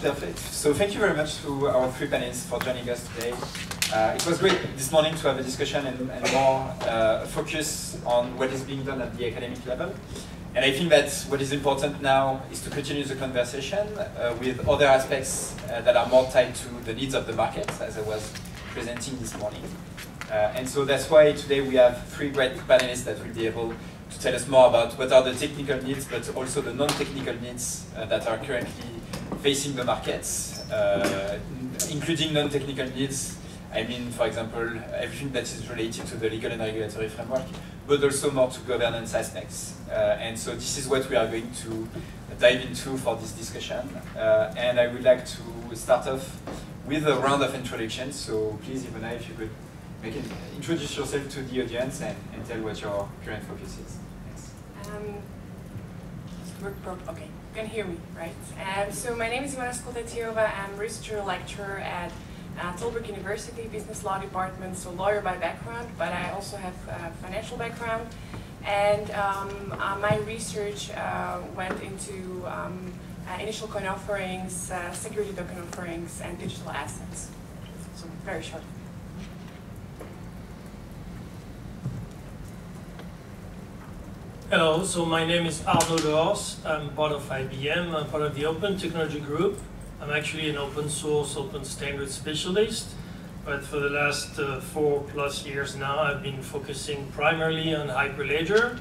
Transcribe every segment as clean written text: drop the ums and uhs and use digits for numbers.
Perfect. So thank you very much to our three panelists for joining us today. It was great this morning to have a discussion and more focus on what is being done at the academic level. And I think that what is important now is to continue the conversation with other aspects that are more tied to the needs of the market, as I was presenting this morning. And so that's why today we have three great panelists that will be able to tell us more about what are the technical needs, but also the non-technical needs that are currently facing the markets, including non-technical needs. I mean, for example, everything that is related to the legal and regulatory framework, but also more to governance aspects. And so this is what we are going to dive into for this discussion. And I would like to start off with a round of introductions. So please, Ivona, if you could introduce yourself to the audience and tell what your current focus is. Yes. Okay, you can hear me, right? So my name is Ivona Skoltetiova. I'm a researcher lecturer at Tilburg University Business Law Department, so lawyer by background, but I also have a financial background. And my research went into initial coin offerings, security token offerings, and digital assets. So very short. Hello, so my name is Arnaud Dehors. I'm part of IBM, I'm part of the Open Technology Group. I'm actually an open source, open standard specialist, but for the last 4+ years now, I've been focusing primarily on Hyperledger.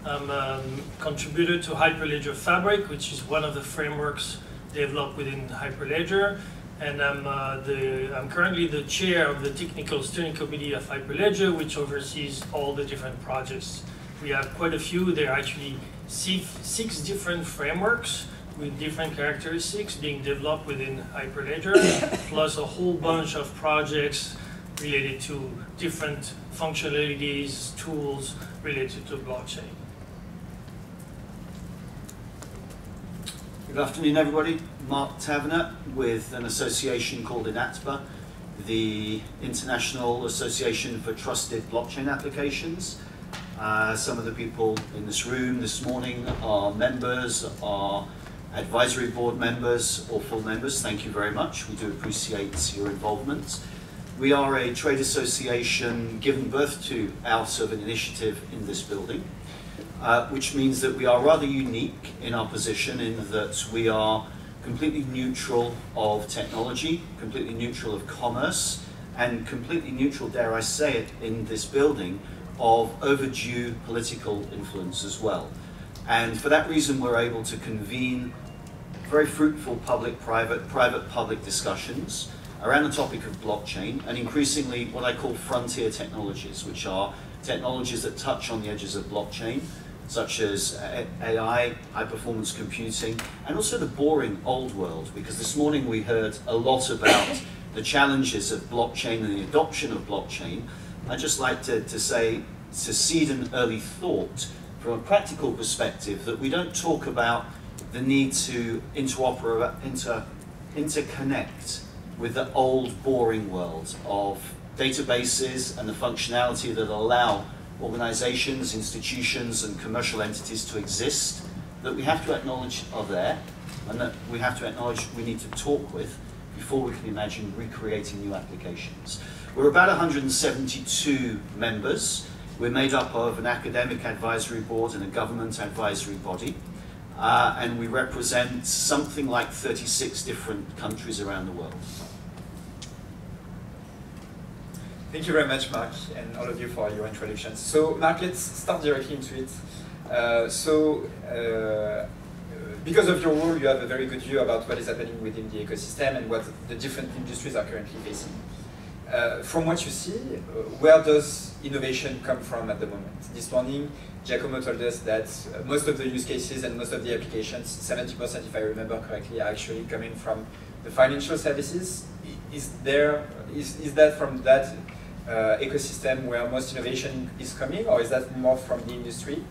I'm a contributor to Hyperledger Fabric, which is one of the frameworks developed within Hyperledger, and I'm currently the chair of the technical steering committee of Hyperledger, which oversees all the different projects. We have quite a few. There are actually six different frameworks with different characteristics being developed within Hyperledger, plus a whole bunch of projects related to different functionalities, tools related to blockchain. Good afternoon, everybody. Mark Taverner with an association called INATBA, the International Association for Trusted Blockchain Applications. Some of the people in this room this morning are members, are advisory board members or full members. Thank you very much. We do appreciate your involvement. We are a trade association given birth to out of an initiative in this building, which means that we are rather unique in our position in that we are completely neutral of technology, completely neutral of commerce, and completely neutral, dare I say it, in this building, of overdue political influence as well. And for that reason, we're able to convene very fruitful public-private, private-public discussions around the topic of blockchain, and increasingly what I call frontier technologies, which are technologies that touch on the edges of blockchain, such as AI, high-performance computing, and also the boring old world, because this morning we heard a lot about the challenges of blockchain and the adoption of blockchain. I'd just like to say, to seed an early thought from a practical perspective, that we don't talk about the need to interconnect with the old boring world of databases and the functionality that allow organizations, institutions, and commercial entities to exist, that we have to acknowledge are there, and that we have to acknowledge we need to talk with before we can imagine recreating new applications. We're about 172 members. We're made up of an academic advisory board and a government advisory body. And we represent something like 36 different countries around the world. Thank you very much, Mark, and all of you for your introductions. So, Mark, let's start directly into it. Because of your role, you have a very good view about what is happening within the ecosystem and what the different industries are currently facing. From what you see, where does innovation come from at the moment? This morning, Giacomo told us that most of the use cases and most of the applications, 70% if I remember correctly, are actually coming from the financial services. Is that from that ecosystem where most innovation is coming, or is that more from the industry?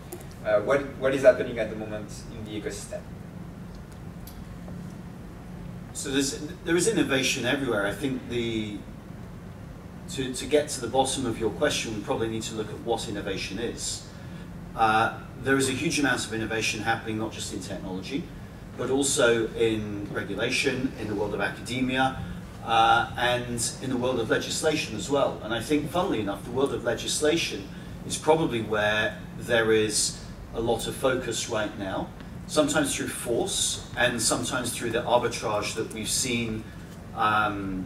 What is happening at the moment in the ecosystem? So there is innovation everywhere. I think to get to the bottom of your question, we probably need to look at what innovation is. There is a huge amount of innovation happening, not just in technology, but also in regulation, in the world of academia, and in the world of legislation as well. And I think, funnily enough, the world of legislation is probably where there is a lot of focus right now, sometimes through force and sometimes through the arbitrage that we've seen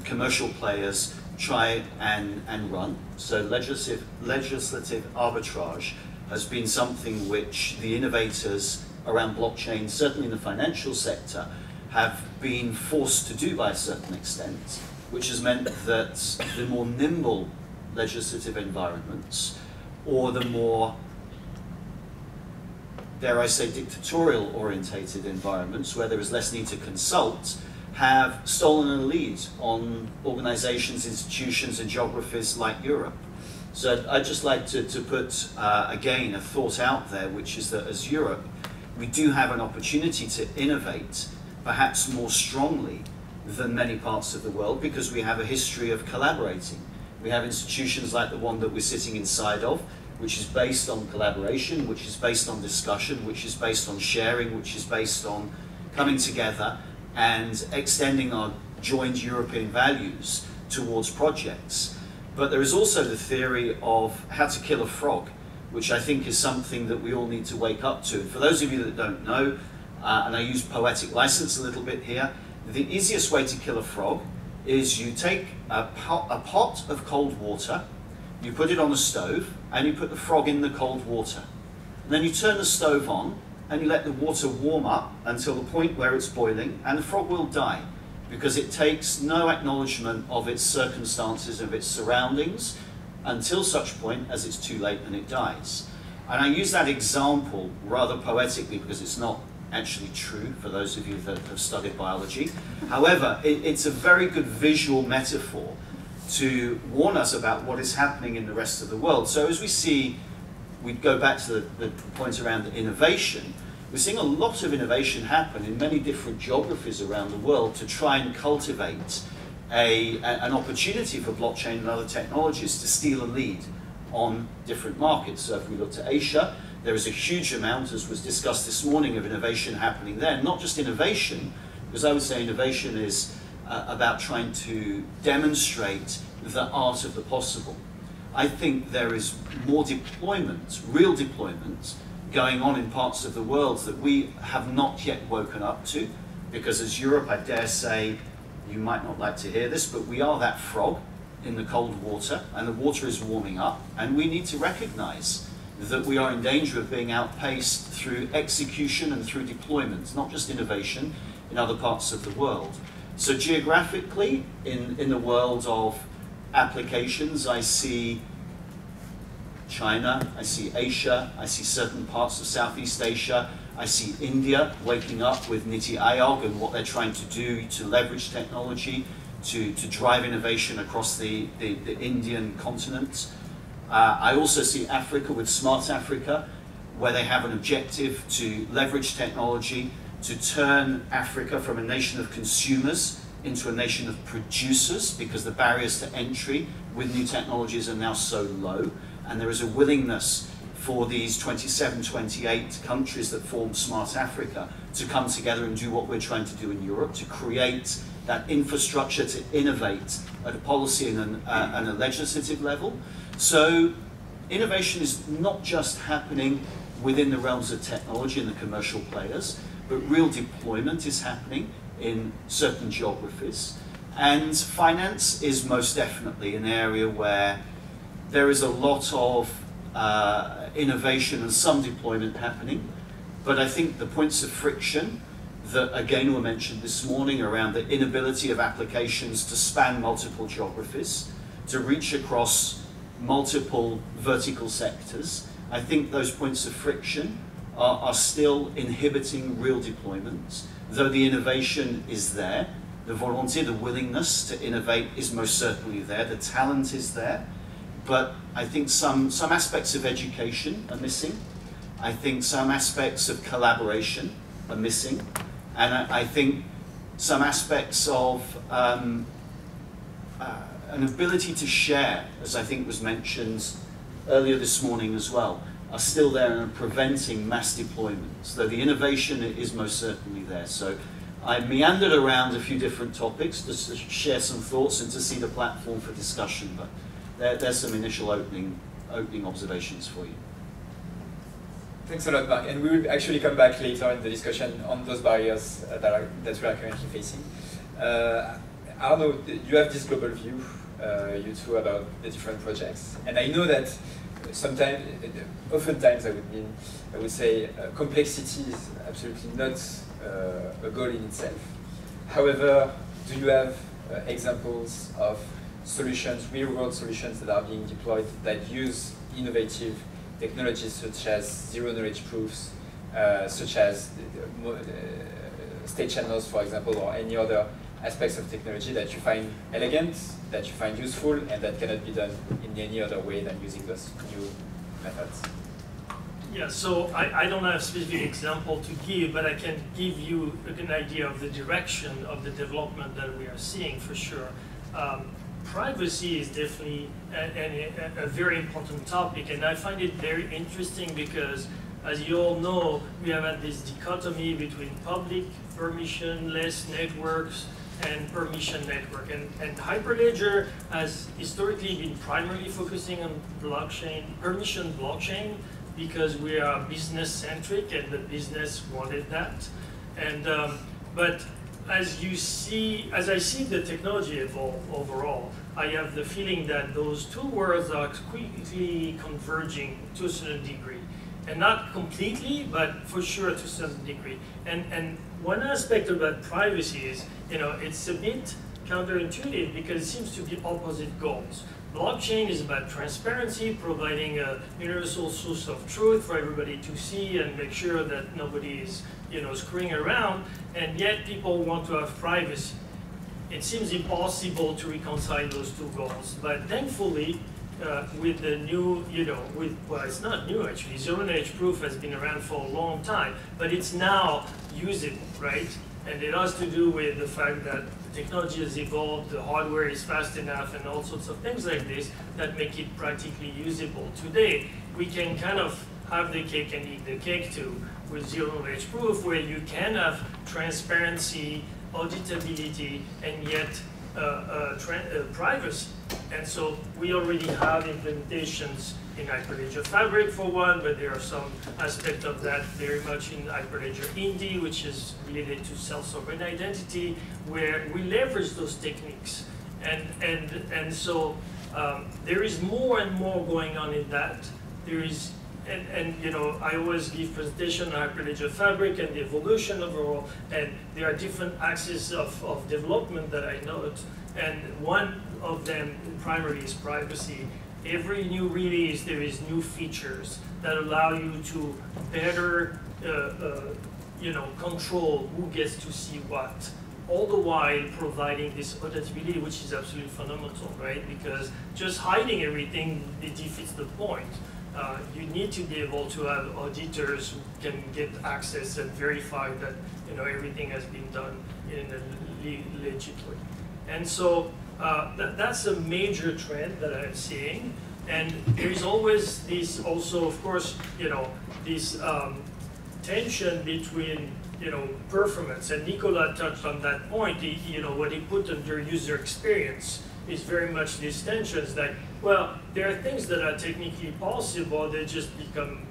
commercial players try and run. So legislative arbitrage has been something which the innovators around blockchain, certainly in the financial sector, have been forced to do by a certain extent, which has meant that the more nimble legislative environments, or the more, dare I say, dictatorial orientated environments where there is less need to consult, have stolen a lead on organizations, institutions, and geographies like Europe. So I'd just like to put, again, a thought out there, which is that as Europe, we do have an opportunity to innovate, perhaps more strongly than many parts of the world, because we have a history of collaborating. We have institutions like the one that we're sitting inside of, which is based on collaboration, which is based on discussion, which is based on sharing, which is based on coming together and extending our joint European values towards projects. But there is also the theory of how to kill a frog, which I think is something that we all need to wake up to. For those of you that don't know, and I use poetic license a little bit here, the easiest way to kill a frog is you take a pot of cold water, you put it on the stove, and you put the frog in the cold water. And then you turn the stove on, and you let the water warm up until the point where it's boiling, and the frog will die, because it takes no acknowledgement of its circumstances, of its surroundings, until such point as it's too late and it dies. And I use that example rather poetically because it's not actually true for those of you that have studied biology. However, it's a very good visual metaphor to warn us about what is happening in the rest of the world. So as we see, we go back to the point around innovation, we're seeing a lot of innovation happen in many different geographies around the world to try and cultivate an opportunity for blockchain and other technologies to steal a lead on different markets. So if we look to Asia, there is a huge amount, as was discussed this morning, of innovation happening there. Not just innovation, because I would say innovation is about trying to demonstrate the art of the possible. I think there is more deployment, real deployment, going on in parts of the world that we have not yet woken up to, because as Europe, I dare say, you might not like to hear this, but we are that frog in the cold water, and the water is warming up, and we need to recognize that we are in danger of being outpaced through execution and through deployment, not just innovation, in other parts of the world. So geographically, in the world of applications, I see China, I see Asia, I see certain parts of Southeast Asia, I see India waking up with Niti Aayog and what they're trying to do to leverage technology to drive innovation across the Indian continent. I also see Africa with Smart Africa, where they have an objective to leverage technology to turn Africa from a nation of consumers into a nation of producers, because the barriers to entry with new technologies are now so low, and there is a willingness for these 27, 28 countries that form Smart Africa to come together and do what we're trying to do in Europe, to create that infrastructure to innovate at a policy and a legislative level. So innovation is not just happening within the realms of technology and the commercial players, but real deployment is happening in certain geographies. And finance is most definitely an area where there is a lot of innovation and some deployment happening. But I think the points of friction that again were mentioned this morning around the inability of applications to span multiple geographies, to reach across multiple vertical sectors, I think those points of friction are still inhibiting real deployment, though the innovation is there, the volonté, the willingness to innovate is most certainly there, the talent is there, but I think some aspects of education are missing, I think some aspects of collaboration are missing, and I think some aspects of an ability to share, as I think was mentioned earlier this morning as well, are still there and preventing mass deployments, though the innovation is most certainly there. So I meandered around a few different topics just to share some thoughts and to see the platform for discussion, but there's some initial opening observations for you. Thanks a lot, Mark. And we will actually come back later in the discussion on those barriers that we are currently facing. Arnaud, you have this global view, you two, about the different projects. And I know that oftentimes I would say complexity is absolutely not a goal in itself. However, do you have examples of solutions, real-world solutions that are being deployed that use innovative technologies such as zero-knowledge proofs, such as state channels, for example, or any other aspects of technology that you find elegant, that you find useful, and that cannot be done in any other way than using those new methods? Yeah, so I don't have a specific example to give, but I can give you an idea of the direction of the development that we are seeing for sure. Privacy is definitely a very important topic, and I find it very interesting because, as you all know, we have had this dichotomy between public permissionless networks and permission network. And Hyperledger has historically been primarily focusing on blockchain, permission blockchain, because we are business-centric and the business wanted that. And but as I see the technology evolve overall, I have the feeling that those two worlds are quickly converging to a certain degree. And not completely, but for sure to some degree. And one aspect about privacy is, it's a bit counterintuitive because it seems to be opposite goals. Blockchain is about transparency, providing a universal source of truth for everybody to see and make sure that nobody is, screwing around, and yet people want to have privacy. It seems impossible to reconcile those two goals, but thankfully, with the new, well, it's not new actually, zero-knowledge proof has been around for a long time, but it's now usable, right? And it has to do with the fact that the technology has evolved, the hardware is fast enough, and all sorts of things like this that make it practically usable. Today, we can kind of have the cake and eat the cake too with zero-knowledge proof, where you can have transparency, auditability, and yet privacy. And so we already have implementations in Hyperledger Fabric for one, but there are some aspects of that very much in Hyperledger Indy, which is related to self-sovereign identity, where we leverage those techniques. And so there is more and more going on in that. There is, I always give presentation on Hyperledger Fabric and the evolution overall, and there are different axes of development that I note, and one of them primarily is privacy. Every new release, there is new features that allow you to better, control who gets to see what, all the while providing this auditability, which is absolutely fundamental, right? Because just hiding everything, it defeats the point. You need to be able to have auditors who can get access and verify that everything has been done in a legit way. And so that's a major trend that I'm seeing. And there's always this also, of course, this tension between performance. And Nicola touched on that point. What he put under user experience is very much these tensions that, well, there are things that are technically possible, they just become,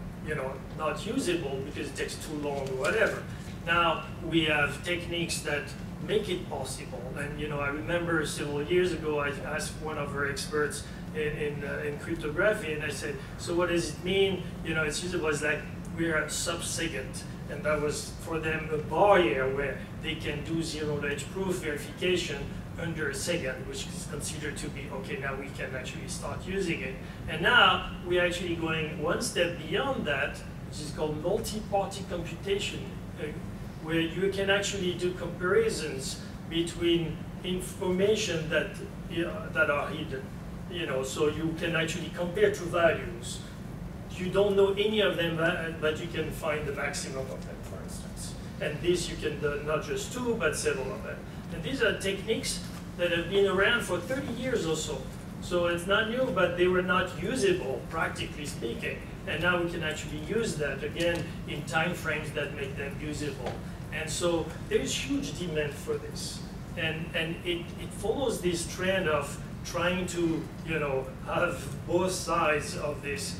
not usable because it takes too long or whatever. Now, we have techniques that make it possible. And, I remember several years ago, I asked one of our experts in cryptography, and I said, so what does it mean? It's usable as like, we're at sub-second. And that was for them a barrier where they can do zero-knowledge proof verification under a second, which is considered to be, okay, now we can actually start using it. And now we're actually going one step beyond that, which is called multi-party computation, where you can actually do comparisons between information that, that are hidden. So you can actually compare two values. You don't know any of them, but you can find the maximum of them, for instance. And this you can do not just two, but several of them. And these are techniques that have been around for 30 years or so. So it's not new, but they were not usable, practically speaking. And now we can actually use that, again, in time frames that make them usable. And so there's huge demand for this. And it follows this trend of trying to, have both sides of this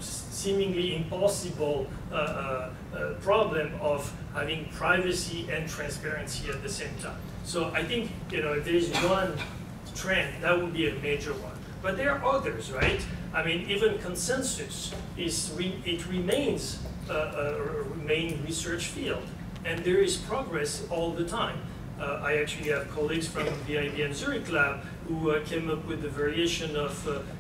seemingly impossible problem of having privacy and transparency at the same time. So I think, if there's one trend, that would be a major one. But there are others, right? I mean, even consensus remains a main research field, and there is progress all the time. I actually have colleagues from the IBM Zurich lab who came up with the variation of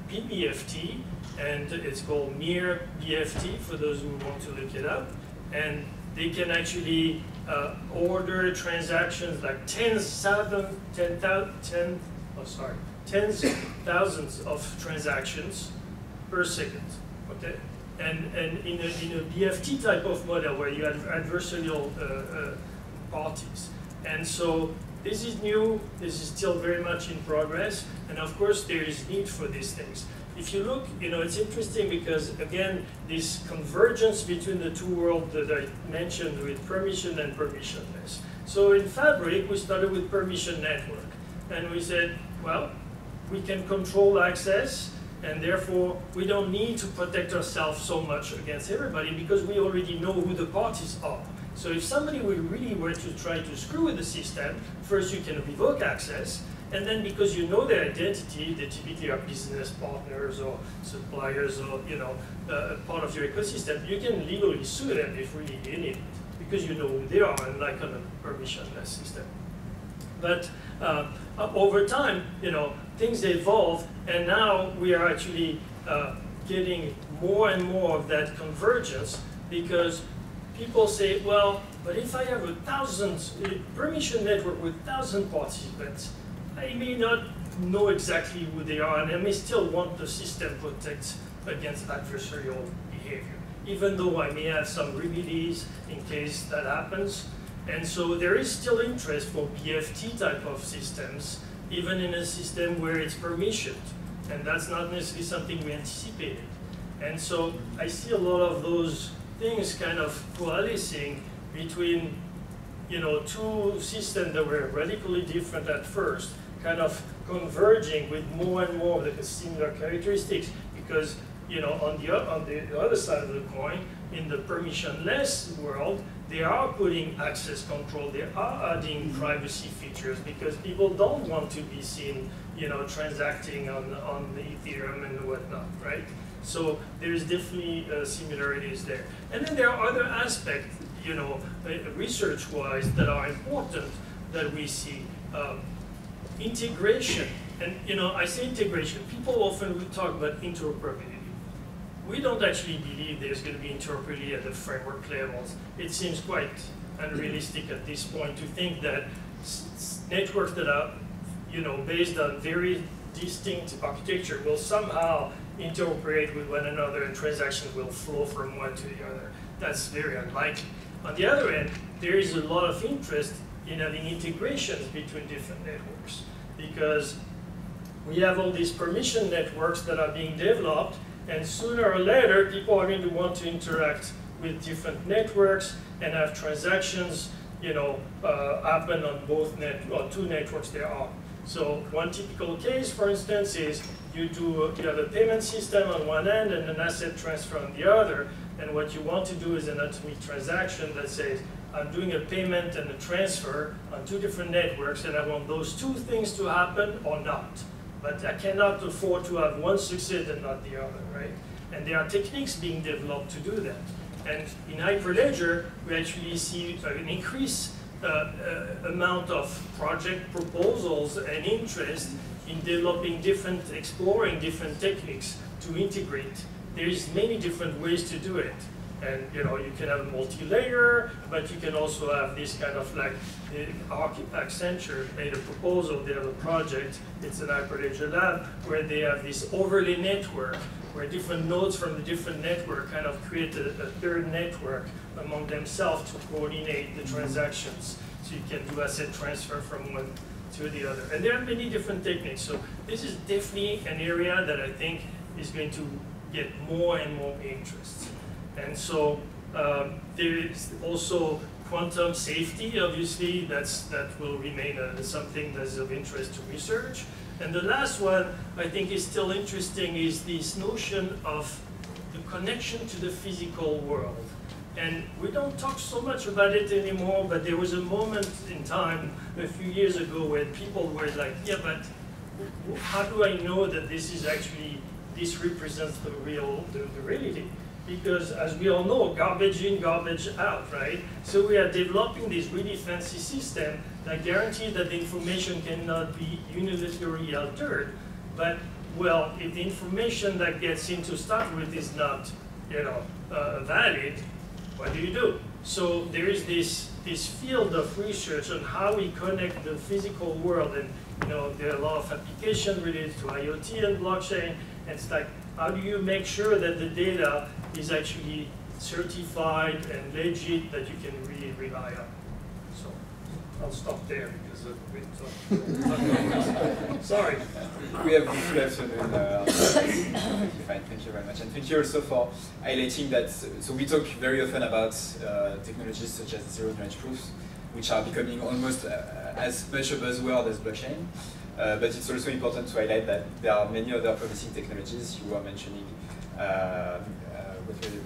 PBFT, and it's called mere BFT for those who want to look it up. And they can actually order transactions like tens of thousands of transactions per second, okay? And in a BFT type of model where you have adversarial parties. And so this is new, this is still very much in progress, and of course there is need for these things. If you look, it's interesting because, again, this convergence between the two worlds that I mentioned with permission and permissionless. So in Fabric, we started with permission network, and we said, well, we can control access, and therefore we don't need to protect ourselves so much against everybody because we already know who the parties are. So if somebody really were to try to screw with the system, first you can revoke access, and then because you know their identity, they typically are business partners or suppliers or part of your ecosystem, you can legally sue them if really you need it, because you know who they are, unlike on a permissionless system. But over time, things evolve, and now we are actually getting more and more of that convergence, because people say, well, but if I have a permission network with 1,000 participants, I may not know exactly who they are, and I may still want the system protect against adversarial behavior, even though I may have some remedies in case that happens. And so there is still interest for BFT type of systems, even in a system where it's permissioned. And that's not necessarily something we anticipated. And so I see a lot of those things kind of coalescing between two systems that were radically different at first, kind of converging with more and more of the similar characteristics, because on the other side of the coin, in the permissionless world, they are putting access control, they are adding privacy features, because people don't want to be seen transacting on the Ethereum and whatnot, right? So there's definitely similarities there. And then there are other aspects, research-wise, that are important that we see. Integration, and I say integration, people often talk about interoperability. We don't actually believe there's going to be interoperability at the framework levels. It seems quite unrealistic at this point to think that networks that are based on very distinct architecture will somehow interoperate with one another and transactions will flow from one to the other. That's very unlikely. On the other end, there is a lot of interest in having integrations between different networks, because we have all these permission networks that are being developed, and sooner or later people are going to want to interact with different networks and have transactions happen on two networks there are. So one typical case, for instance, is you have a payment system on one end and an asset transfer on the other, and what you want to do is an atomic transaction that says, I'm doing a payment and a transfer on two different networks, and I want those two things to happen or not. But I cannot afford to have one succeed and not the other, right? And there are techniques being developed to do that. And in Hyperledger, we actually see an increased amount of project proposals and interest in exploring different techniques to integrate. There's many different ways to do it. And you can have multi-layer, but you can also have this kind of like, Accenture made a proposal, they have a project, it's an Hyperledger lab, where they have this overlay network, where different nodes from the different network kind of create a third network among themselves to coordinate the transactions. So you can do asset transfer from one to the other. And there are many different techniques. So this is definitely an area that I think is going to get more and more interest. And so there is also quantum safety, obviously, that will remain something that's of interest to research. And the last one I think is still interesting is this notion of the connection to the physical world. And we don't talk so much about it anymore, but there was a moment in time a few years ago when people were like, yeah, but how do I know that this is actually, this represents the reality? Because as we all know, garbage in, garbage out, right? So we are developing this really fancy system that guarantees that the information cannot be unilaterally altered. But, well, if the information that gets in to start with is not, valid, what do you do? So there is this field of research on how we connect the physical world, and there are a lot of applications related to IoT and blockchain. And it's like, how do you make sure that the data is actually certified and legit, that you can really rely on? So I'll stop there because sorry. We have this full afternoon. Fine, thank you very much. And thank you also for highlighting that. So we talk very often about technologies such as zero-knowledge proofs, which are becoming almost as much a buzzword as blockchain. But it's also important to highlight that there are many other promising technologies. You were mentioning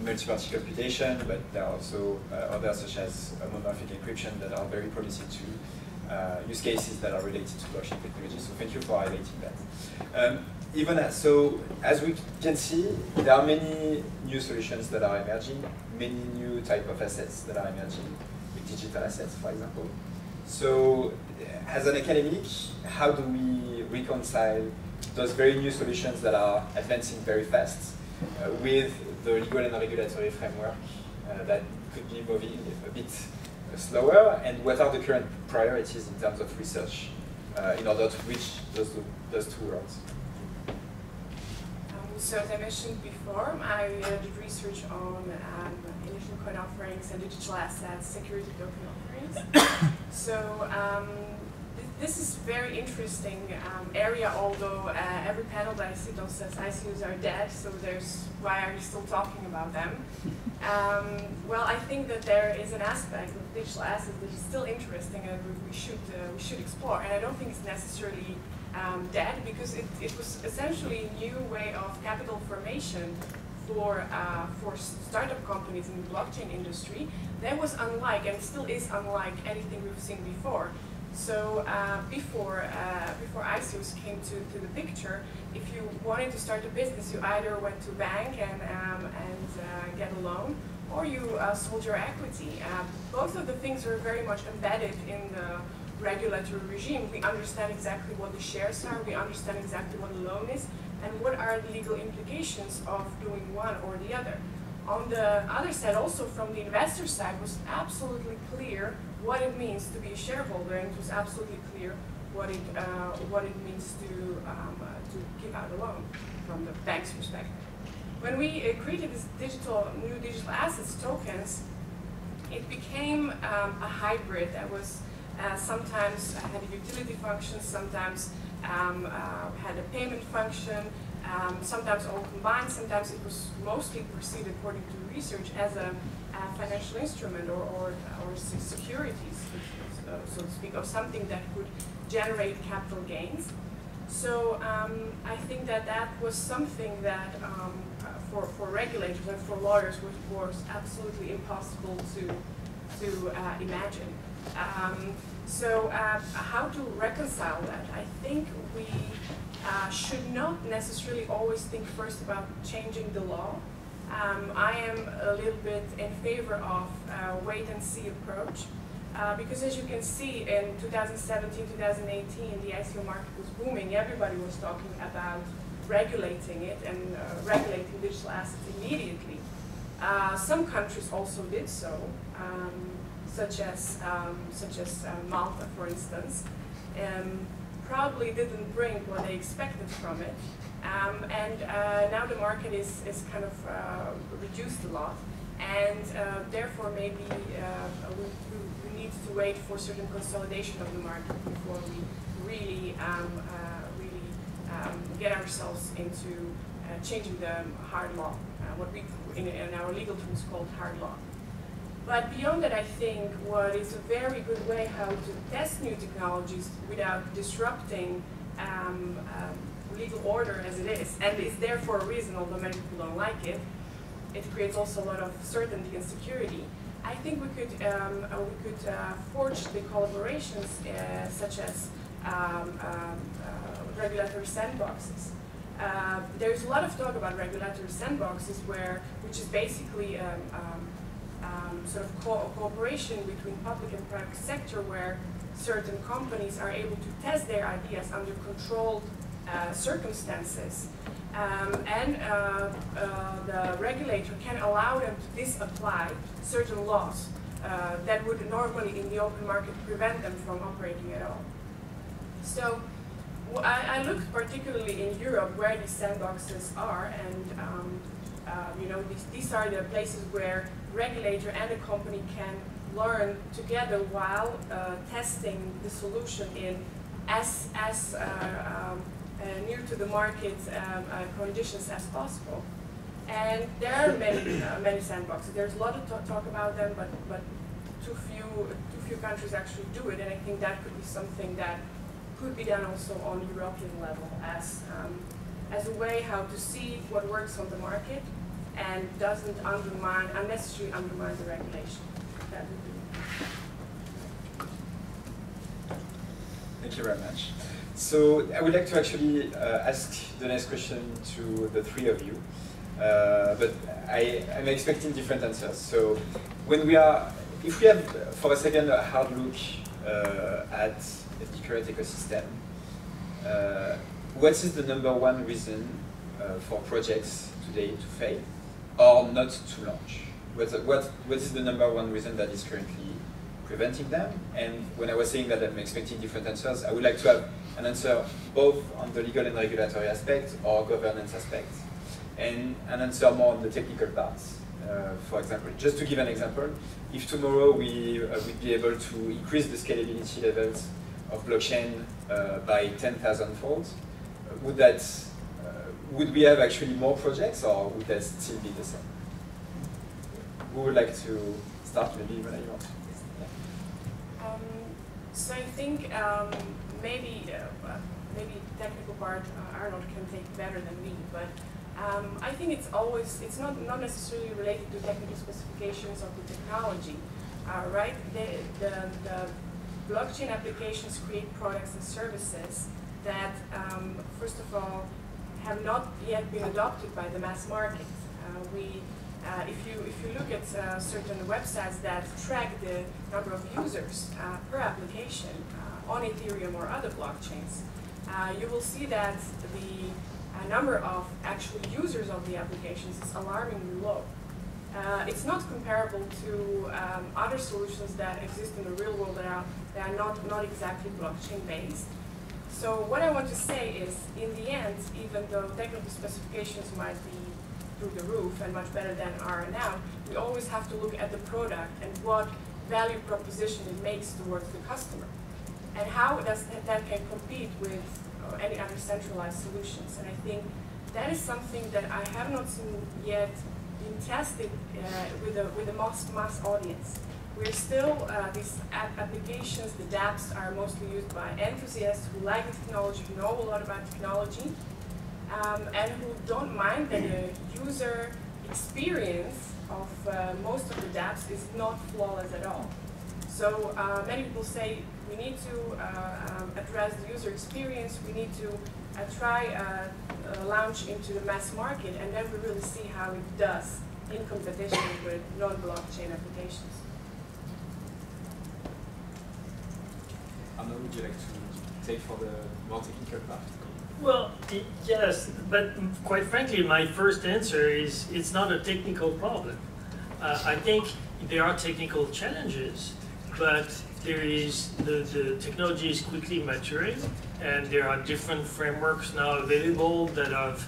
multi-party computation, but there are also others such as homomorphic encryption that are very promising to use cases that are related to blockchain technology. So thank you for highlighting that. So as we can see, there are many new solutions that are emerging, many new type of assets that are emerging, with digital assets, for example. So as an academic, how do we reconcile those very new solutions that are advancing very fast with the legal and regulatory framework that could be moving a bit slower, and what are the current priorities in terms of research in order to reach those two worlds? So as I mentioned before, I did research on initial coin offerings and digital assets, security token offerings. So this is very interesting area, although every panel that I sit on says ICOs are dead, so why are you still talking about them? Well, I think that there is an aspect of digital assets that is still interesting and we should explore, and I don't think it's necessarily dead, because it was essentially a new way of capital formation for startup companies in the blockchain industry that was unlike, and still is unlike, anything we've seen before. So before ICOs came to the picture, if you wanted to start a business, you either went to a bank and get a loan, or you sold your equity. Both of the things are very much embedded in the regulatory regime. We understand exactly what the shares are, we understand exactly what a loan is, and what are the legal implications of doing one or the other. On the other side, also from the investor side, was absolutely clear what it means to be a shareholder, and it was absolutely clear what it means to give out a loan from the bank's perspective. When we created this new digital assets tokens, it became a hybrid that was sometimes had a utility function, sometimes had a payment function, sometimes all combined, sometimes it was mostly perceived, according to research, as a financial instrument or securities, so to speak, or something that could generate capital gains. So I think that was something that for regulators and for lawyers was absolutely impossible to imagine. So how to reconcile that? I think we should not necessarily always think first about changing the law. I am a little bit in favor of a wait-and-see approach, because as you can see, in 2017, 2018, the ICO market was booming. Everybody was talking about regulating it and regulating digital assets immediately. Some countries also did so, such as Malta, for instance. Probably didn't bring what they expected from it. And now the market is kind of reduced a lot, and therefore maybe we need to to wait for certain consolidation of the market before we really, get ourselves into changing the hard law, what we in our legal terms called hard law. But beyond that, I think what is a very good way how to test new technologies without disrupting legal order as it is, and it's there for a reason, although many people don't like it. It creates also a lot of certainty and security. I think we could forge the collaborations such as regulatory sandboxes. There's a lot of talk about regulatory sandboxes, which is basically sort of cooperation between public and private sector, where certain companies are able to test their ideas under controlled circumstances, and the regulator can allow them to disapply certain laws that would normally in the open market prevent them from operating at all. So I looked particularly in Europe where these sandboxes are, and you know, these are the places where regulator and a company can learn together while testing the solution in as near to the market conditions as possible. And there are many sandboxes. There's a lot of talk about them, but too few countries actually do it. And I think that could be something that could be done also on European level as a way how to see what works on the market and doesn't unnecessarily undermine the regulation. That would be. Thank you very much. So I would like to actually ask the next question to the three of you, but I'm expecting different answers. So if we have for a second a hard look at the current ecosystem, what is the #1 reason for projects today to fail or not to launch? What is the #1 reason that is currently preventing them? And when I was saying that I'm expecting different answers, I would like to have an answer both on the legal and regulatory aspect or governance aspect, and an answer more on the technical parts. For example, just to give an example, if tomorrow we would be able to increase the scalability levels of blockchain by 10,000 folds, would we have actually more projects, or would that still be the same? Who would like to start? Maybe when I want. So I think maybe technical part Arnold can take better than me, but I think it's not necessarily related to technical specifications of the technology, right? The blockchain applications create products and services that, first of all, have not yet been adopted by the mass market. If you look at certain websites that track the number of users per application on Ethereum or other blockchains, you will see that the number of actual users of the applications is alarmingly low. It's not comparable to other solutions that exist in the real world that are not exactly blockchain based. So what I want to say is, in the end, even though technical specifications might be through the roof and much better than are now, we always have to look at the product and what value proposition it makes towards the customer, and how that can compete with any other centralized solutions. And I think that is something that I have not seen yet been tested with a mass audience. We're still, these applications, the dApps, are mostly used by enthusiasts who like the technology, who know a lot about technology, and who don't mind that the user experience of most of the dApps is not flawless at all. So many people say we need to address the user experience, we need to try launch into the mass market, and then we really see how it does in competition with non-blockchain applications. Anna, would you like to take for the more technical part? Well, yes, but quite frankly, my first answer is it's not a technical problem. I think there are technical challenges, but the technology is quickly maturing, and there are different frameworks now available that have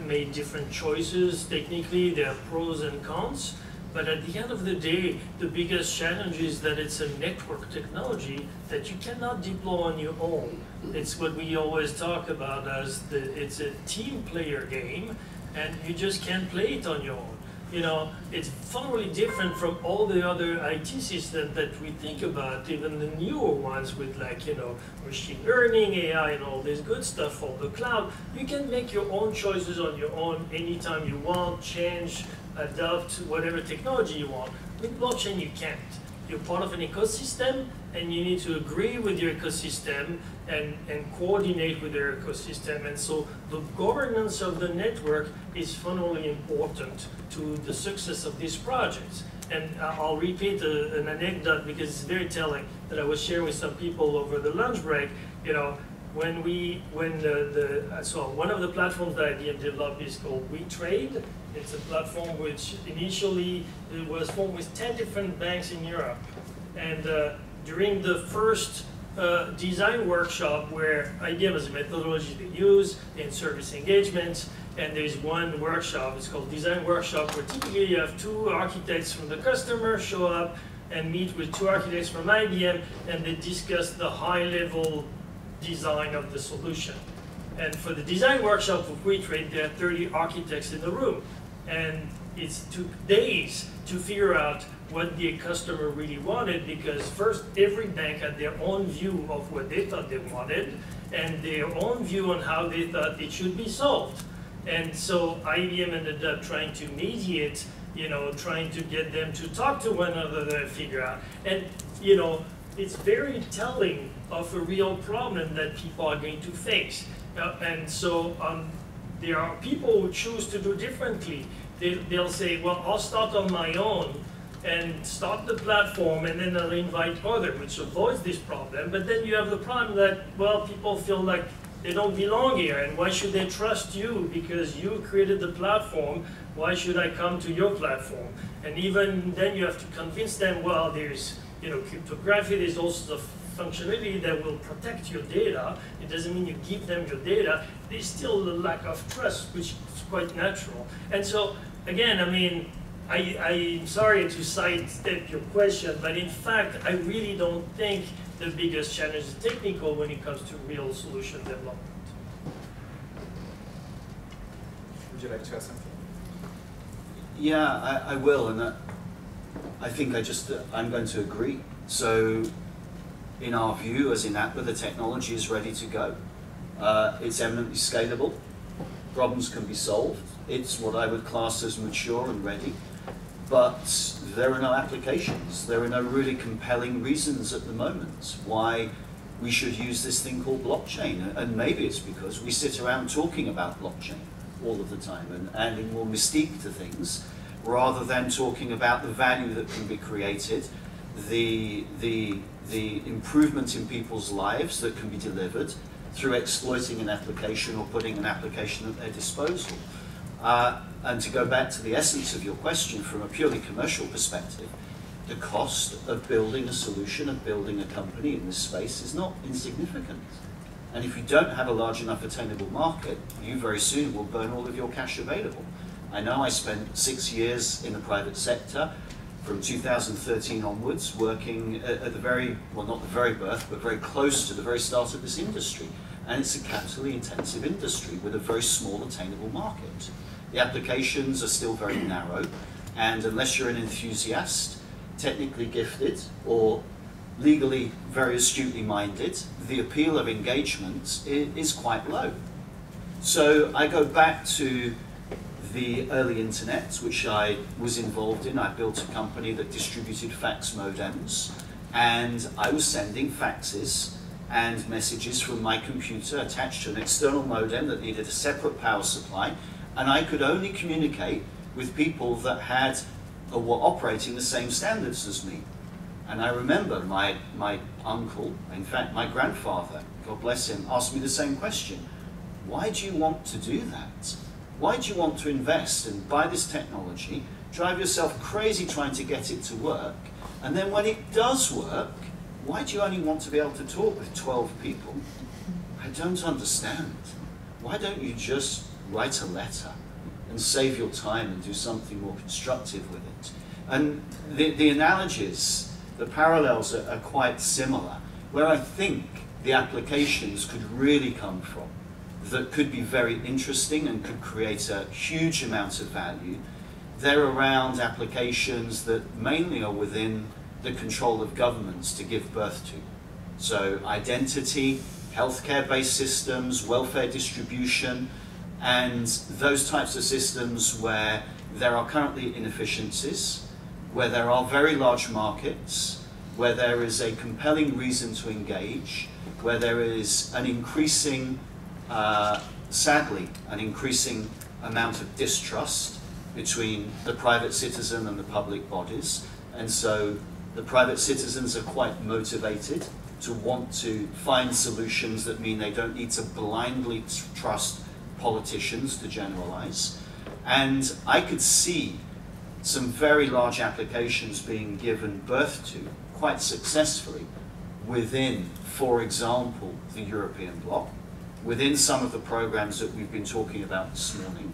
made different choices. Technically, there are pros and cons, But at the end of the day, the biggest challenge is that it's a network technology that you cannot deploy on your own. It's what we always talk about as it's a team player game, and you just can't play it on your own. You know, it's fundamentally different from all the other IT systems that we think about, even the newer ones with, like, you know, machine learning, AI, and all this good stuff for the cloud. You can make your own choices on your own anytime you want, change, adopt whatever technology you want. With blockchain, you can't. You're part of an ecosystem, and you need to agree with your ecosystem and coordinate with their ecosystem. And so the governance of the network is fundamentally important to the success of these projects. And I'll repeat an anecdote because it's very telling that I was sharing with some people over the lunch break. You know, so one of the platforms that IBM developed is called WeTrade. It's a platform which initially it was formed with 10 different banks in Europe. And during the first design workshop, where IBM has a methodology they use in service engagement, and there's one workshop, it's called design workshop, where typically you have 2 architects from the customer show up and meet with 2 architects from IBM, and they discuss the high-level design of the solution. And for the design workshop of WeTrade, there are 30 architects in the room. And it took days to figure out what the customer really wanted, because first, every bank had their own view of what they thought they wanted, and their own view on how they thought it should be solved. And so IBM ended up trying to mediate, you know, trying to get them to talk to one another and figure out. And, you know, it's very telling of a real problem that people are going to face. And so there are people who choose to do differently. They'll say, well, I'll start on my own and start the platform, and then I'll invite others, which avoids this problem. But then you have the problem that, well, people feel like they don't belong here, and why should they trust you? Because you created the platform, why should I come to your platform? And even then you have to convince them, well, there's, you know, cryptography, there's also the functionality that will protect your data. It doesn't mean you give them your data. There's still a lack of trust, which is quite natural. And so, again, I mean, I'm sorry to sidestep your question, but in fact, I really don't think the biggest challenge is technical when it comes to real solution development. Would you like to add something? Yeah, I will, and I think I'm going to agree. So, in our view, as in APA, the technology is ready to go. It's eminently scalable. Problems can be solved. It's what I would class as mature and ready. But there are no applications. There are no really compelling reasons at the moment why we should use this thing called blockchain. And maybe it's because we sit around talking about blockchain all of the time and adding more mystique to things, rather than talking about the value that can be created, the improvement in people's lives that can be delivered through exploiting an application or putting an application at their disposal. And to go back to the essence of your question from a purely commercial perspective, the cost of building a solution, of building a company in this space is not insignificant. And if you don't have a large enough attainable market, you very soon will burn all of your cash available. I know I spent 6 years in the private sector, from 2013 onwards, working at the very, well, not the very birth, but very close to the very start of this industry. And it's a capitally intensive industry with a very small attainable market. The applications are still very narrow, and unless you're an enthusiast, technically gifted, or legally very astutely minded, the appeal of engagement is quite low. So I go back to the early internet, which I was involved in. I built a company that distributed fax modems, and I was sending faxes and messages from my computer attached to an external modem that needed a separate power supply, and I could only communicate with people that had or were operating the same standards as me. And I remember my uncle, in fact my grandfather, God bless him, asked me the same question. Why do you want to do that? Why do you want to invest and buy this technology, drive yourself crazy trying to get it to work, and then when it does work, why do you only want to be able to talk with 12 people? I don't understand. Why don't you just write a letter and save your time and do something more constructive with it? And the analogies, the parallels are quite similar. Where I think the applications could really come from, that could be very interesting and could create a huge amount of value, they're around applications that mainly are within the control of governments to give birth to. So identity, healthcare-based systems, welfare distribution, and those types of systems where there are currently inefficiencies, where there are very large markets, where there is a compelling reason to engage, where there is an increasing, sadly, an increasing amount of distrust between the private citizen and the public bodies. And so the private citizens are quite motivated to want to find solutions that mean they don't need to blindly trust politicians to generalize. And I could see some very large applications being given birth to quite successfully within, for example, the European bloc, within some of the programs that we've been talking about this morning,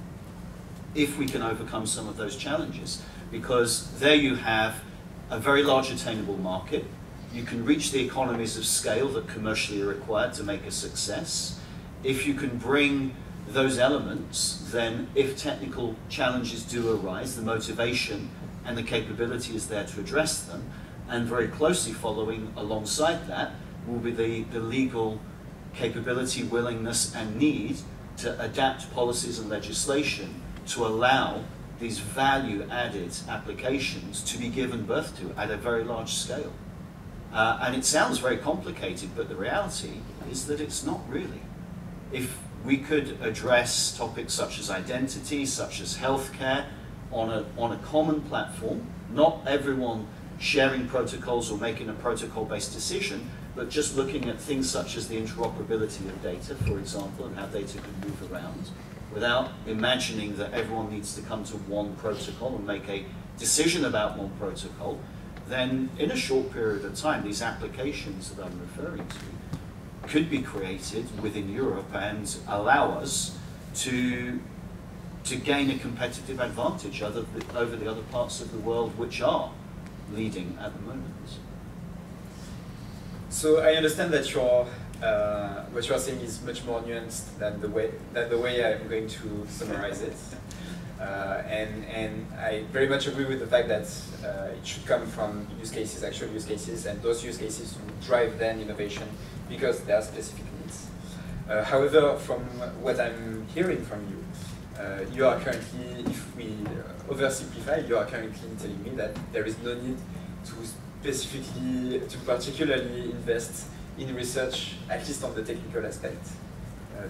if we can overcome some of those challenges. Because there you have a very large attainable market. You can reach the economies of scale that commercially are required to make a success. If you can bring those elements, then if technical challenges do arise, the motivation and the capability is there to address them. And very closely following alongside that will be the legal capability, willingness, and need to adapt policies and legislation to allow these value-added applications to be given birth to at a very large scale. And it sounds very complicated, but the reality is that it's not really. If we could address topics such as identity, such as healthcare, on a common platform, not everyone sharing protocols or making a protocol-based decision, but just looking at things such as the interoperability of data, for example, and how data can move around, without imagining that everyone needs to come to one protocol and make a decision about one protocol, then in a short period of time, these applications that I'm referring to could be created within Europe and allow us to gain a competitive advantage over the other parts of the world which are leading at the moment. So I understand that what you are saying is much more nuanced than the way I'm going to summarize it. And I very much agree with the fact that it should come from use cases, actual use cases, and those use cases will drive then innovation because there are specific needs. However, from what I'm hearing from you, you are currently, if we oversimplify, you are currently telling me that there is no need to particularly invest in research, at least on the technical aspect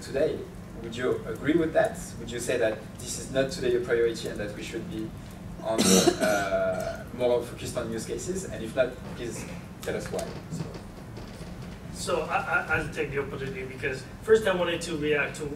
today. Would you agree with that? Would you say that this is not today a priority and that we should be on more focused on use cases? And if not, please tell us why. So I'll take the opportunity because first I wanted to react to,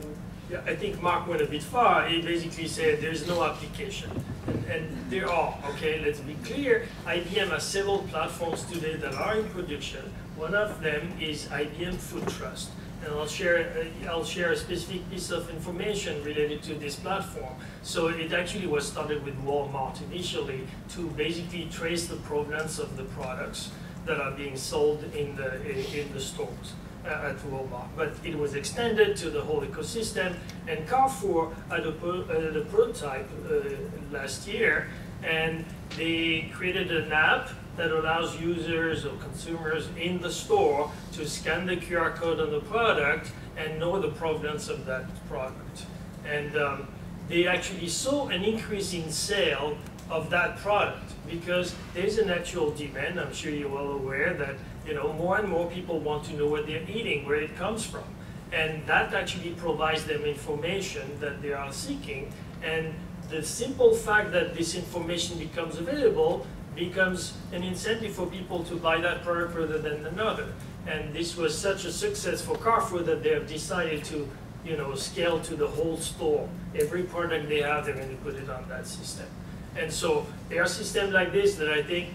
I think Mark went a bit far. He basically said there's no application. And there are, okay, let's be clear. IBM has several platforms today that are in production. One of them is IBM Food Trust. And I'll share a specific piece of information related to this platform. So it actually was started with Walmart initially to basically trace the provenance of the products that are being sold in the stores at Walmart. But it was extended to the whole ecosystem, and Carrefour had a prototype last year, and they created an app that allows users or consumers in the store to scan the QR code on the product and know the provenance of that product. And they actually saw an increase in sale of that product because there's an actual demand. I'm sure you're well aware that more and more people want to know what they're eating, where it comes from. And that actually provides them information that they are seeking. And the simple fact that this information becomes available becomes an incentive for people to buy that product rather than another. And this was such a success for Carrefour that they have decided to scale to the whole store. Every product they have, they're going to put it on that system. And so there are systems like this that I think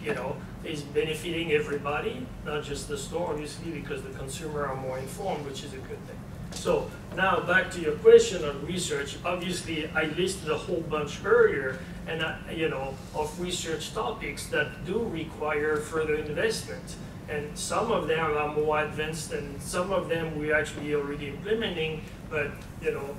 is benefiting everybody, not just the store, obviously, because the consumer are more informed, which is a good thing. So now back to your question on research. Obviously, I listed a whole bunch earlier, and you know, of research topics that do require further investment. And some of them are more advanced, and some of them we're actually already implementing. But you know,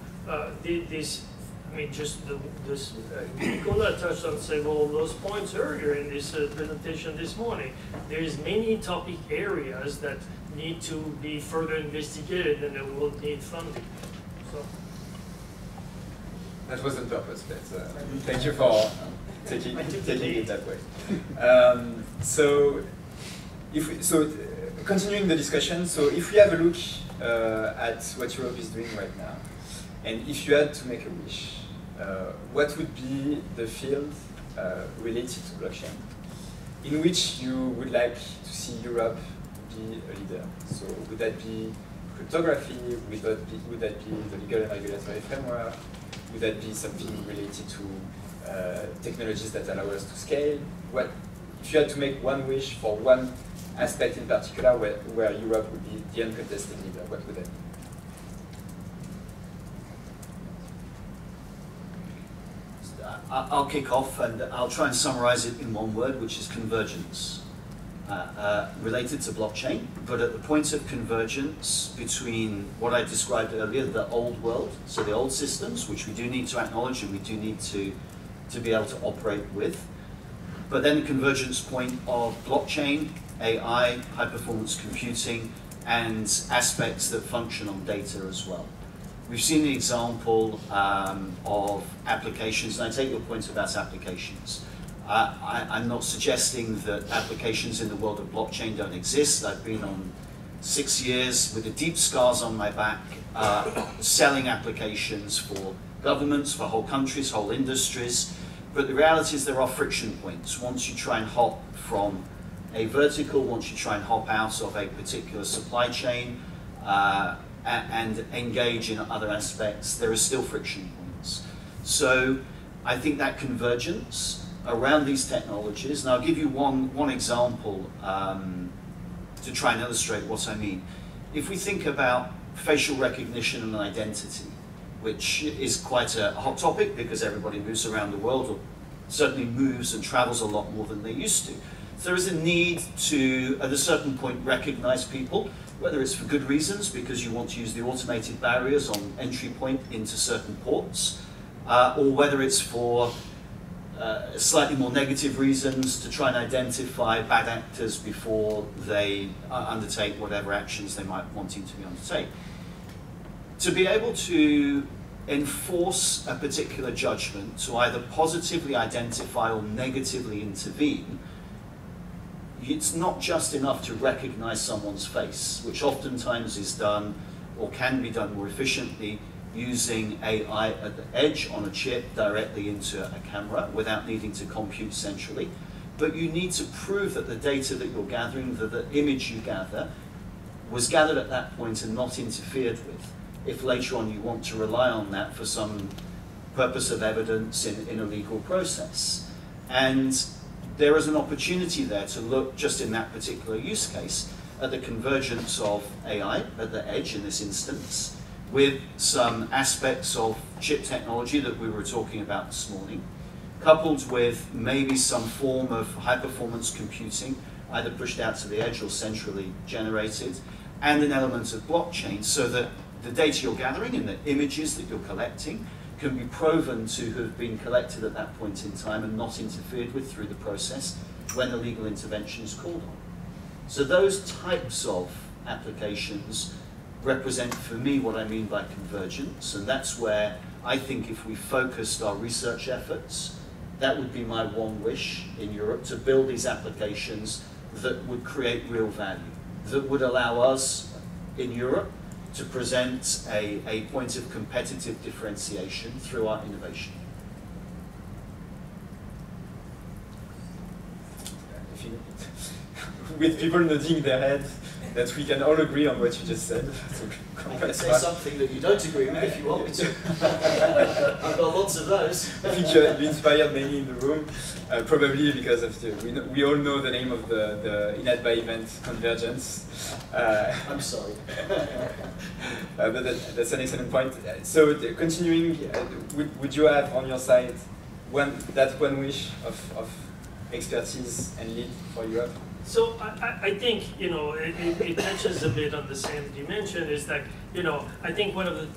this, I mean, just this. Nicola touched on several of those points earlier in this presentation this morning. There's many topic areas that need to be further investigated, and they will need funding. So. That was on purpose, but thank you for taking it that way. Continuing the discussion, so if we have a look at what Europe is doing right now, and if you had to make a wish, what would be the field related to blockchain in which you would like to see Europe be a leader? So would that be cryptography? Would that be the legal and regulatory framework? Would that be something related to technologies that allow us to scale? What, if you had to make one wish for one aspect in particular where Europe would be the uncontested leader, what would that be? I'll kick off, and I'll try and summarize it in one word, which is convergence. Related to blockchain, but at the point of convergence between what I described earlier, the old world, so the old systems, which we do need to acknowledge and we do need to be able to operate with, but then the convergence point of blockchain, AI, high-performance computing, and aspects that function on data as well. We've seen the example of applications, and I take your point about applications. I'm not suggesting that applications in the world of blockchain don't exist. I've been on 6 years with the deep scars on my back selling applications for governments, for whole countries, whole industries. But the reality is there are friction points. Once you try and hop from a vertical, once you try and hop out of a particular supply chain and engage in other aspects, there are still friction points. So I think that convergence around these technologies, and I'll give you one example to try and illustrate what I mean. If we think about facial recognition and identity, which is quite a hot topic because everybody moves around the world, or certainly moves and travels a lot more than they used to. So there is a need to, at a certain point, recognize people, whether it's for good reasons, because you want to use the automated barriers on entry point into certain ports, or whether it's for slightly more negative reasons to try and identify bad actors before they undertake whatever actions they might wanting to be undertake. To be able to enforce a particular judgment, to either positively identify or negatively intervene, it's not just enough to recognize someone's face, which oftentimes is done or can be done more efficiently using AI at the edge on a chip directly into a camera without needing to compute centrally. But you need to prove that the data that you're gathering, that the image you gather, was gathered at that point and not interfered with, if later on you want to rely on that for some purpose of evidence in a legal process. And there is an opportunity there to look, just in that particular use case, at the convergence of AI at the edge in this instance, with some aspects of chip technology that we were talking about this morning, coupled with maybe some form of high-performance computing, either pushed out to the edge or centrally generated, and an element of blockchain, so that the data you're gathering and the images that you're collecting can be proven to have been collected at that point in time and not interfered with through the process when a legal intervention is called on. So those types of applications represent for me what I mean by convergence, and that's where I think if we focused our research efforts, that would be my one wish in Europe, to build these applications that would create real value, that would allow us in Europe to present a point of competitive differentiation through our innovation. With people nodding their heads, that we can all agree on what you just said. So I can say something that you don't agree with if you want me to. I've got lots of those. I think you inspired many in the room, probably because of we all know the name of the INATBA event, Convergence. I'm sorry. But that's an excellent point. So continuing, would you have on your side one wish of expertise and lead for Europe? So I think, you know, it touches a bit on the same dimension, is that, you know, I think one of the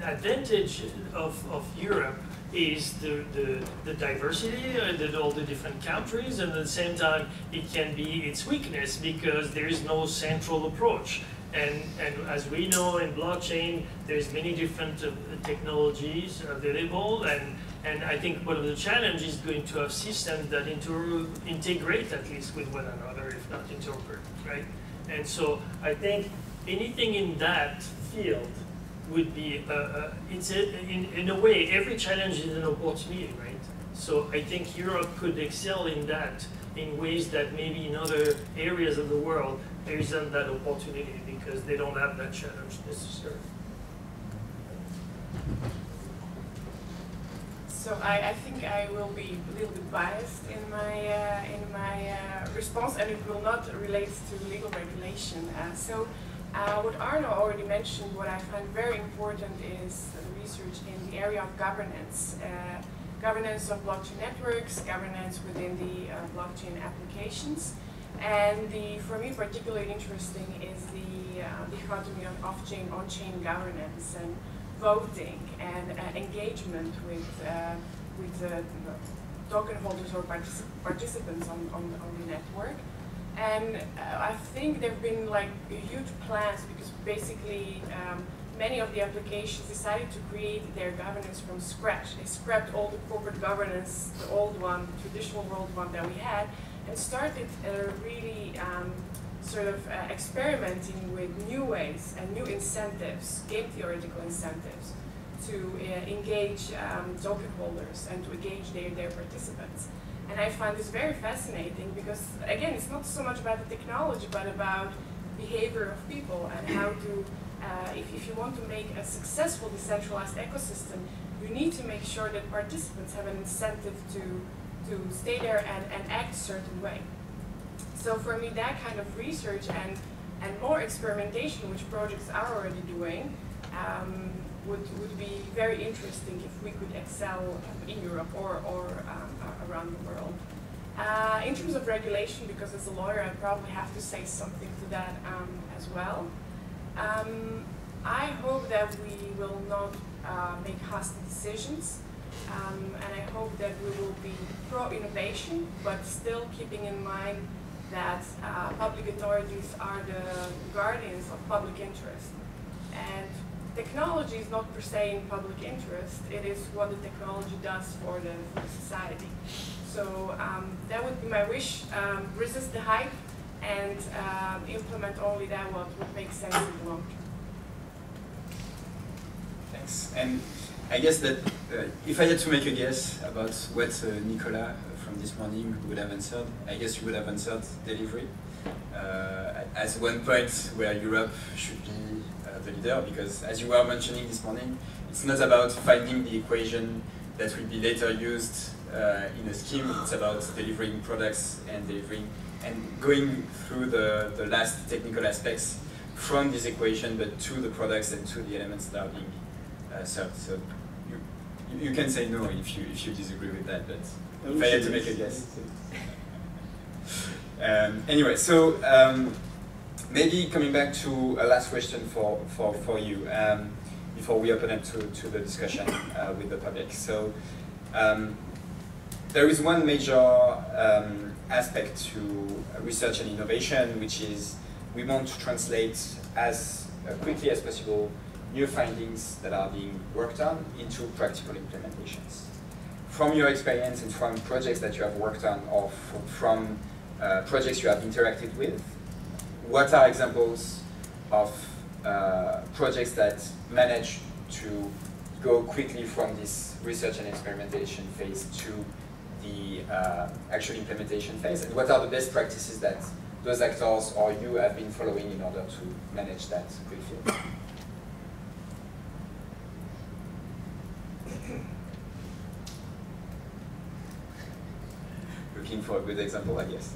advantage of Europe is the diversity, all the different countries, and at the same time it can be its weakness because there is no central approach. And as we know in blockchain, there's many different technologies available, and I think one of the challenges is going to have systems that integrate at least with one another, if not interpret, right? And so I think anything in that field would be, in a way, every challenge is an opportunity, right? So I think Europe could excel in that in ways that maybe in other areas of the world there isn't that opportunity because they don't have that challenge necessarily. So I think I will be a little bit biased in my response, and it will not relate to legal regulation. What Arno already mentioned, what I find very important is the research in the area of governance. Governance of blockchain networks, governance within the blockchain applications. And for me particularly interesting is the dichotomy of off-chain, on-chain governance and voting and engagement with token holders or participants on the network. And I think there have been like huge plans because basically many of the applications decided to create their governance from scratch. They scrapped all the corporate governance, the old one, the traditional world one that we had, and started really sort of experimenting with new ways and new incentives, game theoretical incentives, to engage token holders and to engage their participants. And I find this very fascinating because, again, it's not so much about the technology, but about behavior of people and how to, if you want to make a successful decentralized ecosystem, you need to make sure that participants have an incentive to stay there and act a certain way. So for me, that kind of research and more experimentation, which projects are already doing, would be very interesting if we could excel in Europe or around the world. In terms of regulation, because as a lawyer I probably have to say something to that as well. I hope that we will not make hasty decisions, and I hope that we will be pro-innovation, but still keeping in mind that public authorities are the guardians of public interest. And technology is not per se in public interest, it is what the technology does for the society. So that would be my wish, resist the hype and implement only that what would make sense in the long term. Thanks. And I guess that if I had to make a guess about what Nicolas from this morning would have answered, I guess you would have answered delivery as one point where Europe should be the leader, because as you were mentioning this morning, it's not about finding the equation that will be later used in a scheme. It's about delivering products and delivering and going through the last technical aspects from this equation, but to the products and to the elements that are being served. So you can say no if you disagree with that, but if I had to make a guess. Anyway, so maybe coming back to a last question for you before we open up to the discussion with the public. So there is one major aspect to research and innovation, which is we want to translate as quickly as possible new findings that are being worked on into practical implementations. From your experience and from projects that you have worked on, or from projects you have interacted with, what are examples of projects that manage to go quickly from this research and experimentation phase to the actual implementation phase? And what are the best practices that those actors or you have been following in order to manage that quickly? Looking for a good example, I guess.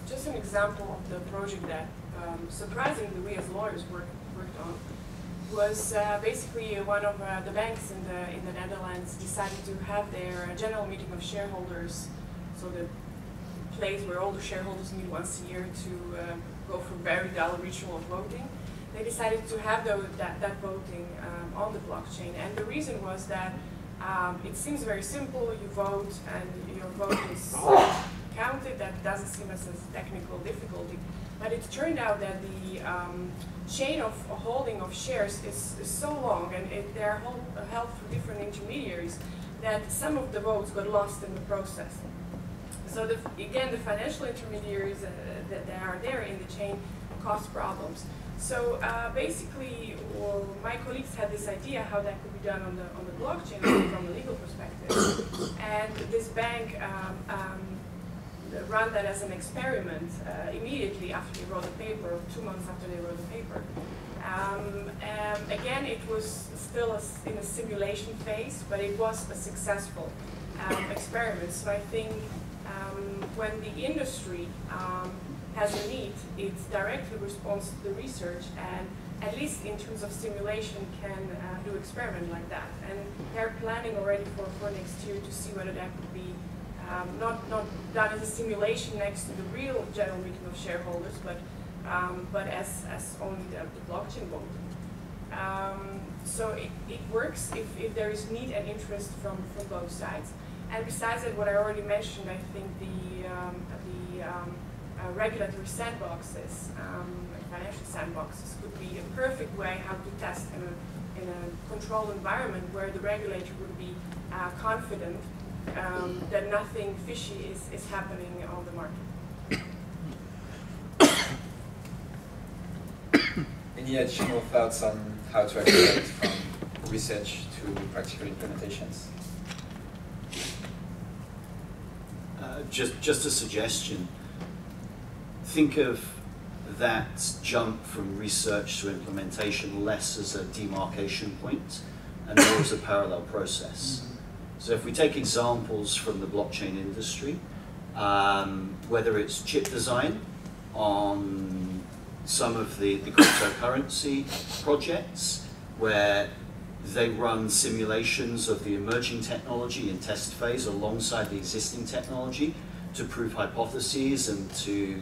Just an example of the project that surprisingly we as lawyers worked on was basically one of the banks in the Netherlands decided to have their general meeting of shareholders, so the place where all the shareholders meet once a year to go through a very dull ritual of voting. They decided to have that voting on the blockchain, and the reason was that it seems very simple. You vote and your vote is counted. That doesn't seem as a technical difficulty, but it turned out that the chain of holding of shares is so long, and they are held through different intermediaries, that some of the votes got lost in the process. So again, the financial intermediaries that are there in the chain cause problems. So basically, my colleagues had this idea how that could be done on the blockchain from a legal perspective, and this bank run that as an experiment immediately after they wrote the paper, 2 months after they wrote the paper. Again, it was still in a simulation phase, but it was a successful experiment. So I think when the industry has a need, it directly responds to the research, and at least in terms of simulation can do experiment like that. And they're planning already for next year to see whether that could be not done as a simulation next to the real general meeting of shareholders, but as only the blockchain voting. So it works if there is need and interest from both sides. And besides that, what I already mentioned, I think the regulatory sandboxes, financial sandboxes, could be a perfect way how to test in a controlled environment where the regulator would be confident that nothing fishy is happening on the market. Any additional thoughts on how to accelerate from research to practical implementations? Just a suggestion. Think of that jump from research to implementation less as a demarcation point and more as a parallel process. So if we take examples from the blockchain industry, whether it's chip design on some of the cryptocurrency projects, where they run simulations of the emerging technology in test phase alongside the existing technology to prove hypotheses and to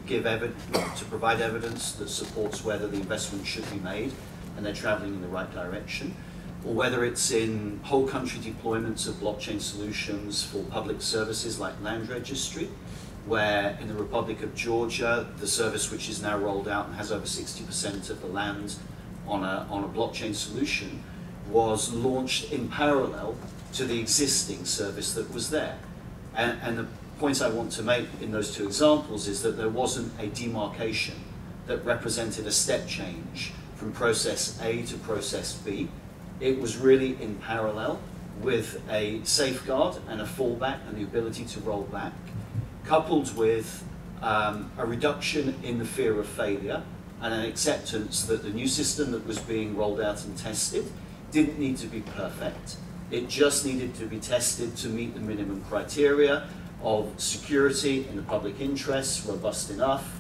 provide evidence that supports whether the investment should be made and they're traveling in the right direction. Or whether it's in whole country deployments of blockchain solutions for public services like land registry, where in the Republic of Georgia, the service which is now rolled out and has over 60% of the land on a blockchain solution was launched in parallel to the existing service that was there. And the point I want to make in those two examples is that there wasn't a demarcation that represented a step change from process A to process B. It was really in parallel with a safeguard and a fallback and the ability to roll back, coupled with a reduction in the fear of failure and an acceptance that the new system that was being rolled out and tested didn't need to be perfect. It just needed to be tested to meet the minimum criteria of security in the public interest, robust enough,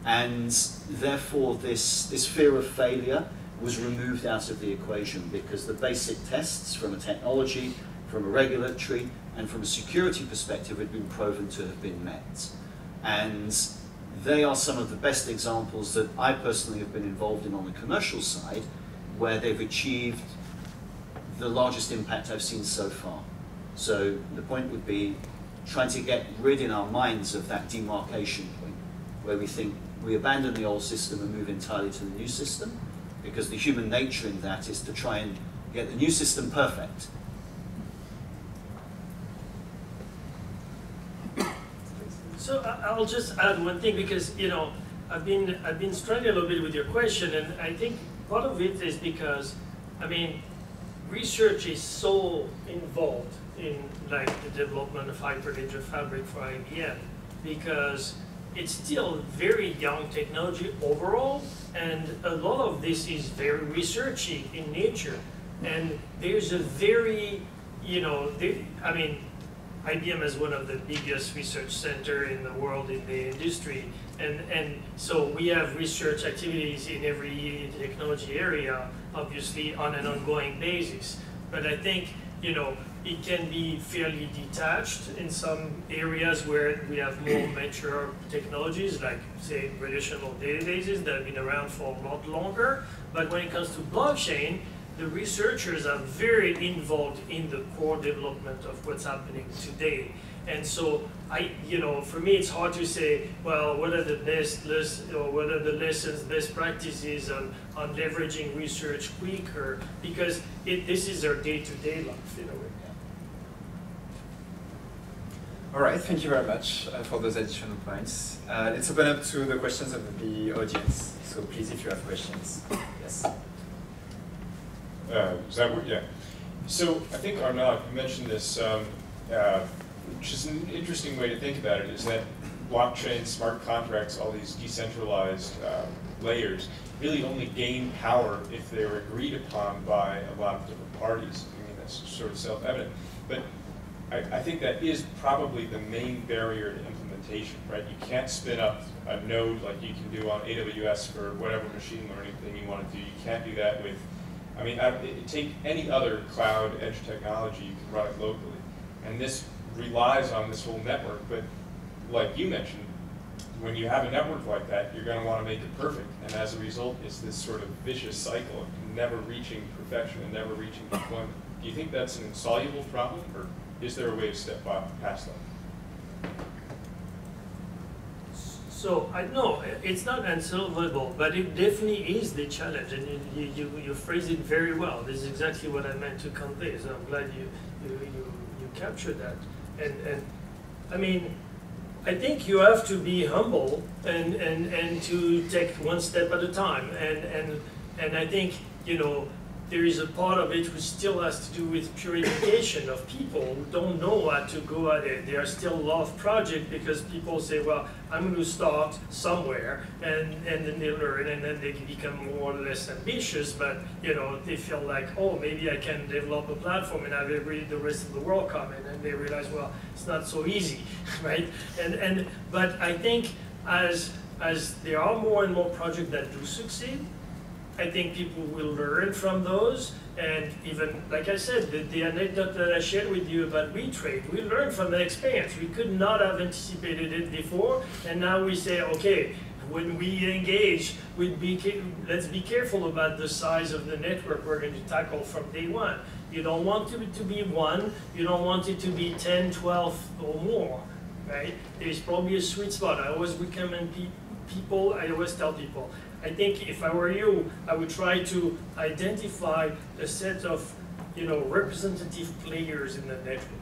and therefore this fear of failure was removed out of the equation because the basic tests from a technology, from a regulatory, and from a security perspective had been proven to have been met. And they are some of the best examples that I personally have been involved in on the commercial side, where they've achieved the largest impact I've seen so far. So the point would be trying to get rid in our minds of that demarcation point, where we think we abandon the old system and move entirely to the new system, because the human nature in that is to try and get the new system perfect. So I'll just add one thing, because I've been struggling a little bit with your question, and I think part of it is because research is so involved in the development of hyperledger fabric for IBM, because it's still very young technology overall, and a lot of this is very researchy in nature. And there's a very, I IBM is one of the biggest research centers in the world in the industry, and so we have research activities in every technology area, obviously on an ongoing basis. But I think, you know, it can be fairly detached in some areas where we have more mature technologies, like say relational databases that have been around for a lot longer. But when it comes to blockchain, the researchers are very involved in the core development of what's happening today. And so, for me, it's hard to say, well, what are the best lessons, best practices on leveraging research quicker, because this is our day-to-day life in a way. All right, thank you very much for those additional points. Let's open up to the questions of the audience. So please, if you have questions. Yes. Yeah. So I think, Arnaud, you mentioned this, which is an interesting way to think about it, is that blockchain, smart contracts, all these decentralized layers really only gain power if they're agreed upon by a lot of different parties. I mean, that's sort of self-evident. But I think that is probably the main barrier to implementation, right? You can't spin up a node like you can do on AWS for whatever machine learning thing you want to do. You can't do that with, take any other cloud edge technology, you can run it locally. And this relies on this whole network, but like you mentioned, when you have a network like that, you're going to want to make it perfect. And as a result, it's this sort of vicious cycle of never reaching perfection and never reaching deployment. Do you think that's an insoluble problem, or is there a way to step past that? So no, it's not unsolvable, but it definitely is the challenge, and you phrased it very well. This is exactly what I meant to convey. So I'm glad you captured that. And I mean, I think you have to be humble and to take one step at a time. And I think, there is a part of it which still has to do with purification of people who don't know how to go at it. There are still a lot of projects because people say, well, I'm going to start somewhere, and then they learn, and then they become more or less ambitious, but they feel like, oh, maybe I can develop a platform and have the rest of the world come in, and they realize, well, it's not so easy, right? But I think as there are more and more projects that do succeed, I think people will learn from those, and even, like I said, the anecdote that I shared with you about WeTrade, we learned from that experience. We could not have anticipated it before, and now we say, okay, when we engage, let's be careful about the size of the network we're going to tackle from day one. You don't want it to be one, you don't want it to be 10, 12, or more, right? There's probably a sweet spot. I always recommend I always tell people, I think if I were you, I would try to identify a set of, representative players in the network,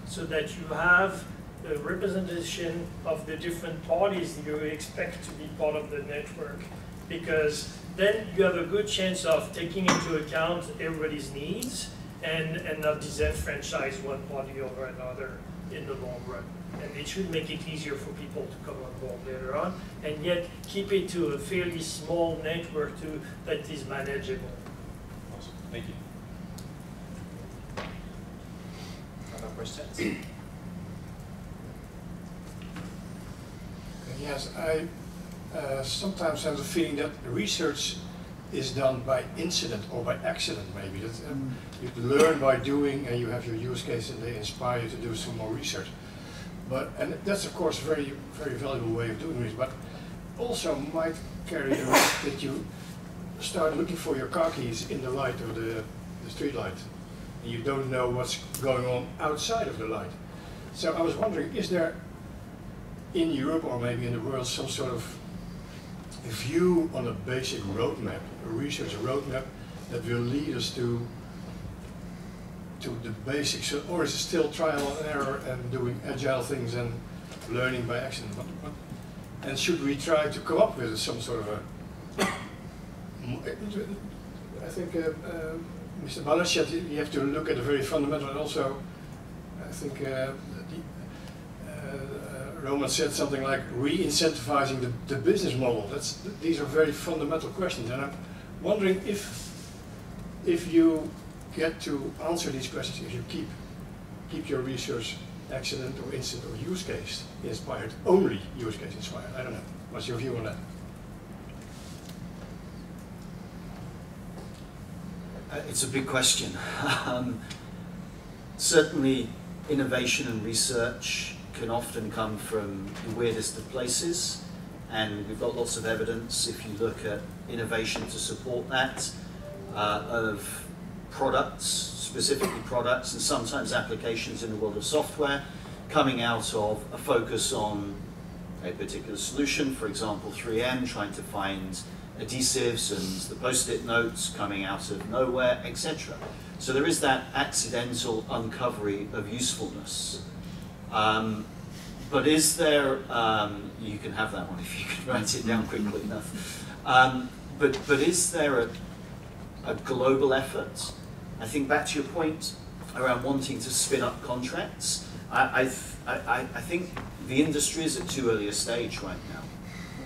so that you have a representation of the different parties you expect to be part of the network, because then you have a good chance of taking into account everybody's needs and not disenfranchise one party over another in the long run. And it should make it easier for people to come on board later on, and yet keep it to a fairly small network that is manageable. Awesome. Thank you. Other questions? Yes, I sometimes have the feeling that research is done by incident or by accident, maybe. That, you learn by doing, and you have your use case, and they inspire you to do some more research. And that's of course a very, very valuable way of doing this, but also might carry the risk that you start looking for your car keys in the light of the street light, and you don't know what's going on outside of the light. So I was wondering, is there in Europe or maybe in the world some sort of view on a basic roadmap, a research roadmap that will lead us to the basics, or is it still trial and error and doing agile things and learning by accident? And should we try to come up with some sort of a, I think Mr. Ballas said you have to look at the very fundamental, and also I think Roman said something like re-incentivizing the business model. These are very fundamental questions, and I'm wondering if you get to answer these questions, if you keep your research accident or incident or use case inspired, only use case inspired. I don't know. What's your view on that? It's a big question. Certainly, innovation and research can often come from the weirdest of places, and we've got lots of evidence, if you look at innovation to support that, of products, specifically products, and sometimes applications in the world of software, coming out of a focus on a particular solution, for example 3M trying to find adhesives and the post-it notes coming out of nowhere, etc. So there is that accidental uncovery of usefulness. But is there, you can have that one if you can write it down quickly enough, but is there a global effort? I think back to your point around wanting to spin up contracts, I think the industry is at too early a stage right now.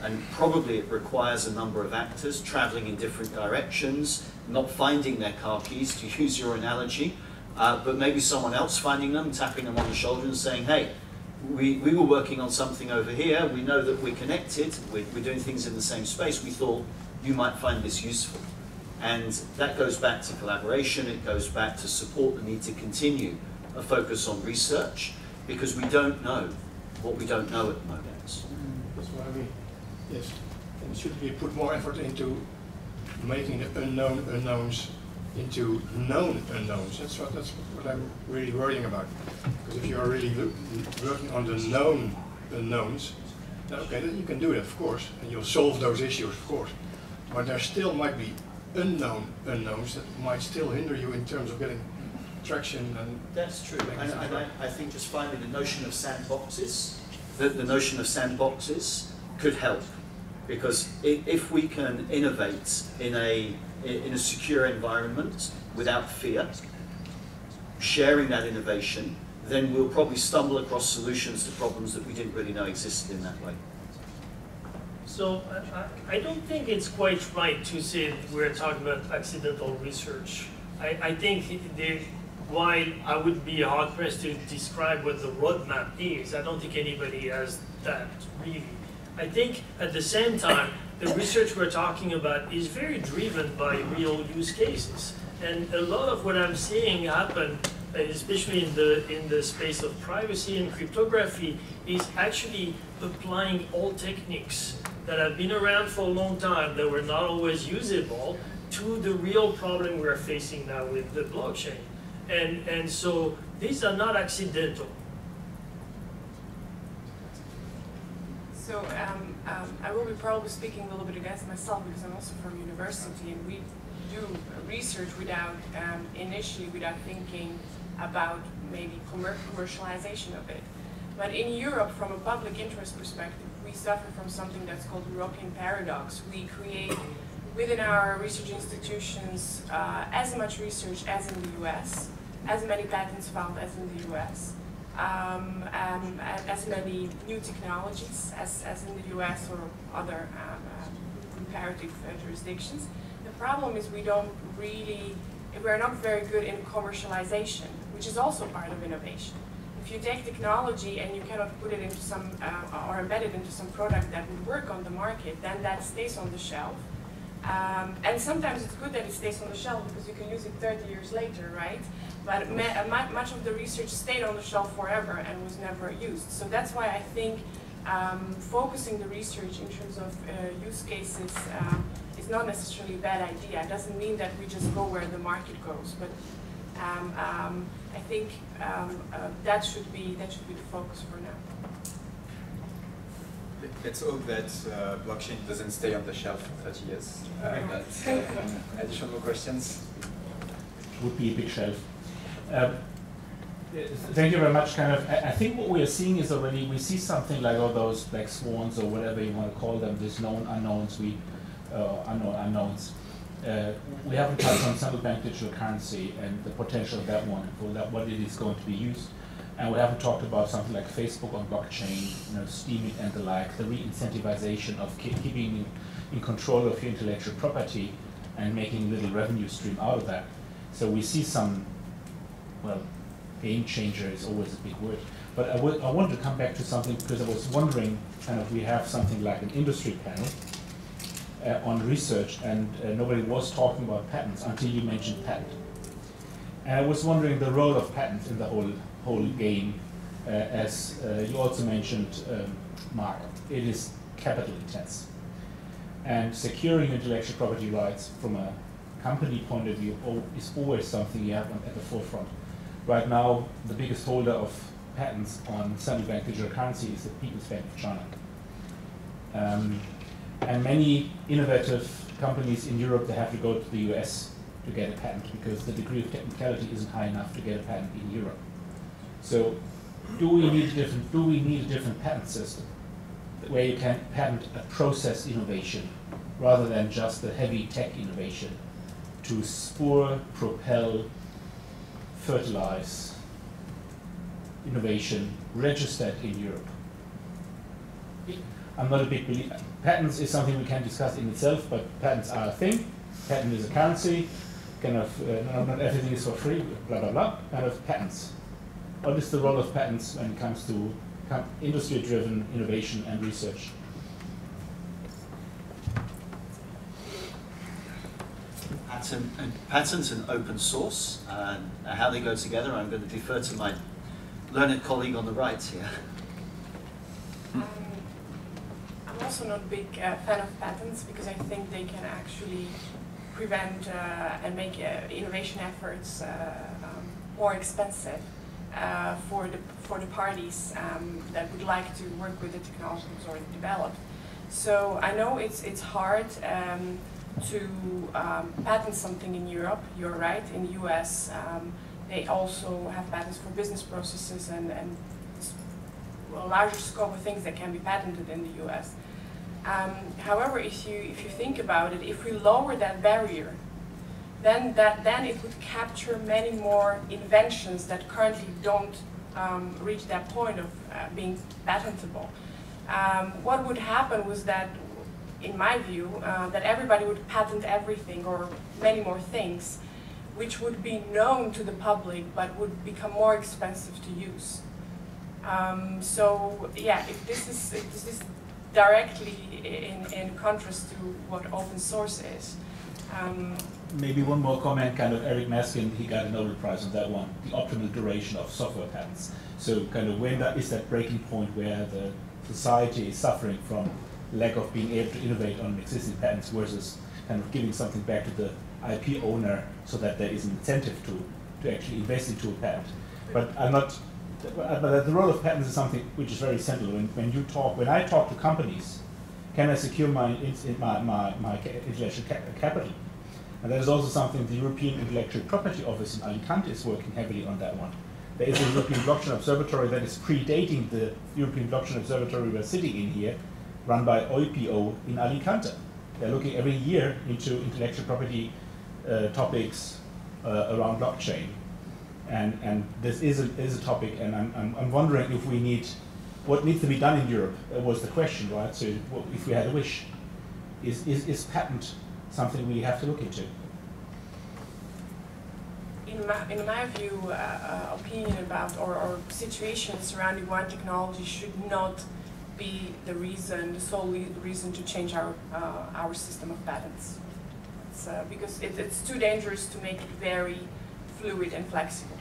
And probably it requires a number of actors traveling in different directions, not finding their car keys, to use your analogy, but maybe someone else finding them, tapping them on the shoulder and saying, hey, we were working on something over here, we know that we're connected, we're doing things in the same space, we thought you might find this useful. And that goes back to collaboration, it goes back to support the need to continue a focus on research, because we don't know what we don't know at the moment. That's what I mean. Yes, and should we put more effort into making the unknown unknowns into known unknowns? That's what I'm really worrying about. Because if you are really working on the known unknowns, then okay, then you can do that, of course, and you'll solve those issues, of course. But there still might be unknown unknowns that might still hinder you in terms of getting traction. And that's true. And I think just finally the notion of sandboxes, the notion of sandboxes could help, because if we can innovate in a secure environment without fear, sharing that innovation, then we'll probably stumble across solutions to problems that we didn't really know existed in that way. So I don't think it's quite right to say that we're talking about accidental research. I think while I would be hard pressed to describe what the roadmap is, I don't think anybody has that really. I think at the same time, the research we're talking about is very driven by real use cases. And a lot of what I'm seeing happen, especially in the space of privacy and cryptography, is actually applying old techniques that have been around for a long time that were not always usable to the real problem we're facing now with the blockchain. And so these are not accidental. So I will be probably speaking a little bit against myself because I'm also from university, and we do research without initially without thinking about maybe commercialization of it. But in Europe, from a public interest perspective, we suffer from something that's called the European paradox. We create within our research institutions as much research as in the US, as many patents filed as in the US, as many new technologies as in the US or other comparative jurisdictions. The problem is we're not very good in commercialization, which is also part of innovation. If you take technology and you cannot put it into some, or embed it into some product that would work on the market, then that stays on the shelf. And sometimes it's good that it stays on the shelf because you can use it 30 years later, right? But much of the research stayed on the shelf forever and was never used. So that's why I think focusing the research in terms of use cases is not necessarily a bad idea. It doesn't mean that we just go where the market goes, but I think that should be the focus for now. Let's hope that blockchain doesn't stay on the shelf for 30 years. Additional questions? Would be a big shelf. Thank you very much. I think what we are seeing is already, we see something like all those black swans or whatever you want to call them, these known unknowns, unknown unknowns. We haven't touched on central bank digital currency and the potential of that one, for that, what it is going to be used. And we haven't talked about something like Facebook on blockchain, Steam and the like, the re-incentivization of keeping in control of your intellectual property and making a little revenue stream out of that. So we see some, well, game changer is always a big word. But I wanted to come back to something because I was wondering, kind of, we have something like an industry panel on research, and nobody was talking about patents until you mentioned patent. And I was wondering the role of patents in the whole game, as you also mentioned, Mark. It is capital intense. And securing intellectual property rights from a company point of view is always something you have at the forefront. Right now, the biggest holder of patents on central bank digital currency is the People's Bank of China. And many innovative companies in Europe, they have to go to the US to get a patent because the degree of technicality isn't high enough to get a patent in Europe. So do we need a different patent system where you can patent a process innovation rather than just the heavy tech innovation to spur, propel, fertilize innovation registered in Europe? I'm not a big believer. Patents is something we can discuss in itself, but patents are a thing. Patent is a currency. Kind of, not everything is for free, blah, blah, blah. Kind of patents. What is the role of patents when it comes to industry-driven innovation and research? Patents and open source, and how they go together, I'm going to defer to my learned colleague on the right here. I'm also not a big fan of patents because I think they can actually prevent and make innovation efforts more expensive for the parties that would like to work with the technology that's already developed. So I know it's hard to patent something in Europe. You're right. In the US, they also have patents for business processes and a larger scope of things that can be patented in the US. However, if you think about it, if we lower that barrier, then it would capture many more inventions that currently don't reach that point of being patentable. What would happen was that, in my view, that everybody would patent everything or many more things, which would be known to the public but would become more expensive to use. So yeah, if this is directly in contrast to what open source is. Maybe one more comment, kind of Eric Maskin, he got a Nobel Prize on that one, the optimal duration of software patents. So kind of when is that breaking point where the society is suffering from lack of being able to innovate on existing patents versus kind of giving something back to the IP owner so that there is an incentive to actually invest into a patent. But the role of patents is something which is very central. When I talk to companies, can I secure my intellectual capital? And that is also something the European Intellectual Property Office in Alicante is working heavily on that one. There is a European Blockchain Observatory that is predating the European Blockchain Observatory we're sitting in here, run by OIPO in Alicante. They're looking every year into intellectual property topics around blockchain. And this is a topic, and I'm wondering if we need, what needs to be done in Europe was the question, right? So if we had a wish, is patent something we have to look into? In my view, opinion about or situations surrounding one technology should not be the sole reason to change our system of patents. Because it's too dangerous to make it very fluid and flexible.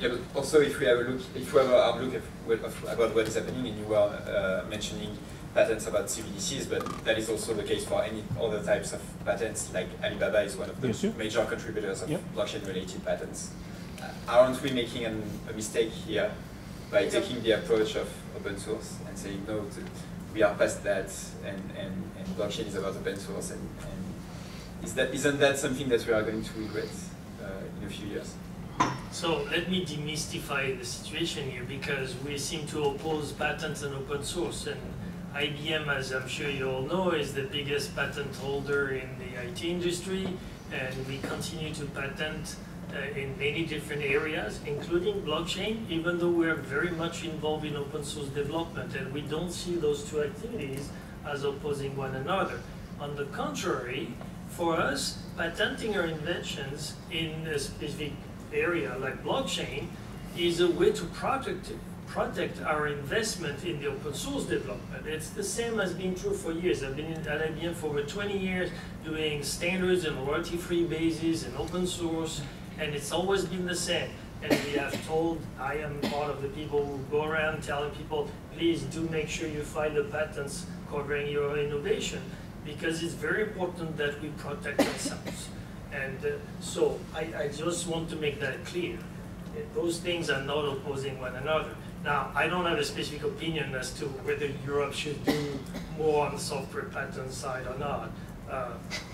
Yeah, but also if we have a look about what is happening, and you were mentioning patents about CBDCs, but that is also the case for any other types of patents, like Alibaba is one of the major contributors of blockchain-related patents. Aren't we making a mistake here by taking the approach of open source and saying, no, we are past that, and blockchain is about open source, and isn't that something that we are going to regret in a few years? So let me demystify the situation here, because we seem to oppose patents and open source, and IBM, as I'm sure you all know, is the biggest patent holder in the IT industry, and we continue to patent in many different areas, including blockchain, even though we're very much involved in open source development, and we don't see those two activities as opposing one another. On the contrary, for us, patenting our inventions in a specific area like blockchain is a way to protect our investment in the open source development. It's the same as been true for years. I've been at IBM for over 20 years doing standards and royalty-free bases and open source, and it's always been the same. And we have told, I am part of the people who go around telling people, please do make sure you file the patents covering your innovation, because it's very important that we protect ourselves. And so I just want to make that clear. Those things are not opposing one another. Now, I don't have a specific opinion as to whether Europe should do more on the software patent side or not.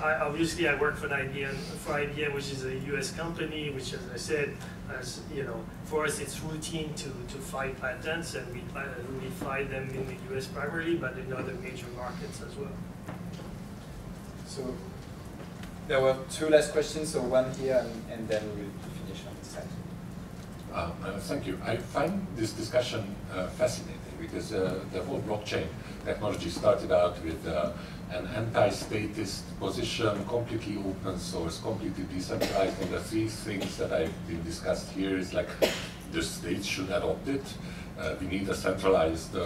Obviously, I work for IBM, which is a US company, which, as I said, for us it's routine to file patents, and we file them in the US primarily, but in other major markets as well. So there were two last questions, so one here, and then we'll finish on this side. Thank you. I find this discussion fascinating because the whole blockchain technology started out with an anti-statist position, completely open source, completely decentralized, and the three things that I've been discussed here is like the states should adopt it. We need a centralized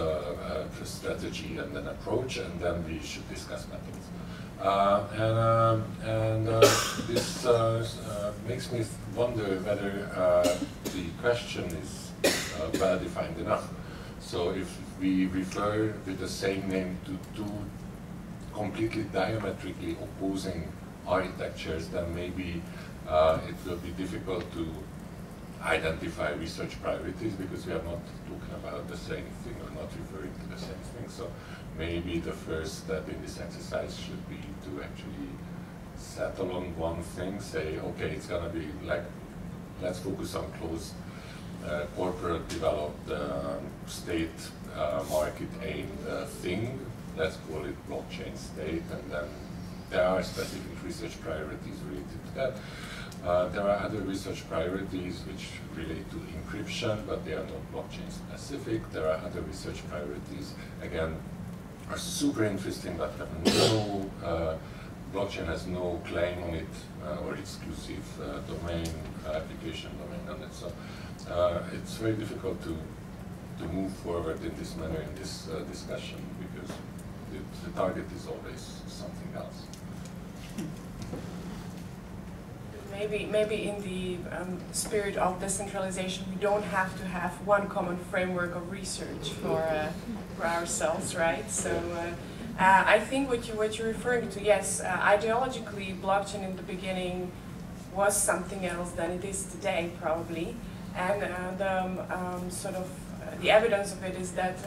strategy and an approach, and then we should discuss methods. This makes me wonder whether the question is well defined enough. So if we refer with the same name to two completely diametrically opposing architectures, then maybe it will be difficult to identify research priorities because we are not talking about the same thing or not referring to the same thing. So maybe the first step in this exercise should be to actually settle on one thing, say, okay, it's going to be like, let's focus on closed corporate developed state market aimed thing. Let's call it blockchain state, and then there are specific research priorities related to that. There are other research priorities which relate to encryption, but they are not blockchain specific. There are other research priorities, again, are super interesting, but have no, blockchain has no claim on it or exclusive domain, application domain on it. So it's very difficult to move forward in this manner in this discussion because the target is always something else. Maybe in the spirit of decentralization, we don't have to have one common framework of research for ourselves, right? So I think what you're referring to, yes, ideologically, blockchain in the beginning was something else than it is today, probably, and the evidence of it is that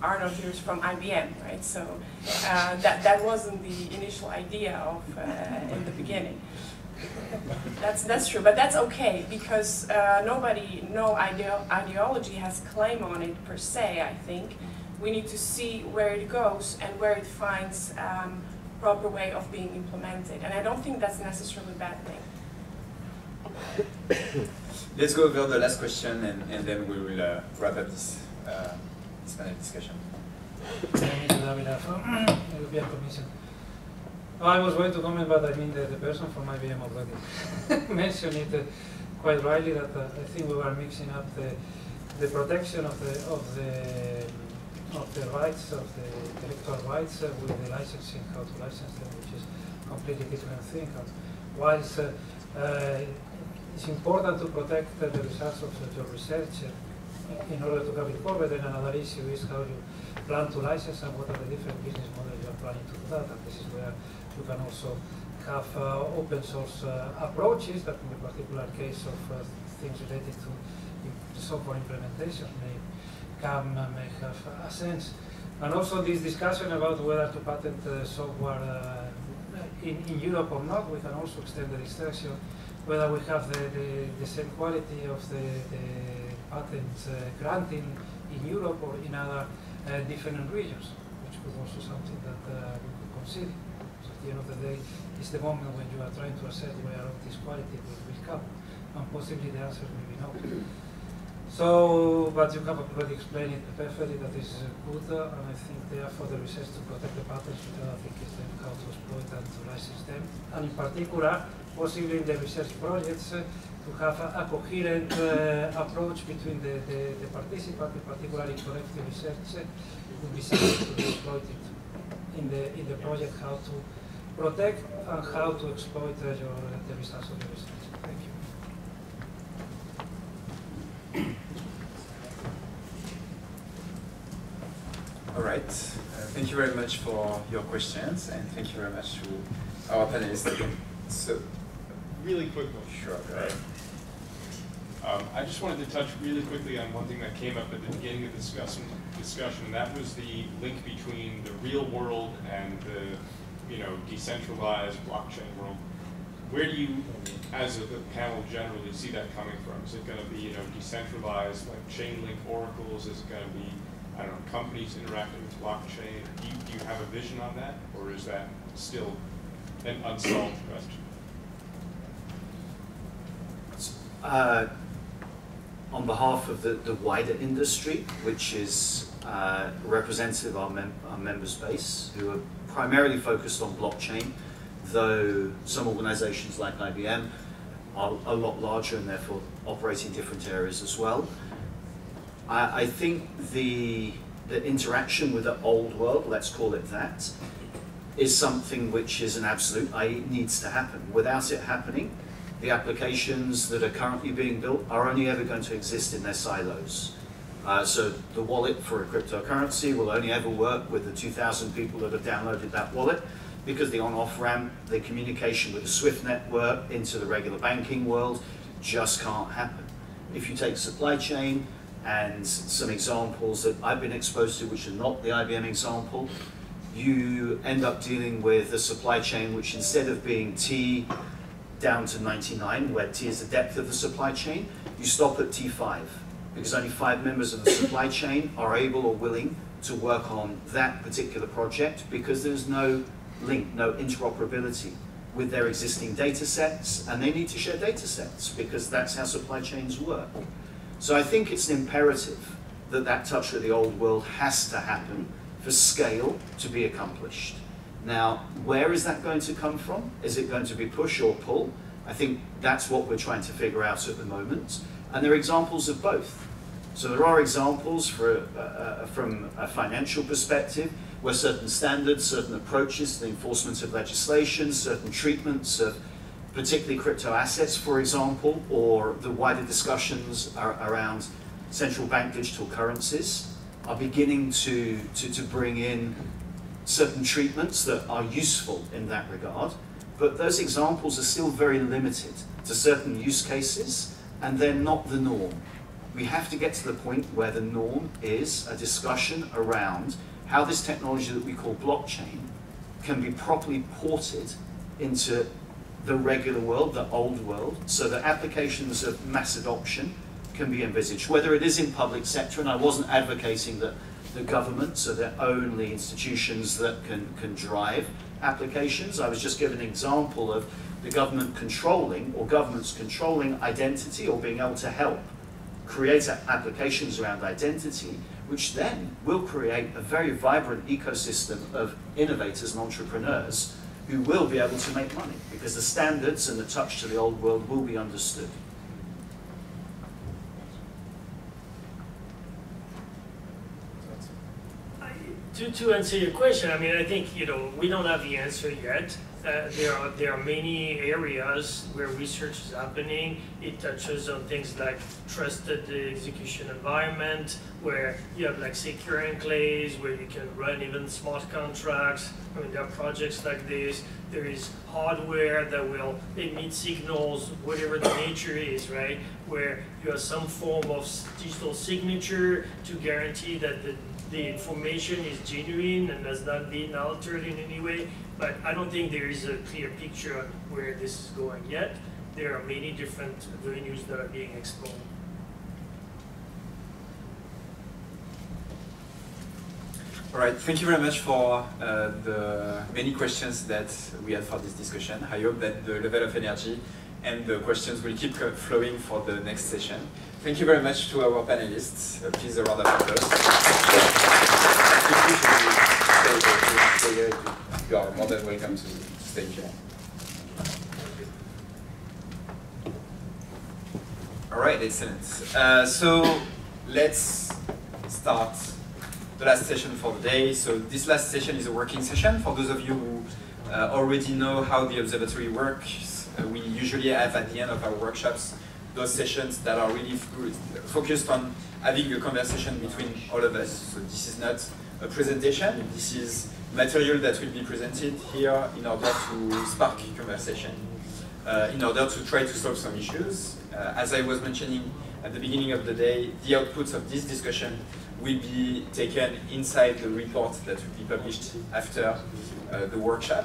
Arnold here is from IBM, right? So that wasn't the initial idea of in the beginning. That's true, but that's okay because no ideology has claim on it per se. I think we need to see where it goes and where it finds proper way of being implemented, and I don't think that's necessarily a bad thing. Let's go over the last question, and then we will wrap up this panel discussion. European Commission. I was going to comment, but I mean the person from IBM already mentioned it quite rightly that I think we were mixing up the protection of the rights of the intellectual rights with the licensing, how to license them, which is a completely different thing. Whilst it's important to protect the results of your research in order to have it covered, then another issue is how you plan to license and what are the different business models you are planning to do that. And this is where you can also have open source approaches that in the particular case of things related to software implementation may have a sense. And also this discussion about whether to patent software in Europe or not, we can also extend the discussion whether we have the same quality of the patents granting in Europe or in other different regions, which could also something that we could consider. So at the end of the day, it's the moment when you are trying to assess where this quality will come, and possibly the answer will be no. So, but you have already explained it perfectly, that is good, and I think therefore the research to protect the patents, I think is then how to exploit and to license them, and in particular, possibly in the research projects, to have a coherent approach between the participants, particularly collective research, would be something to be exploited in the project, how to protect and how to exploit the results of the research. Thank you. All right. Thank you very much for your questions, and thank you very much to our panelists again. So, really quick one. Sure. Right. I just wanted to touch really quickly on one thing that came up at the beginning of the discussion, and that was the link between the real world and the decentralized blockchain world. Where do you, as a panel generally, see that coming from? Is it going to be decentralized like chain link oracles? Is it going to be, I don't know, companies interacting with blockchain? Do you have a vision on that, or is that still an unsolved question? On behalf of the wider industry, which is representative of our members base, who are primarily focused on blockchain, though some organizations like IBM are a lot larger and therefore operate in different areas as well. I think the interaction with the old world, let's call it that, is something which is an absolute, needs to happen. Without it happening, the applications that are currently being built are only ever going to exist in their silos. So the wallet for a cryptocurrency will only ever work with the 2,000 people that have downloaded that wallet, because the on-off ramp, the communication with the SWIFT network into the regular banking world just can't happen. If you take supply chain and some examples that I've been exposed to, which are not the IBM example, you end up dealing with a supply chain which, instead of being T down to 99, where T is the depth of the supply chain, you stop at T5, because only 5 members of the supply chain are able or willing to work on that particular project, because there's no link, no interoperability with their existing data sets, and they need to share data sets because that's how supply chains work. So I think it's an imperative that that touch with the old world has to happen for scale to be accomplished. Now, where is that going to come from? Is it going to be push or pull? I think that's what we're trying to figure out at the moment. And there are examples of both. So there are examples from a financial perspective where certain standards, certain approaches to the enforcement of legislation, certain treatments of particularly crypto assets, for example, or the wider discussions around central bank digital currencies are beginning to bring in certain treatments that are useful in that regard. But those examples are still very limited to certain use cases, and they're not the norm. We have to get to the point where the norm is a discussion around how this technology that we call blockchain can be properly ported into the regular world, the old world, so that applications of mass adoption can be envisaged, whether it is in public sector, and I wasn't advocating that the governments are the only institutions that can drive applications. I was just giving an example of the government controlling, or governments controlling identity, or being able to help create applications around identity, which then will create a very vibrant ecosystem of innovators and entrepreneurs who will be able to make money, because the standards and the touch to the old world will be understood. To answer your question, I mean, I think, we don't have the answer yet. There are many areas where research is happening. It touches on things like trusted execution environment, where you have like secure enclaves, where you can run even smart contracts. I mean, there are projects like this. There is hardware that will emit signals, whatever the nature is, right? Where you have some form of digital signature to guarantee that the information is genuine and has not been altered in any way. But I don't think there is a clear picture on where this is going yet. There are many different venues that are being explored. All right, thank you very much for the many questions that we had for this discussion. I hope that the level of energy and the questions will keep flowing for the next session. Thank you very much to our panelists. Please, a round of applause. You are more than welcome to stay here. right, excellent. So let's start the last session for the day. So this last session is a working session. For those of you who already know how the observatory works, we usually have at the end of our workshops those sessions that are really focused on having a conversation between all of us. So this is not a presentation, this is material that will be presented here in order to spark conversation, in order to try to solve some issues. As I was mentioning at the beginning of the day, the outputs of this discussion will be taken inside the report that will be published after the workshop.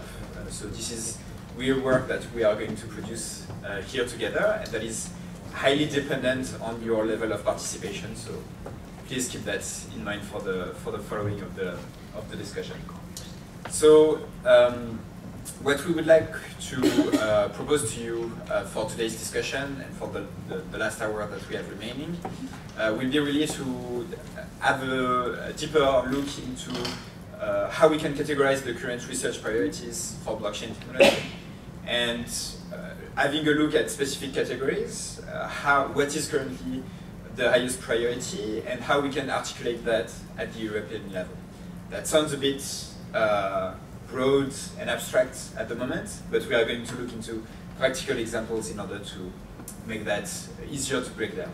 So this is real work that we are going to produce here together, and that is highly dependent on your level of participation. So please keep that in mind for the following of the discussion. So what we would like to propose to you for today's discussion and for the last hour that we have remaining will be really to have a deeper look into how we can categorize the current research priorities for blockchain technology, and having a look at specific categories, what is currently the highest priority, and how we can articulate that at the European level. That sounds a bit broad and abstract at the moment, but we are going to look into practical examples in order to make that easier to break down.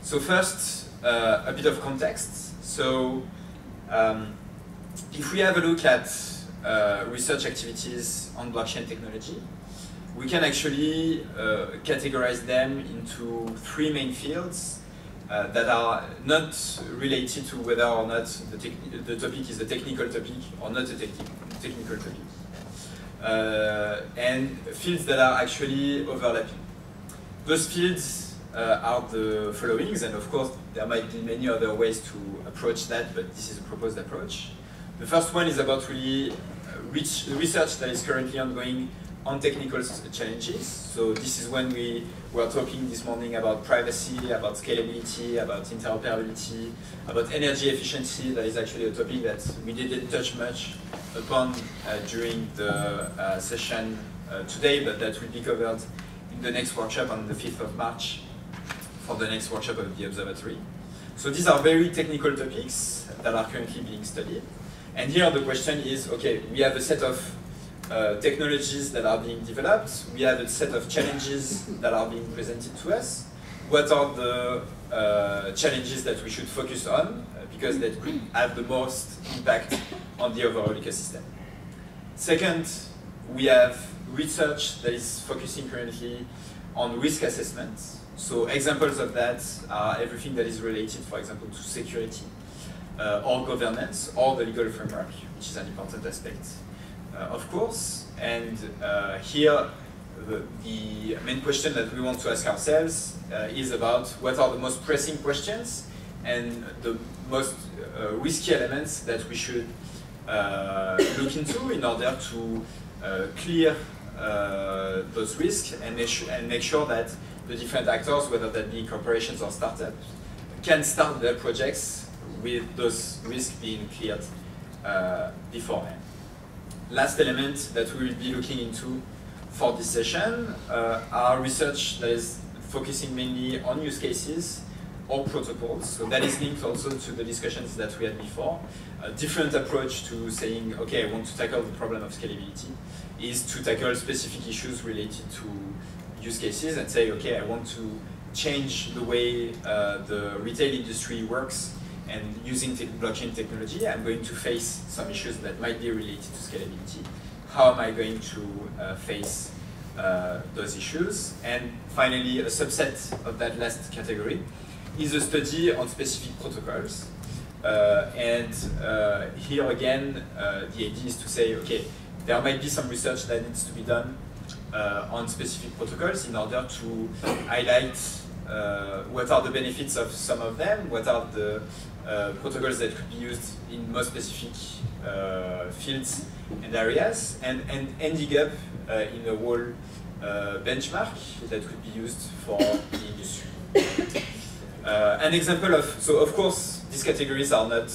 So first, a bit of context. So if we have a look at research activities on blockchain technology, we can actually categorize them into three main fields that are not related to whether or not the topic is a technical topic or not a technical topic, and fields that are actually overlapping. Those fields are the following, and of course there might be many other ways to approach that, but this is a proposed approach. The first one is about really research that is currently ongoing on technical challenges. So this is when we were talking this morning about privacy, about scalability, about interoperability, about energy efficiency. That is actually a topic that we didn't touch much upon during the session today, but that will be covered in the next workshop on the 5th of March for the next workshop of the observatory. So these are very technical topics that are currently being studied. And here the question is, okay, we have a set of technologies that are being developed, we have a set of challenges that are being presented to us. What are the challenges that we should focus on, because that could have the most impact on the overall ecosystem? Second, we have research that is focusing currently on risk assessment. So examples of that are everything that is related, for example, to security, or governance, or the legal framework, which is an important aspect, of course. And here, the main question that we want to ask ourselves is about what are the most pressing questions and the most risky elements that we should look into in order to clear those risks and make sure that the different actors, whether that be corporations or startups, can start their projects with those risks being cleared beforehand. Last element that we will be looking into for this session are research that is focusing mainly on use cases or protocols. So that is linked also to the discussions that we had before. A different approach to saying, okay, I want to tackle the problem of scalability is to tackle specific issues related to use cases and say, okay, I want to change the way the retail industry works, and using blockchain technology, I'm going to face some issues that might be related to scalability. How am I going to face those issues? And finally, a subset of that last category is a study on specific protocols. Here again, the idea is to say, okay, there might be some research that needs to be done on specific protocols in order to highlight what are the benefits of some of them, what are the protocols that could be used in more specific fields and areas, and ending up in a whole benchmark that could be used for the industry. An example of, so of course, these categories are not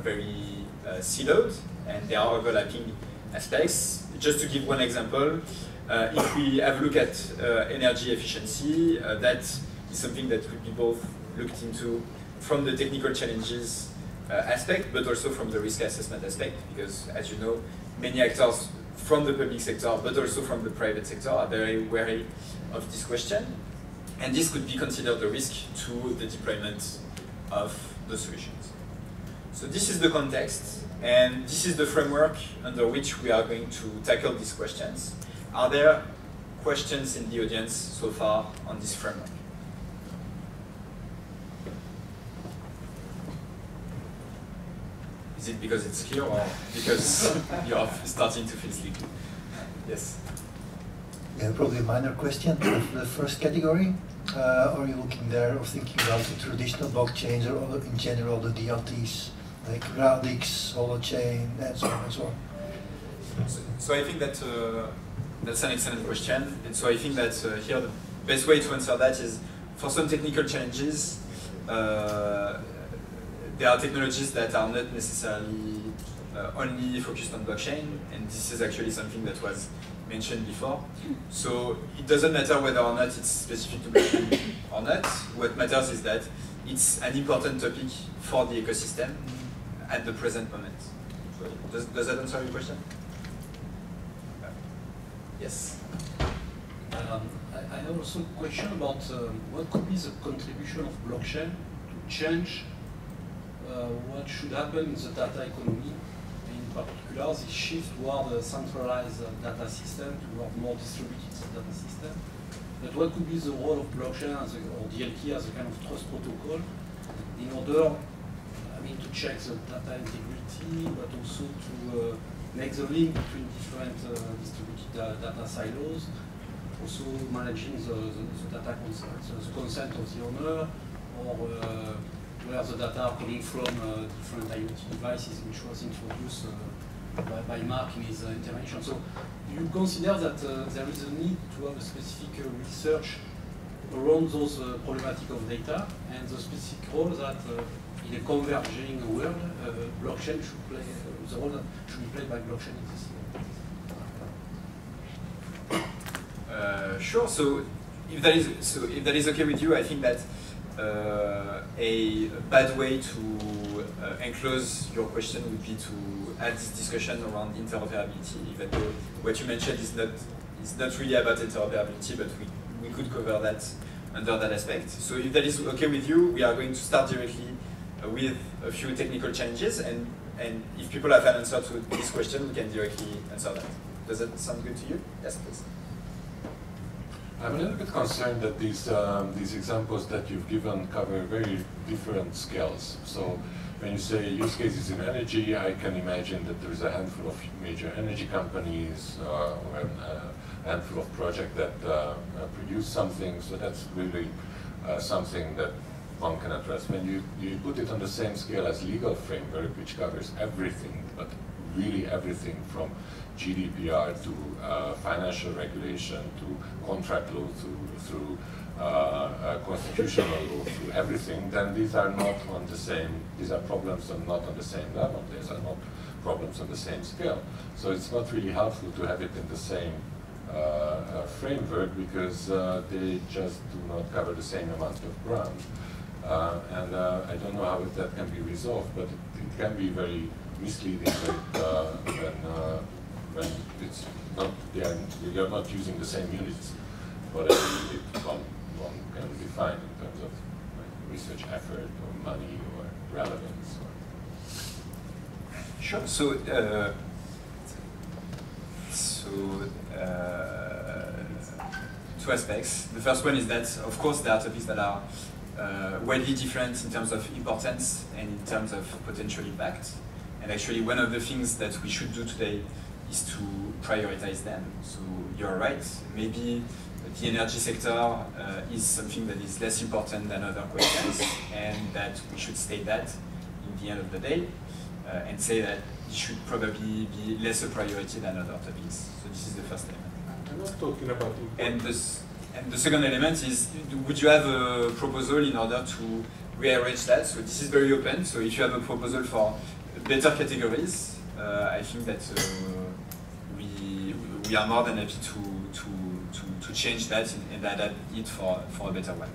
very siloed, and there are overlapping aspects. Just to give one example, if we have a look at energy efficiency, that is something that could be both looked into from the technical challenges aspect, but also from the risk assessment aspect, because as you know, many actors from the public sector, but also from the private sector, are very wary of this question. And this could be considered a risk to the deployment of the solutions. So this is the context, and this is the framework under which we are going to tackle these questions. Are there questions in the audience so far on this framework? Is it because it's clear or because you're starting to feel sleepy? Yes? Yeah, probably a minor question. The first category, are you looking there or thinking about the traditional blockchains or in general the DLTs, like Radix, Holochain, and so on and so on? So I think that that's an excellent question. And so I think that here the best way to answer that is, for some technical challenges, there are technologies that are not necessarily only focused on blockchain, and this is actually something that was mentioned before. So it doesn't matter whether or not it's specific to blockchain or not. What matters is that it's an important topic for the ecosystem at the present moment. So does that answer your question? Yes. I have also a question about what could be the contribution of blockchain to change what should happen in the data economy, in particular the shift toward a centralized data system, toward more distributed data system. But what could be the role of blockchain as or DLT as a kind of trust protocol in order, to check the data integrity, but also to make the link between different distributed data silos, also managing the data consent of the owner, or where the data are coming from different IoT devices, which was introduced by Mark in his intervention. So do you consider that there is a need to have a specific research around those problematic of data and the specific role that in a converging world, blockchain should play, the role that should be played by blockchain in this? Sure. So if that is okay with you, I think that a bad way to enclose your question would be to add this discussion around interoperability. Even though what you mentioned is not really about interoperability, but we could cover that under that aspect. So if that is okay with you, we are going to start directly with a few technical challenges, and if people have an answer to this question, we can directly answer that. Does that sound good to you? Yes, please. I'm a little bit concerned that these examples that you've given cover very different scales. So when you say use cases in energy, I can imagine that there is a handful of major energy companies or a handful of projects that produce something. So that's really something that one can address. When you put it on the same scale as legal framework, which covers everything, but really everything from GDPR to financial regulation to contract law through constitutional law, through everything, then these are not on the same, these are problems are not on the same level, these are not problems on the same scale. So it's not really helpful to have it in the same framework because they just do not cover the same amount of ground. And I don't know how that can be resolved, but it can be very misleading when it's not, you're not using the same units, but one can define in terms of research effort or money or relevance. Sure. So, two aspects. The first one is that, of course, there are topics that are widely different in terms of importance and in terms of potential impact. And actually, one of the things that we should do today is to prioritize them. So you're right, maybe the energy sector is something that is less important than other questions, and that we should state that in the end of the day, and say that it should probably be less a priority than other topics. So this is the first element. I'm not talking about and the second element is, would you have a proposal in order to rearrange that? So this is very open, so if you have a proposal for better categories, I think that we are more than happy to change that and adapt it for a better one.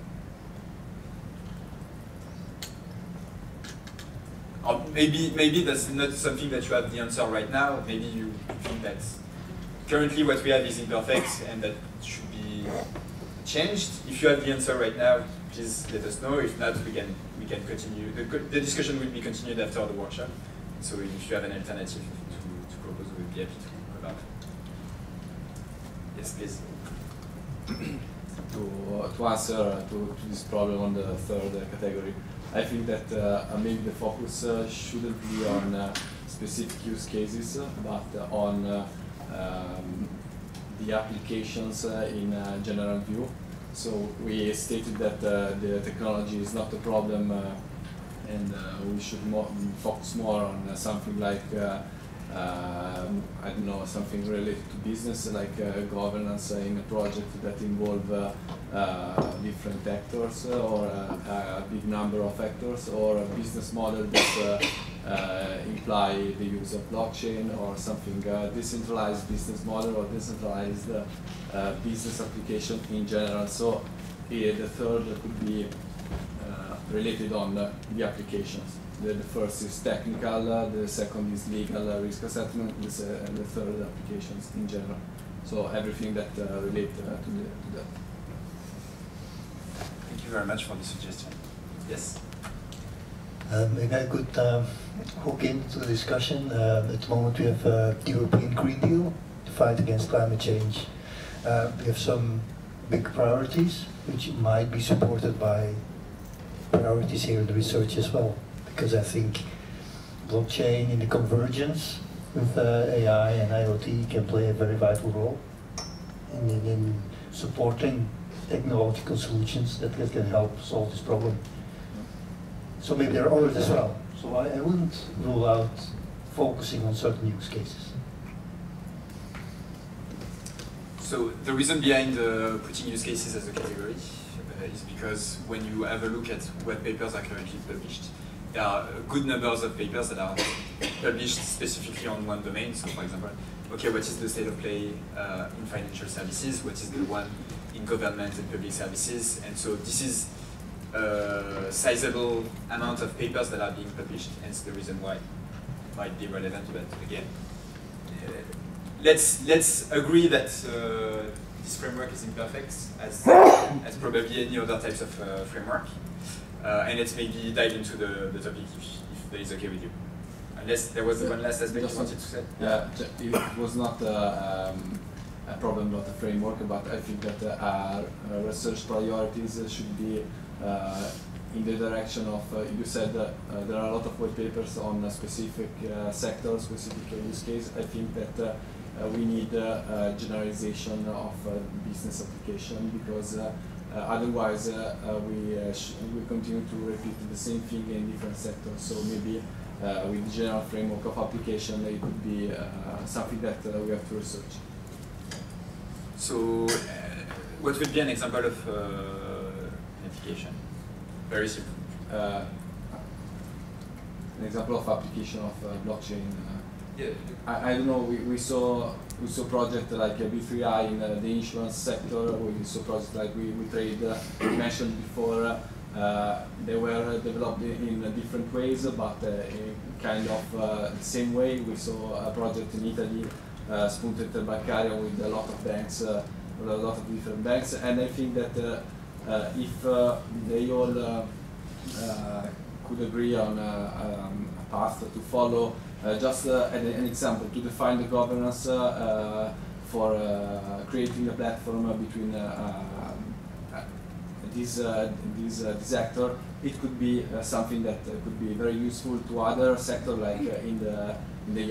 maybe that's not something that you have the answer right now. Maybe you think that currently what we have is imperfect and that should be changed. If you have the answer right now, please let us know. If not, we can continue. The discussion will be continued after the workshop. So if you have an alternative to propose, we will be happy to come up. Yes, please. To answer to this problem on the third category, I think that maybe the focus shouldn't be on specific use cases, but on the applications in general view. So we stated that the technology is not a problem, and we should focus more on something like I don't know, something related to business, like governance in a project that involve different actors or a big number of actors, or a business model that imply the use of blockchain, or something decentralized business model or decentralized business application in general. So the third could be related on the applications. The first is technical, the second is legal risk assessment, and the third applications in general. So everything that relates to that. Thank you very much for the suggestion. Yes? Maybe I could hook into the discussion. At the moment we have the European Green Deal to fight against climate change. We have some big priorities which might be supported by priorities here in the research as well. Because I think blockchain in the convergence with AI and IoT can play a very vital role in supporting technological solutions that can help solve this problem. So maybe there are others as well. So I wouldn't rule out focusing on certain use cases. So the reason behind putting use cases as a category is because when you have a look at what papers are currently published, there are good numbers of papers that are published specifically on one domain. So for example, okay, what is the state of play in financial services? What is the one in government and public services? And so this is a sizable amount of papers that are being published, and it's the reason why it might be relevant. But again, let's agree that this framework is imperfect, as probably any other types of framework. And let's maybe dive into the topic if that is okay with you. Unless there was one last aspect you wanted to say. Yeah, it was not a problem, not a framework, but I think that our research priorities should be in the direction of, you said there are a lot of white papers on a specific sector, specific use case. I think that we need a generalization of business application, because otherwise, we continue to repeat the same thing in different sectors. So maybe with the general framework of application, it could be something that we have to research. So, what would be an example of an application? Very simple. An example of application of blockchain. Yeah. I don't know. We saw project like B3I in the insurance sector. We saw projects like we mentioned before. They were developed in different ways, but in kind of the same way. We saw a project in Italy, Spunto Interbancario, with a lot of banks, a lot of different banks, and I think that if they all could agree on a path to follow. Just an example, to define the governance for creating a platform between this actor, it could be something that could be very useful to other sectors, like in the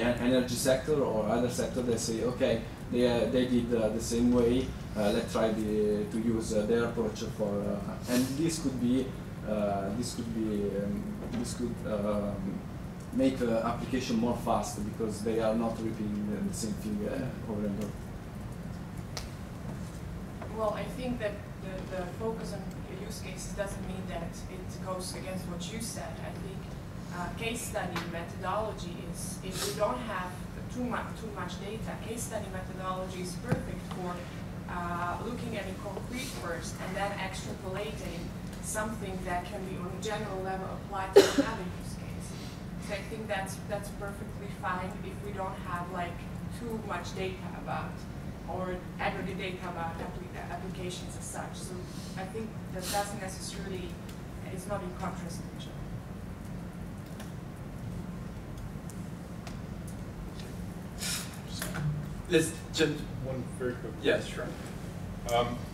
energy sector or other sector. They say, okay, they did the same way. Let's try to use their approach for, and this could make the application more fast, because they are not repeating the same thing over and over. Well, I think that the focus on use cases doesn't mean that it goes against what you said. I think case study methodology is, if you don't have too much data, case study methodology is perfect for looking at it concrete first and then extrapolating something that can be on a general level applied to another use case. So I think that's perfectly fine if we don't have like too much data about or aggregate data about applications as such. So I think that doesn't necessarily, it's not in contrast to each other. Let's jump. One very quick. Yeah, sure.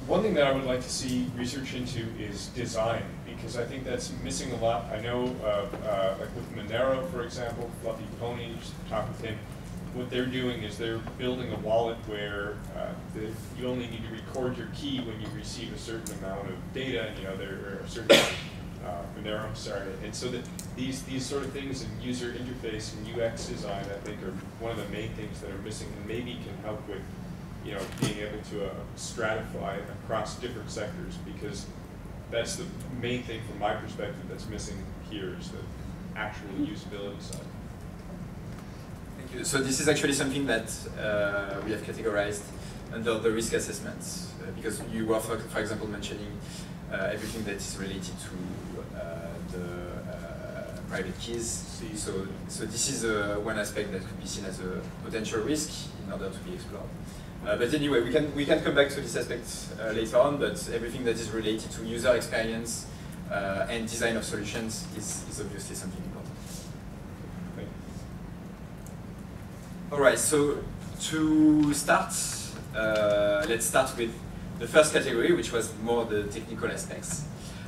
One thing that I would like to see research into is design, because I think that's missing a lot. I know, like with Monero, for example, Fluffy Pony, just talk with him. What they're doing is they're building a wallet where you only need to record your key when you receive a certain amount of data, and there are a certain Monero, sorry. And so that these sort of things in user interface and UX design, I think, are one of the main things that are missing, and maybe can help with being able to stratify across different sectors, because that's the main thing from my perspective that's missing here, is the actual usability side. Thank you. So this is actually something that we have categorized under the risk assessments, because you were, for example, mentioning everything that is related to the private keys. So this is one aspect that could be seen as a potential risk in order to be explored. But anyway, we can come back to this aspect later on, but everything that is related to user experience and design of solutions is obviously something important. Thank you. All right, so to start, let's start with the first category, which was more the technical aspects.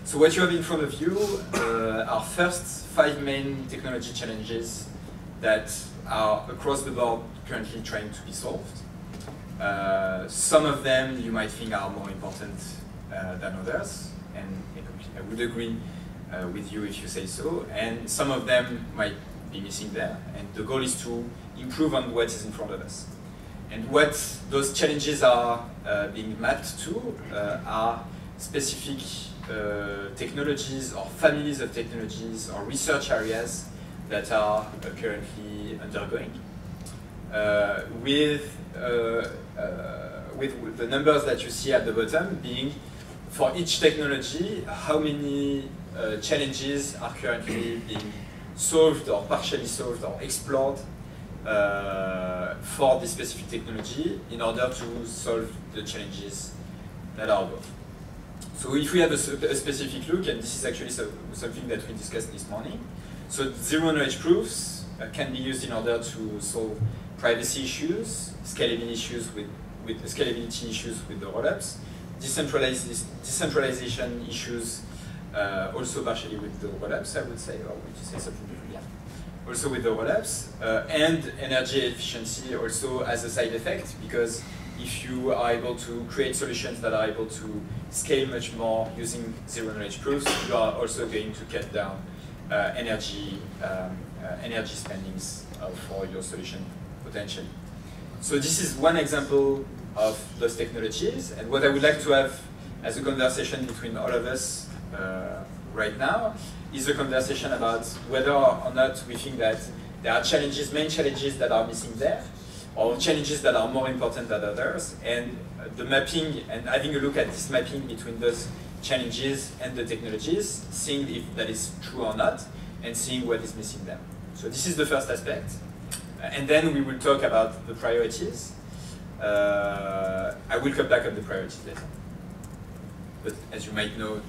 So what you have in front of you are first 5 main technology challenges that are across the board currently trying to be solved. Some of them you might think are more important than others, and I would agree with you if you say so, and some of them might be missing there, and the goal is to improve on what is in front of us. And what those challenges are being mapped to are specific technologies or families of technologies or research areas that are currently undergoing. With the numbers that you see at the bottom being, for each technology, how many challenges are currently being solved or partially solved or explored for this specific technology in order to solve the challenges that are above. So if we have a specific look, and this is actually something that we discussed this morning, so zero-knowledge proofs can be used in order to solve privacy issues, scalability issues with the rollups, decentralization issues, also partially with the rollups, I would say, or would you say something different? Yeah. Also with the rollups, and energy efficiency also as a side effect, because if you are able to create solutions that are able to scale much more using zero-knowledge proofs, you are also going to cut down energy spendings for your solution potentially. So this is one example of those technologies, and what I would like to have as a conversation between all of us right now is a conversation about whether or not we think that there are challenges, main challenges that are missing there, or challenges that are more important than others, and the mapping and having a look at this mapping between those challenges and the technologies, seeing if that is true or not, and seeing what is missing there. So this is the first aspect. And then we will talk about the priorities. I will come back on the priorities later. But as you might know,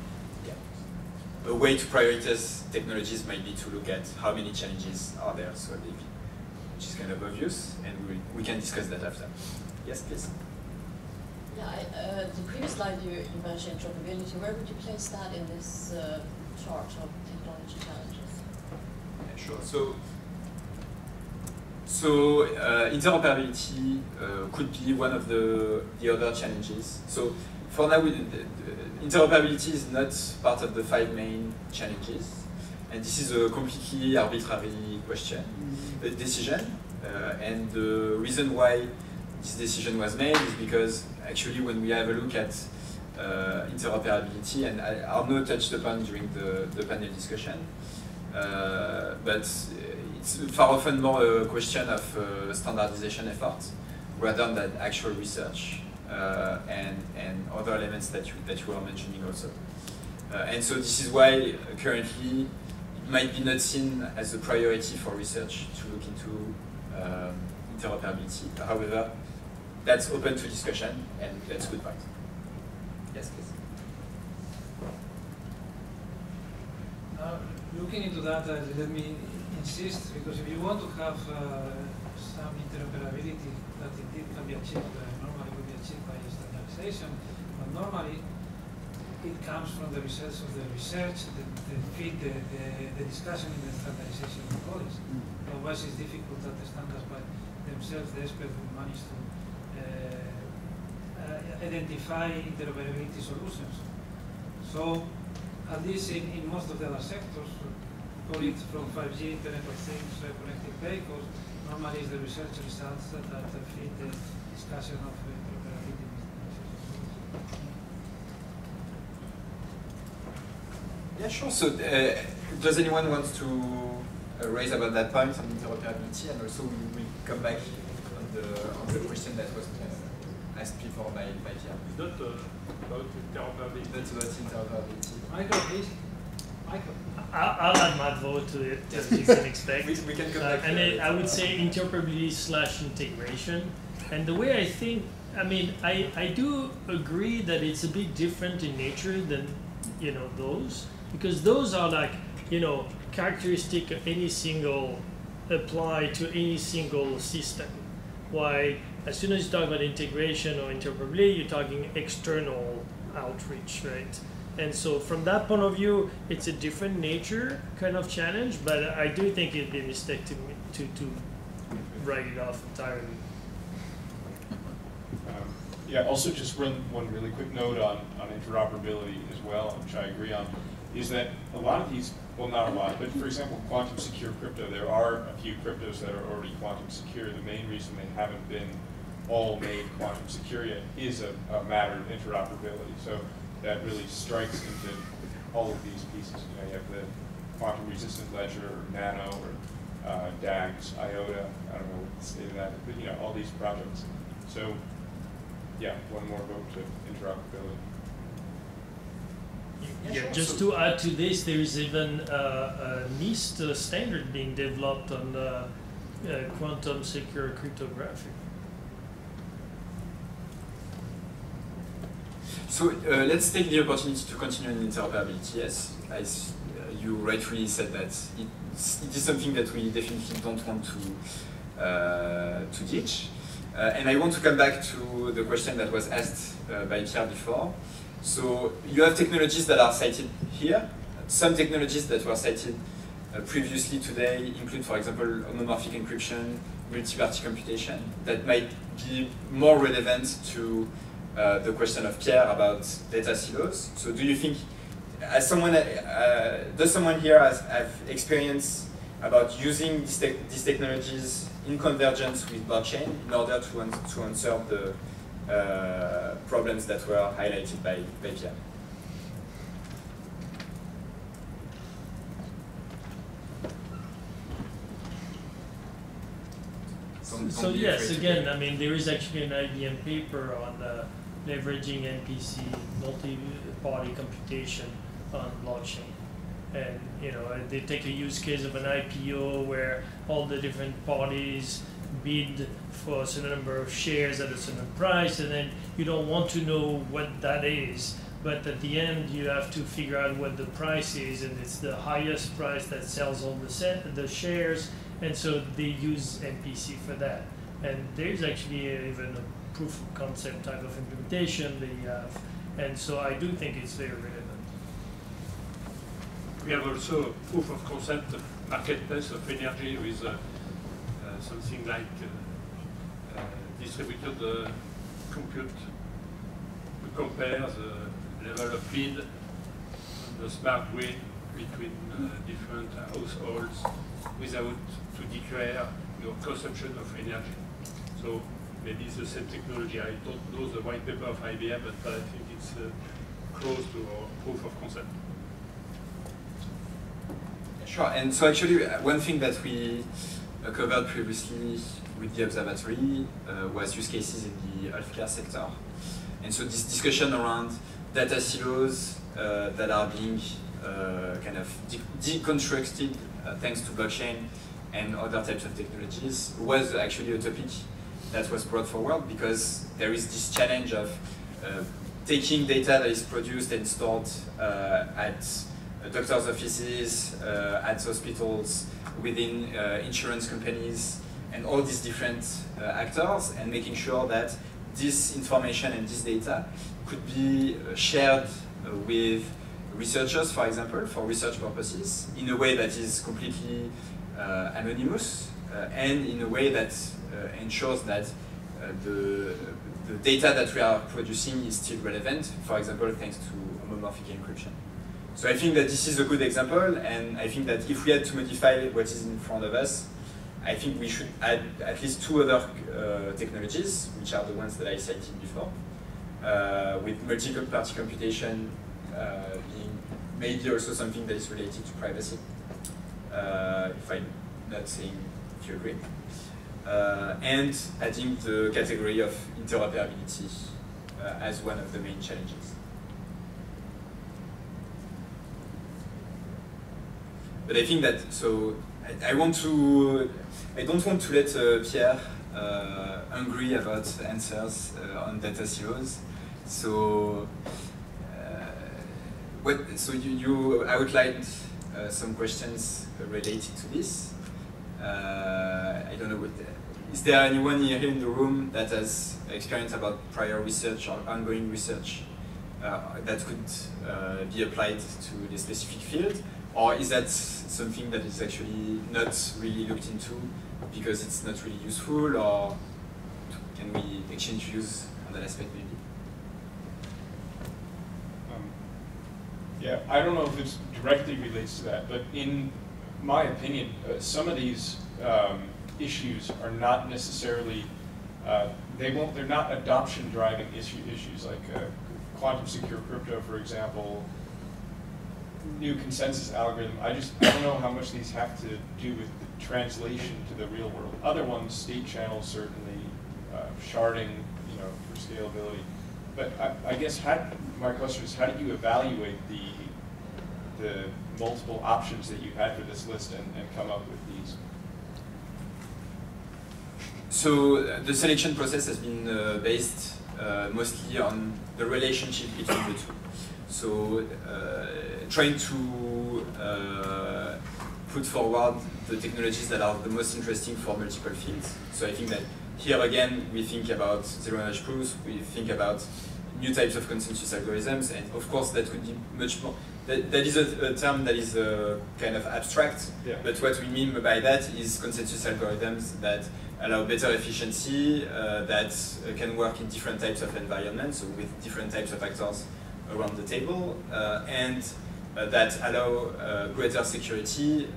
a way to prioritize technologies might be to look at how many challenges are there, so which is kind of obvious, and we can discuss that after. Yes, please. Yeah, the previous slide you mentioned interoperability. Where would you place that in this chart of technology challenges? Yeah, sure. So interoperability could be one of the other challenges. So for now, interoperability is not part of the 5 main challenges, and this is a completely arbitrary decision. And the reason why this decision was made is because actually when we have a look at interoperability, and Arnaud touched upon during the panel discussion, but it's far often more a question of standardization efforts rather than actual research and other elements that you were mentioning also. And so this is why currently might be not seen as a priority for research to look into interoperability. However, that's open to discussion, and that's a good point. Yes, please. Looking into that, let me insist, because if you want to have some interoperability that indeed can be achieved, normally will be achieved by standardization, but normally it comes from the results of the research that feed the discussion in the standardization bodies. Otherwise it's difficult that the standards by themselves, the experts will manage to identify interoperability solutions. So at least in most of the other sectors, call it from 5G, Internet of Things, connected vehicles, normally it's the research results that feed the discussion of interoperability. Yeah, sure. So does anyone want to raise about that point on interoperability? And also we will come back on the question that was asked before by Pierre. It's not about interoperability. That's about interoperability. Michael, please. Michael. I'll add my vote to it, as you can expect. we can come back. And I would say interoperability / integration. And the way I think, I mean, I do agree that it's a bit different in nature than, you know, those, because those are like, you know, characteristic of any single, apply to any single system. Why, as soon as you talk about integration or interoperability, you're talking external outreach, right? And so from that point of view, it's a different nature kind of challenge, but I do think it'd be a mistake to write it off entirely. Yeah, also just one really quick note on interoperability as well, which I agree on, is that a lot of these, well not a lot, but for example, quantum secure crypto, there are a few cryptos that are already quantum secure. The main reason they haven't been all made quantum secure yet is a matter of interoperability. So that really strikes into all of these pieces. You know, you have the quantum resistant ledger, or Nano, or DAGs, IOTA, I don't know what the state of that is, but you know, all these projects. So yeah, one more vote to interoperability. Yeah, just to add to this, there is even a NIST standard being developed on quantum secure cryptography. So let's take the opportunity to continue on interoperability. Yes, as you rightfully said that it is something that we definitely don't want to teach. And I want to come back to the question that was asked by Pierre before. So you have technologies that are cited here. Some technologies that were cited previously today include, for example, homomorphic encryption, multi-party computation, that might be more relevant to the question of Pierre about data silos. So do you think, as someone, does someone here have experience about using these technologies in convergence with blockchain in order to answer the problems that were highlighted by Pierre? So yes, again, I mean, there is actually an IBM paper on leveraging MPC, multi-party computation on blockchain. And you know, they take a use case of an IPO where all the different parties bid for a certain number of shares at a certain price, and then you don't want to know what that is, but at the end you have to figure out what the price is, and it's the highest price that sells all the shares, and so they use MPC for that. And there's actually even a proof of concept type of implementation they have, and so I do think it's very relevant. We have also a proof of concept marketplace of energy with something like distributed compute to compare the level of bid on the smart grid between different households without to declare your consumption of energy. So maybe it's the same technology. I don't know the white paper of IBM, but I think it's close to our proof of concept. Sure, and so actually one thing that we covered previously with the observatory was use cases in the healthcare sector. And so this discussion around data silos that are being kind of deconstructed thanks to blockchain and other types of technologies, was actually a topic that was brought forward, because there is this challenge of taking data that is produced and stored at doctors' offices, at hospitals, within insurance companies, and all these different actors, and making sure that this information and this data could be shared with researchers, for example, for research purposes, in a way that is completely anonymous, and in a way that ensures that the data that we are producing is still relevant, for example, thanks to homomorphic encryption. So I think that this is a good example, and I think that if we had to modify what is in front of us, I think we should add at least 2 other technologies, which are the ones that I cited before, with multi-party computation being maybe also something that is related to privacy, if I'm not saying if you agree. And adding the category of interoperability as one of the main challenges. But I think that, so I don't want to let Pierre angry about answers on data silos. So, you outlined some questions related to this. I don't know, is there anyone here in the room that has experience about prior research or ongoing research that could be applied to the specific field? Or is that something that is actually not really looked into because it's not really useful, or can we exchange views on that aspect maybe? Yeah, I don't know if it directly relates to that, but in my opinion, some of these issues are not necessarily, they're not adoption driving issues like quantum secure crypto, for example, new consensus algorithm. I don't know how much these have to do with the translation to the real world. Other ones, state channels certainly, sharding, for scalability. But I guess my question is, how do you evaluate the multiple options that you had for this list and come up with these? So the selection process has been based mostly on the relationship between the two. So trying to put forward the technologies that are the most interesting for multiple fields. So I think that here again, we think about zero-knowledge proofs, we think about new types of consensus algorithms, and of course that could be much more, that is a term that is kind of abstract, yeah. But what we mean by that is consensus algorithms that allow better efficiency, that can work in different types of environments, so with different types of actors around the table, and that allow greater security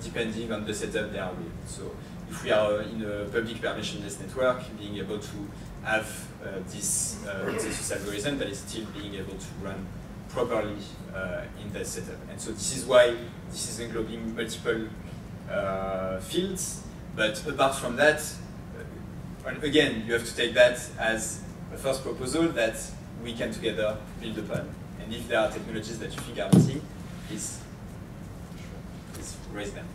depending on the setup they are with. So if we are in a public permissionless network, being able to have this consensus algorithm that is still being able to run properly in that setup. And so this is why this is englobing multiple fields. But apart from that, again, you have to take that as a first proposal that we can together build upon. And if there are technologies that you think are missing, please raise them.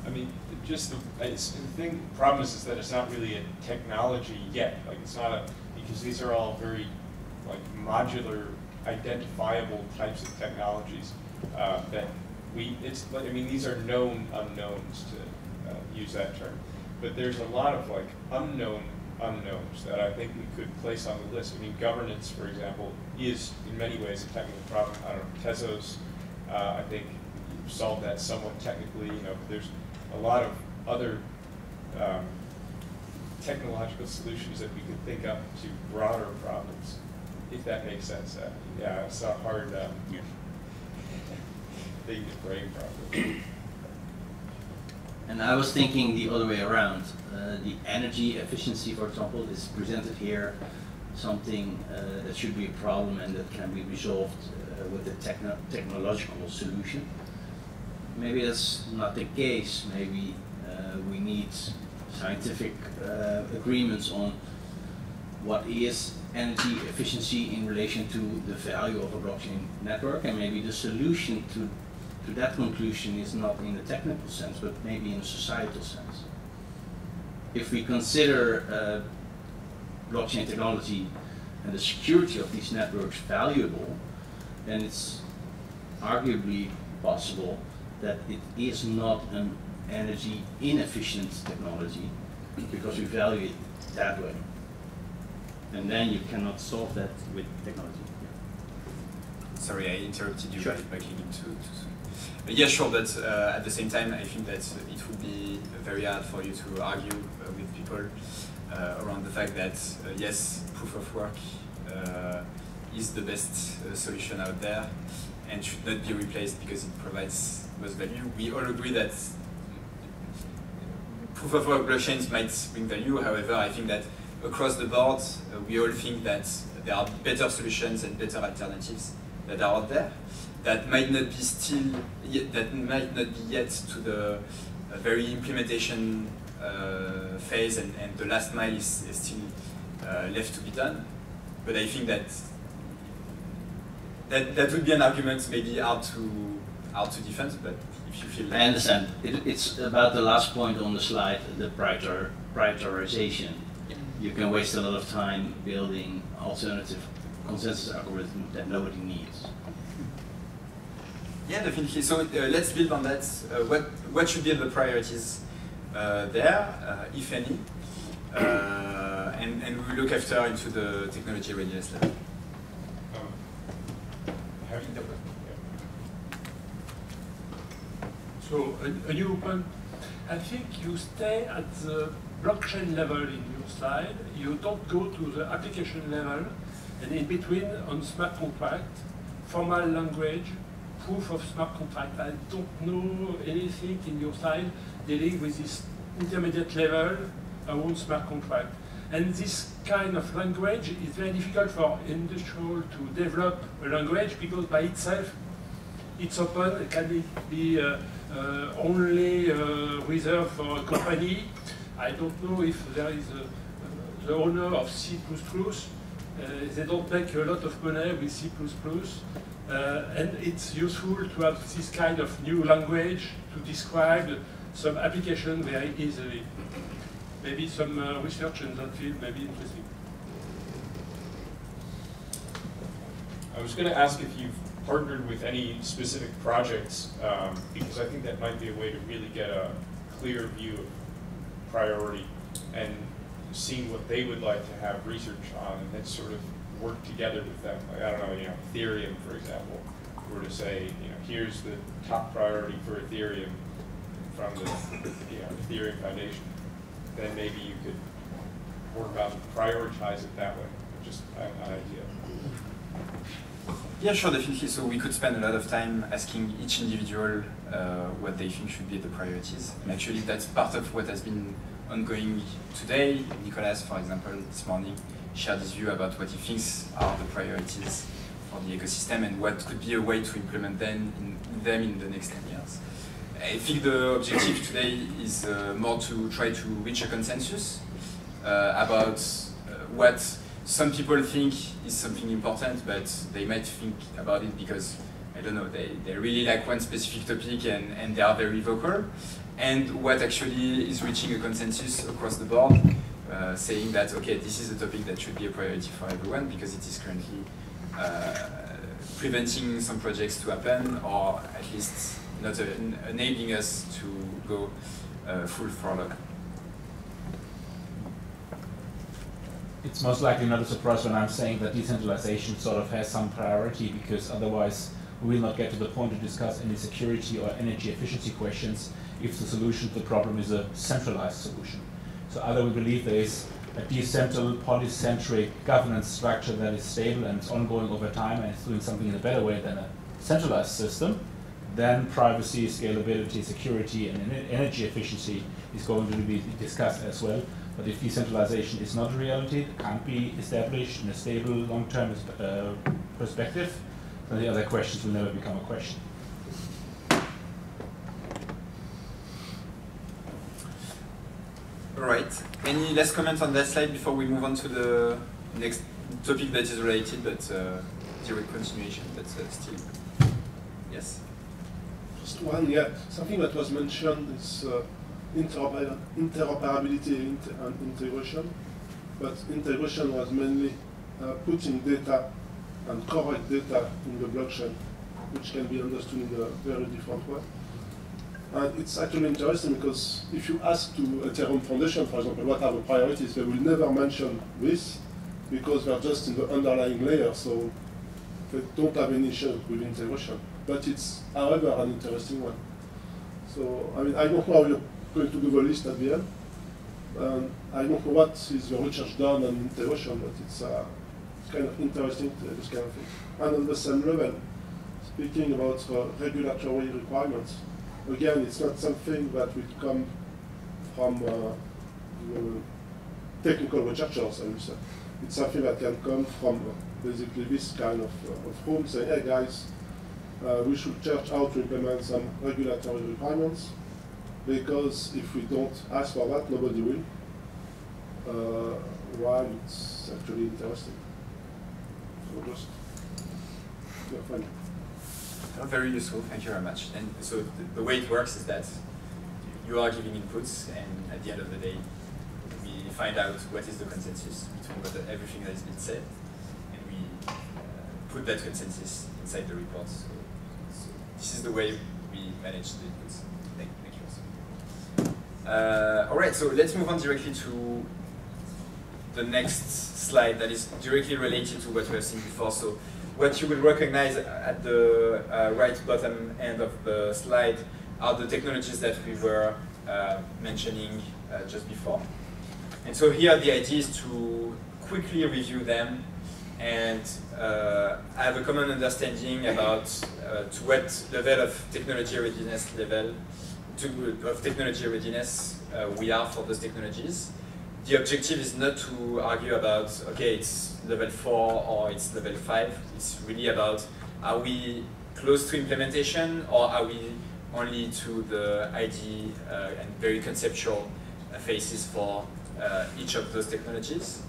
I mean, just the problem is that it's not really a technology yet. Like it's not because these are all very like modular, identifiable types of technologies that I mean, these are known unknowns, to use that term. But there's a lot of like unknown unknowns that I think we could place on the list. I mean, governance, for example, is in many ways a technical problem. I don't know, Tezos, I think solved that somewhat technically. There's a lot of other technological solutions that we could think up to broader problems, if that makes sense. Yeah, it's a hard thing to frame properly. And I was thinking the other way around. The energy efficiency, for example, is presented here, something that should be a problem and that can be resolved with a technological solution. Maybe that's not the case. Maybe we need scientific agreements on what is energy efficiency in relation to the value of a blockchain network, and maybe the solution to that conclusion is not in a technical sense, but maybe in a societal sense. If we consider blockchain technology and the security of these networks valuable, then it's arguably possible that it is not an energy inefficient technology because we value it that way. And then you cannot solve that with technology. Yeah. Sorry, I interrupted you Sure. by clicking yeah, sure, but at the same time, I think that it would be very hard for you to argue with people around the fact that, yes, proof of work is the best solution out there and should not be replaced because it provides most value. We all agree that proof of work blockchains might bring value. However, I think that across the board, we all think that there are better solutions and better alternatives that are out there that might not be yet to the very implementation phase, and the last mile is still left to be done. But I think that would be an argument maybe hard to defend, but if you feel like I understand. It's about the last point on the slide, the prioritization. You can waste a lot of time building alternative consensus algorithms that nobody needs. Yeah, definitely. So let's build on that. What should be the priorities there, if any, and we'll look after into the technology readiness level. So a new open, I think you stay at the blockchain level in your slide. You don't go to the application level, and in between on smart contract, formal language, proof of smart contract. I don't know anything in your slide dealing with this intermediate level around smart contract. And this kind of language is very difficult for industrial to develop a language because by itself it's open, it can be only reserved for a company. I don't know if there is the owner of C++, they don't make a lot of money with C++, and it's useful to have this kind of new language to describe some application very easily. Maybe some research in that field may be interesting. I was going to ask if you've partnered with any specific projects, because I think that might be a way to really get a clear view of priority and seeing what they would like to have research on, and then sort of work together with them. Like, I don't know, Ethereum, for example, were to say, here's the top priority for Ethereum from the Ethereum Foundation, then maybe you could work on prioritize it that way. Just an idea. Yeah, sure, definitely. So we could spend a lot of time asking each individual what they think should be the priorities. And actually, that's part of what has been ongoing today. Nicolas, for example, this morning, shared his view about what he thinks are the priorities for the ecosystem and what could be a way to implement them in the next 10 years. I think the objective today is more to try to reach a consensus about what some people think is something important, but they might think about it because, I don't know, they really like one specific topic and they are very vocal, and what actually is reaching a consensus across the board, saying that, okay, this is a topic that should be a priority for everyone because it is currently preventing some projects to happen, or at least not enabling us to go full throttle. It's most likely not a surprise when I'm saying that decentralization sort of has some priority, because otherwise we will not get to the point to discuss any security or energy efficiency questions if the solution to the problem is a centralized solution. So either we believe there is a decentral, polycentric governance structure that is stable and it's ongoing over time and it's doing something in a better way than a centralized system, then privacy, scalability, security, and energy efficiency is going to be discussed as well. But if decentralization is not a reality, it can't be established in a stable, long-term perspective, then the other questions will never become a question. All right. Any last comment on that slide before we move on to the next topic that is related, but direct continuation, but still. Yes? Just one, yeah. Something that was mentioned is interoperability and integration. But integration was mainly putting data and correct data in the blockchain, which can be understood in a very different way. And it's actually interesting because if you ask to Ethereum Foundation, for example, what are the priorities, they will never mention this because they're just in the underlying layer, so they don't have any issue with integration. But it's, however, an interesting one. So, I mean, I don't know how you're going to do the list at the end. I don't know what is the research done on integration, but it's kind of interesting, this kind of thing. And on the same level, speaking about regulatory requirements, again, it's not something that will come from technical researchers, I would say. It's something that can come from basically this kind of room, saying, hey guys, we should search how to implement some regulatory requirements, because if we don't ask for that, nobody will. While it's actually interesting. So just, yeah, fine. Very useful, thank you very much. And so the way it works is that you are giving inputs, and at the end of the day, we find out what is the consensus between everything that has been said, and we put that consensus inside the report. So this is the way we manage the inputs. Thank you also. All right, so let's move on directly to the next slide that is directly related to what we have seen before. So what you will recognize at the right bottom end of the slide are the technologies that we were mentioning just before. And so here the idea is to quickly review them and have a common understanding about to what level of technology readiness we are for those technologies. The objective is not to argue about, okay, it's level 4 or it's level 5. It's really about, are we close to implementation, or are we only to the ID and very conceptual phases for each of those technologies.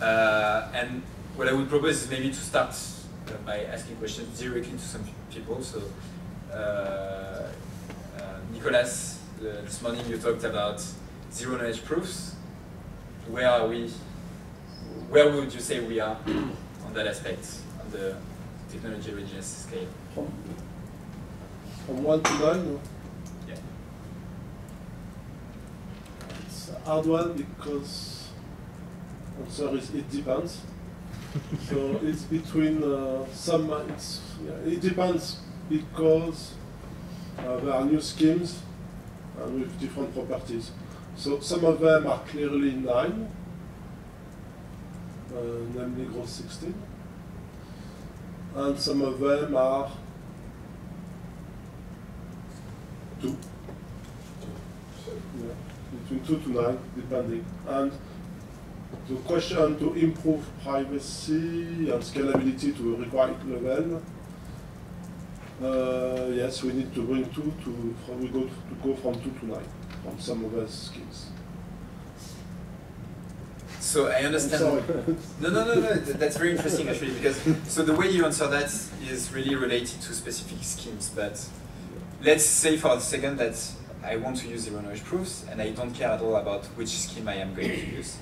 And what I would propose is maybe to start by asking questions directly to some people. So, Nicolas, this morning you talked about zero knowledge proofs. Where are we? Where would you say we are on that aspect, on the technology readiness scale? From 1 to 9? No? Yeah. It's a hard one because answer is it depends. So it's between it depends because there are new schemes with different properties. So some of them are clearly 9, namely growth 16, and some of them are 2. Yeah, between 2 to 9, depending. And the question to improve privacy and scalability to a required level, yes, we need to bring 2 to go from 2 to 9 from some of those schemes. So I understand. No, that's very interesting actually, because so the way you answer that is really related to specific schemes. But let's say for a second that I want to use zero knowledge proofs and I don't care at all about which scheme I am going to use.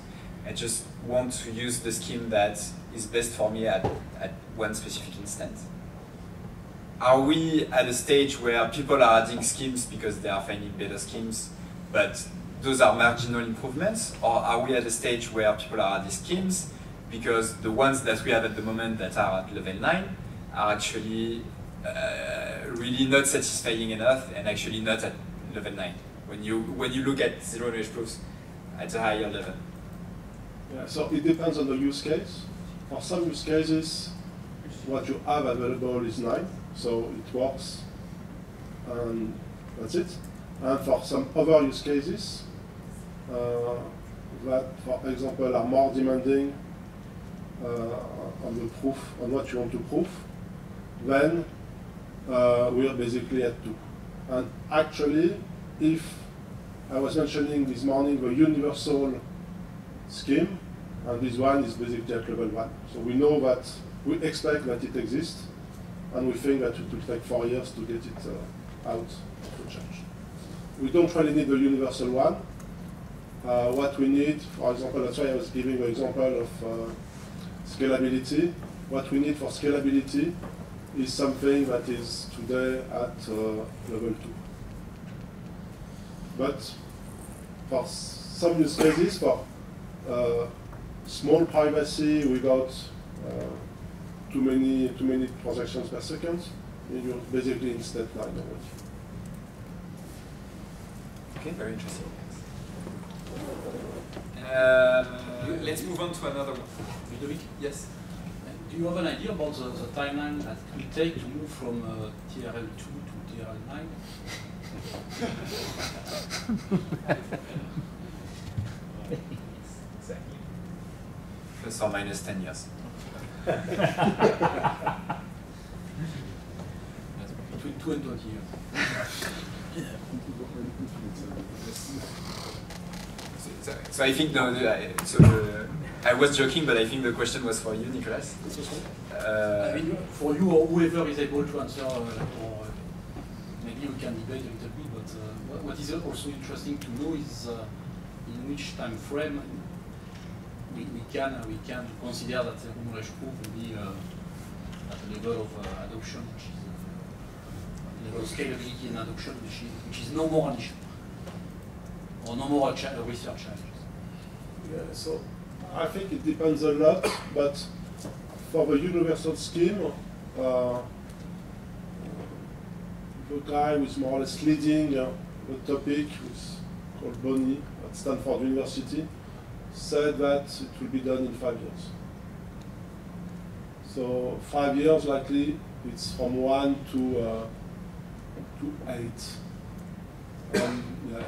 I just want to use the scheme that is best for me at one specific instant. Are we at a stage where people are adding schemes because they are finding better schemes, but those are marginal improvements? Or are we at a stage where people are adding schemes because the ones that we have at the moment that are at level 9 are actually really not satisfying enough and actually not at level 9 when you look at zero knowledge proofs at a higher level? Yeah, so it depends on the use case. For some use cases, what you have available is 9, so it works, and that's it. And for some other use cases, that, for example, are more demanding on the proof, on what you want to prove, then we are basically at 2. And actually, if I was mentioning this morning the universal scheme, And this one is basically at level 1. So we know that, we expect that it exists, and we think that it will take 4 years to get it out of the church. We don't really need the universal one. What we need, for example, that's why I was giving the example of scalability. What we need for scalability is something that is today at level 2. But for some use cases, for small privacy without too many transactions per second, you're basically in step 9 already. Okay, very interesting. Let's move on to another one. Ludovic? Yes? Do you have an idea about the timeline that it will take to move from TRL2 to TRL9? Exactly. Plus or minus 10 years. Between 2 and 20 years. So I think I was joking, but I think the question was for you, Nicolas. I mean, for you or whoever is able to answer, or maybe we can debate a little bit. But what is also interesting to know is in which time frame we can consider that the knowledge proof will be at the level of adoption, which is level of scalability and adoption, which is no more an issue. Or no more research challenges? Yeah, so I think it depends a lot, but for the universal scheme, the guy who is more or less leading the topic, who is called Bonnie at Stanford University, said that it will be done in 5 years. So 5 years likely, it's from 1 to 8. Yeah.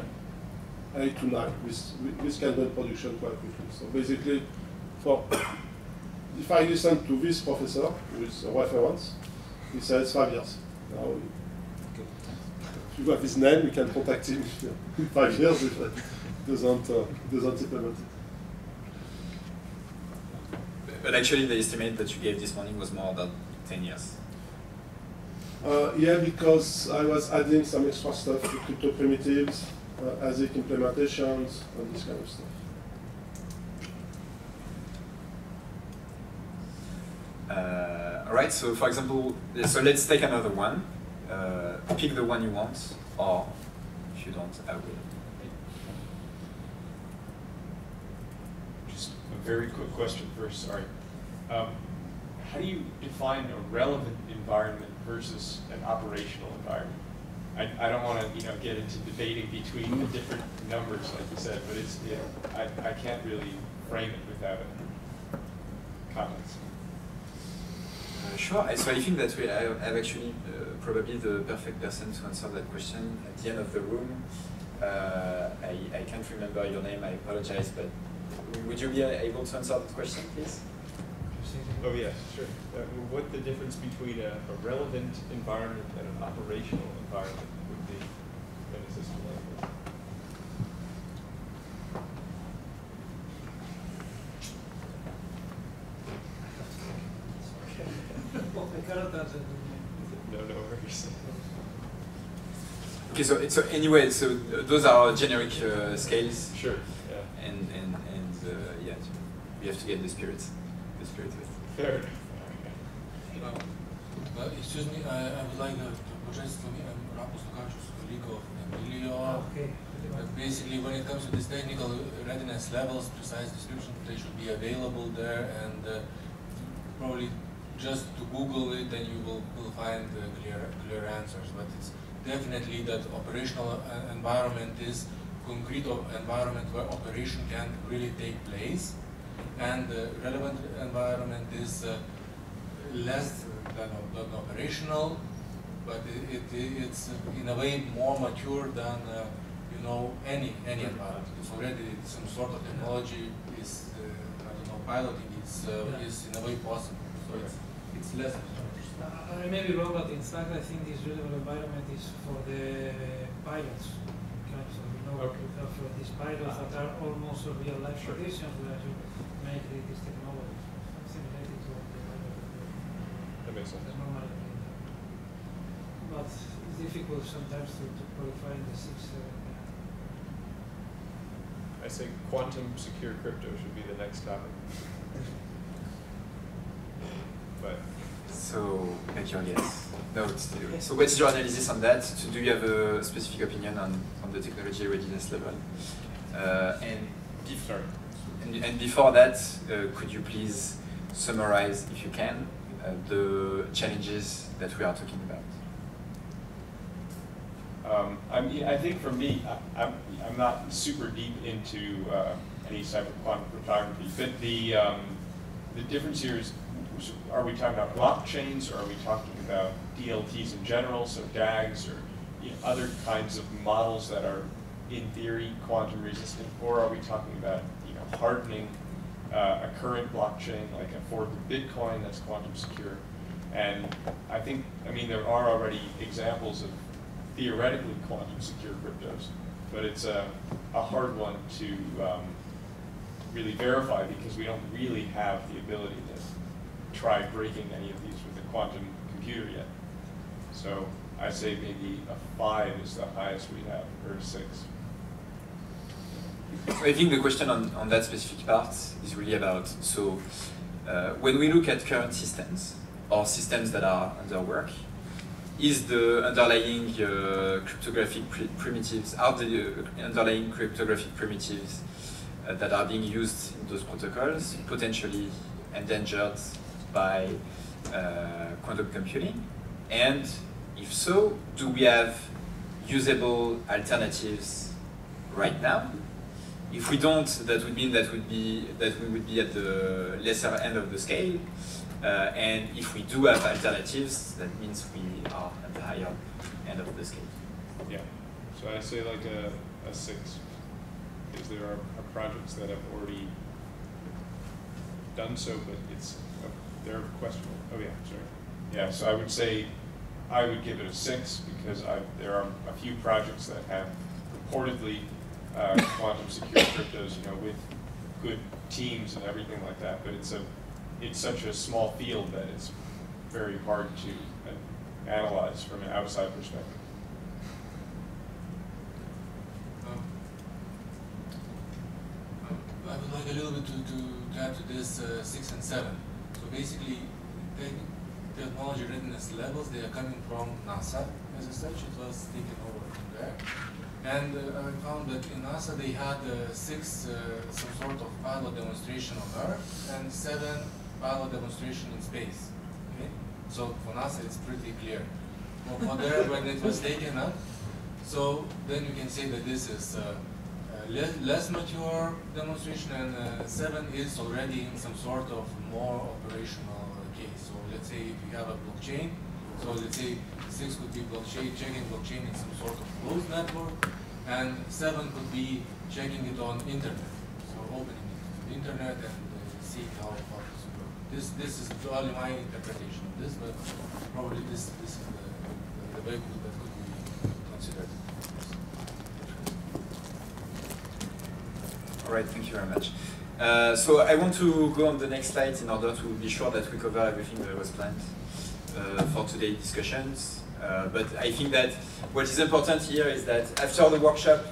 8 to 9. This can go in production quite quickly. So basically, if I listen to this professor with a reference, he says 5 years. Now, if you have his name, you can contact him in 5 years if it doesn't implement it. But actually, the estimate that you gave this morning was more than 10 years. Yeah, because I was adding some extra stuff to crypto primitives, ASIC implementations, and this kind of stuff. All right, so for example, so let's take another one. Pick the one you want, or if you don't, I will. Just a very quick question first, sorry. How do you define a relevant environment versus an operational environment? I don't want to get into debating between the different numbers, like you said, but I can't really frame it without comments. Sure. So I think that I've actually probably the perfect person to answer that question at the end of the room. I can't remember your name. I apologize, but would you be able to answer that question, please? Oh yes, sure. What the difference between a relevant environment and an operational environment would be in a system like this? No worries. Okay, so anyway, so those are generic scales. Sure. Yeah. And yeah, we have to get the spirit of it. Fair. Excuse me, I would like to apologize for me. I'm Rapos Lukacius, colleague of Emilio. Okay. Basically, when it comes to these technical readiness levels, precise description, they should be available there, and probably just to Google it, then you will find clear answers. But it's definitely that operational environment is concrete environment where operation can really take place, and the relevant environment is less than operational, but it's in a way more mature than any environment. It's already some sort of technology is piloting is in a way possible. So it's less. I may be wrong, but in fact I think this relevant environment is for the pilots. So know, of these pilots that are almost real life traditions where you make these technologies, something related to what the pilot That makes sense. normally. But it's difficult sometimes to qualify in the 6. I say quantum secure crypto should be the next topic. But so, thank you, yes. No, so what's your analysis on that? So do you have a specific opinion on the technology readiness level? And before that, could you please summarize, if you can, the challenges that we are talking about? I think for me, I'm not super deep into any type of quantum cryptography, but the difference here is, are we talking about blockchains, or are we talking about DLTs in general, so DAGs, or other kinds of models that are in theory quantum resistant, or are we talking about hardening a current blockchain like a fork of Bitcoin that's quantum secure? And I mean there are already examples of theoretically quantum secure cryptos, but it's a hard one to really verify because we don't really have the ability to try breaking any of these with a quantum computer yet. So I say maybe a 5 is the highest we have, or a 6. So I think the question on that specific part is really about, so when we look at current systems, or systems that are under work, is the underlying cryptographic primitives, are the underlying cryptographic primitives that are being used in those protocols potentially endangered by quantum computing? And if so, do we have usable alternatives right now? If we don't, that would mean that we would be at the lesser end of the scale. And if we do have alternatives, that means we are at the higher end of the scale. Yeah. So I say like a 6, because there are projects that have already done so, but they're questionable. Oh yeah, sorry. Yeah. So I would say I would give it a 6 because there are a few projects that have reportedly quantum secure cryptos, with good teams and everything like that. But it's such a small field that it's very hard to analyze from an outside perspective. I would like a little bit to add to this 6 and 7. So basically, technology readiness levels, they are coming from NASA as such. It was taken over from there. And I found that in NASA they had 6 some sort of pilot demonstration on Earth and 7 pilot demonstration in space. Okay? So for NASA it's pretty clear. For there, when it was taken up, so then you can say that this is less mature demonstration, and 7 is already in some sort of more operational case. So let's say if you have a blockchain, so let's say 6 could be blockchain, checking blockchain in some sort of closed network, and 7 could be checking it on internet. So opening it to the internet and seeing how it works. This is only my interpretation of this, but probably this is the way that could be considered. All right, thank you very much. So I want to go on the next slide in order to be sure that we cover everything that was planned for today's discussions. But I think that what is important here is that after the workshop,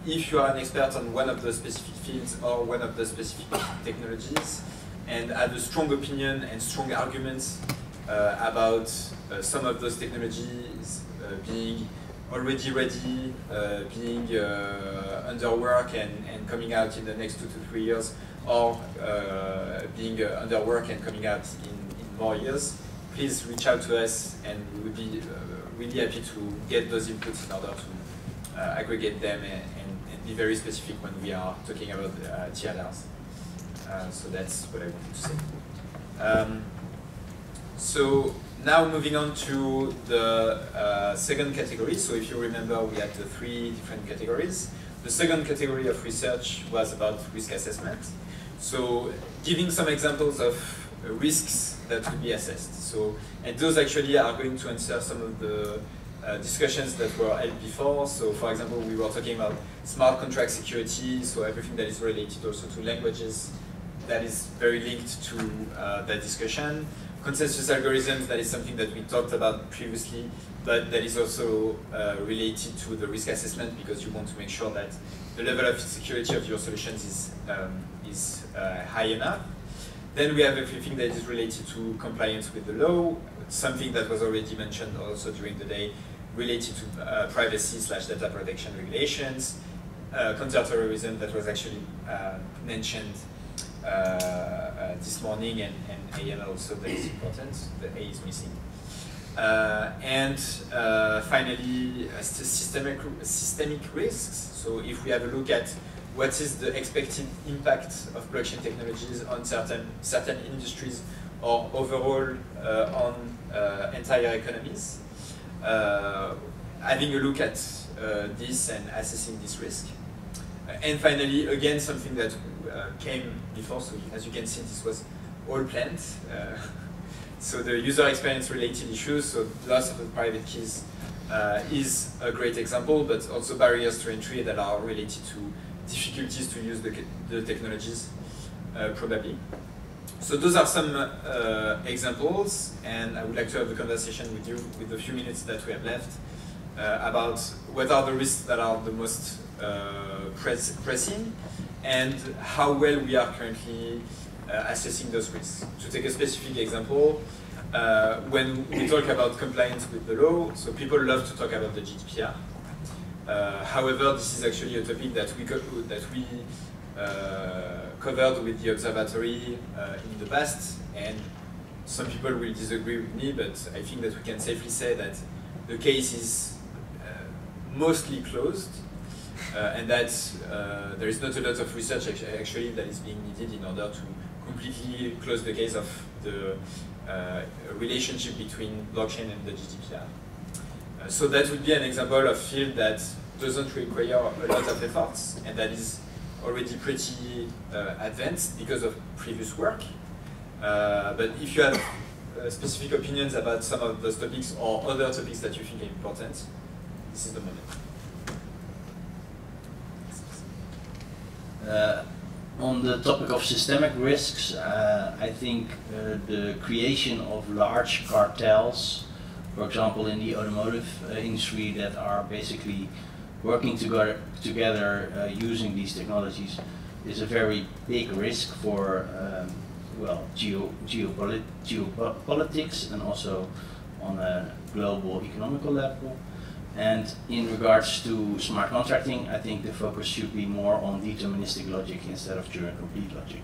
if you are an expert on one of the specific fields or one of the specific technologies and have a strong opinion and strong arguments about some of those technologies being already ready, being under work and coming out in the next 2 to 3 years, or being under work and coming out in more years, please reach out to us, and we would be really happy to get those inputs in order to aggregate them and be very specific when we are talking about TLRs. So that's what I wanted to say. So now moving on to the second category. So if you remember, we had the 3 different categories. The second category of research was about risk assessment. So giving some examples of risks that could be assessed. So, and those actually are going to answer some of the discussions that were held before. So for example, we were talking about smart contract security, so everything that is related also to languages, that is very linked to that discussion. Consensus algorithms, that is something that we talked about previously, but that is also related to the risk assessment, because you want to make sure that the level of security of your solutions is high enough. Then we have everything that is related to compliance with the law, something that was already mentioned also during the day, related to privacy/data protection regulations, counterterrorism that was actually mentioned this morning, and AML also, that is important. The A is missing. And finally, systemic risks. So if we have a look at what is the expected impact of blockchain technologies on certain industries or overall on entire economies, having a look at this and assessing this risk. And finally, again, something that came before, so as you can see, this was all planned. So the user experience related issues, so loss of the private keys is a great example, but also barriers to entry that are related to difficulties to use the technologies, probably. So those are some examples, and I would like to have a conversation with you with the few minutes that we have left about what are the risks that are the most pressing, and how well we are currently assessing those risks. To take a specific example, when we talk about compliance with the law, so people love to talk about the GDPR. However, this is actually a topic that we covered with the observatory in the past, and some people will disagree with me, but I think that we can safely say that the case is mostly closed, and that there is not a lot of research actually that is being needed in order to completely close the case of the relationship between blockchain and the GDPR. So that would be an example of field that doesn't require a lot of efforts, and that is already pretty advanced because of previous work. But if you have specific opinions about some of those topics or other topics that you think are important, this is the moment. On the topic of systemic risks, I think the creation of large cartels, for example in the automotive industry, that are basically working together using these technologies, is a very big risk for well, geopolitics and also on a global economical level. And in regards to smart contracting, I think the focus should be more on deterministic logic instead of Turing-complete logic.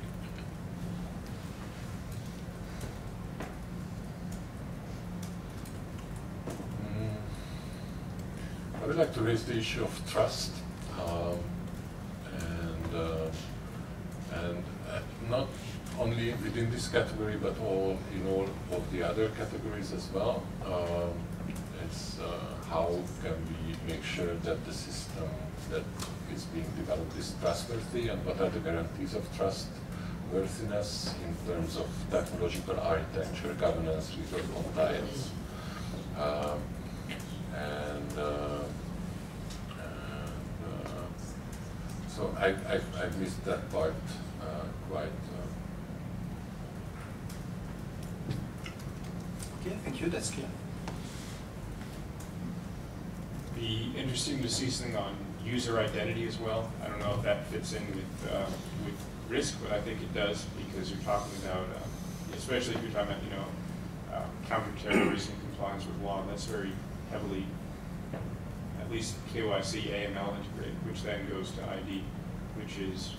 I would like to raise the issue of trust, and not only within this category, but in all of the other categories as well. It's how can we make sure that the system that is being developed is trustworthy, and what are the guarantees of trustworthiness in terms of technological architecture, governance, legal compliance. So I missed that part quite. Okay, thank you, that's clear. Be interesting to see something on user identity as well. I don't know if that fits in with risk, but I think it does, because you're talking about, especially if you're talking about, counterterrorism compliance with law. That's very heavily, at least KYC, AML integrated, which then goes to ID, which is,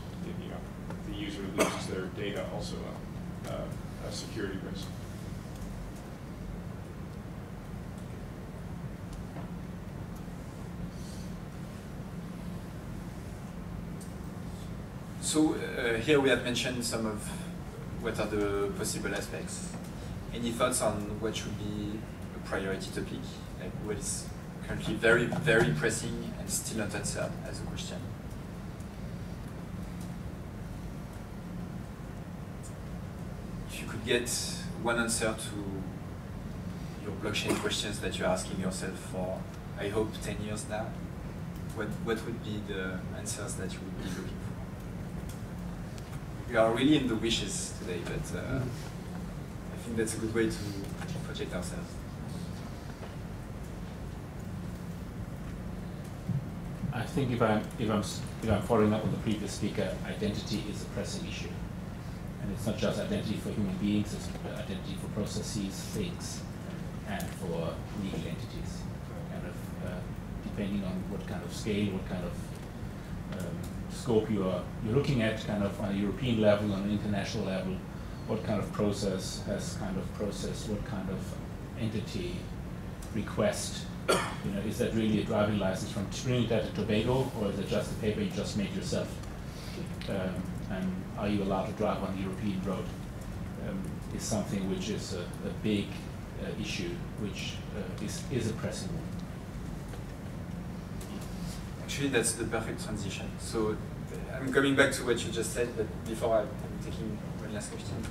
the user loses their data, also a security risk. So here we have mentioned some of what are the possible aspects. Any thoughts on what should be a priority topic? Like what is currently very, very pressing and still not answered as a question? If you could get one answer to your blockchain questions that you're asking yourself for, I hope, 10 years now? What would be the answers that you would be looking for? We are really in the wishes today, but I think that's a good way to project ourselves. I think if I'm following up on the previous speaker, identity is a pressing issue, and it's not just identity for human beings; it's identity for processes, things, and for legal entities. Kind of depending on what kind of scale, what kind of scope you're looking at, kind of on a European level, on an international level, what kind of process has kind of process, what kind of entity request. You know, is that really a driving license from Trinidad and Tobago, or is it just a paper you just made yourself? And are you allowed to drive on the European road? Is something which is a big issue, which is a pressing one. Actually, that's the perfect transition. So I'm coming back to what you just said, but before I'm taking one last question.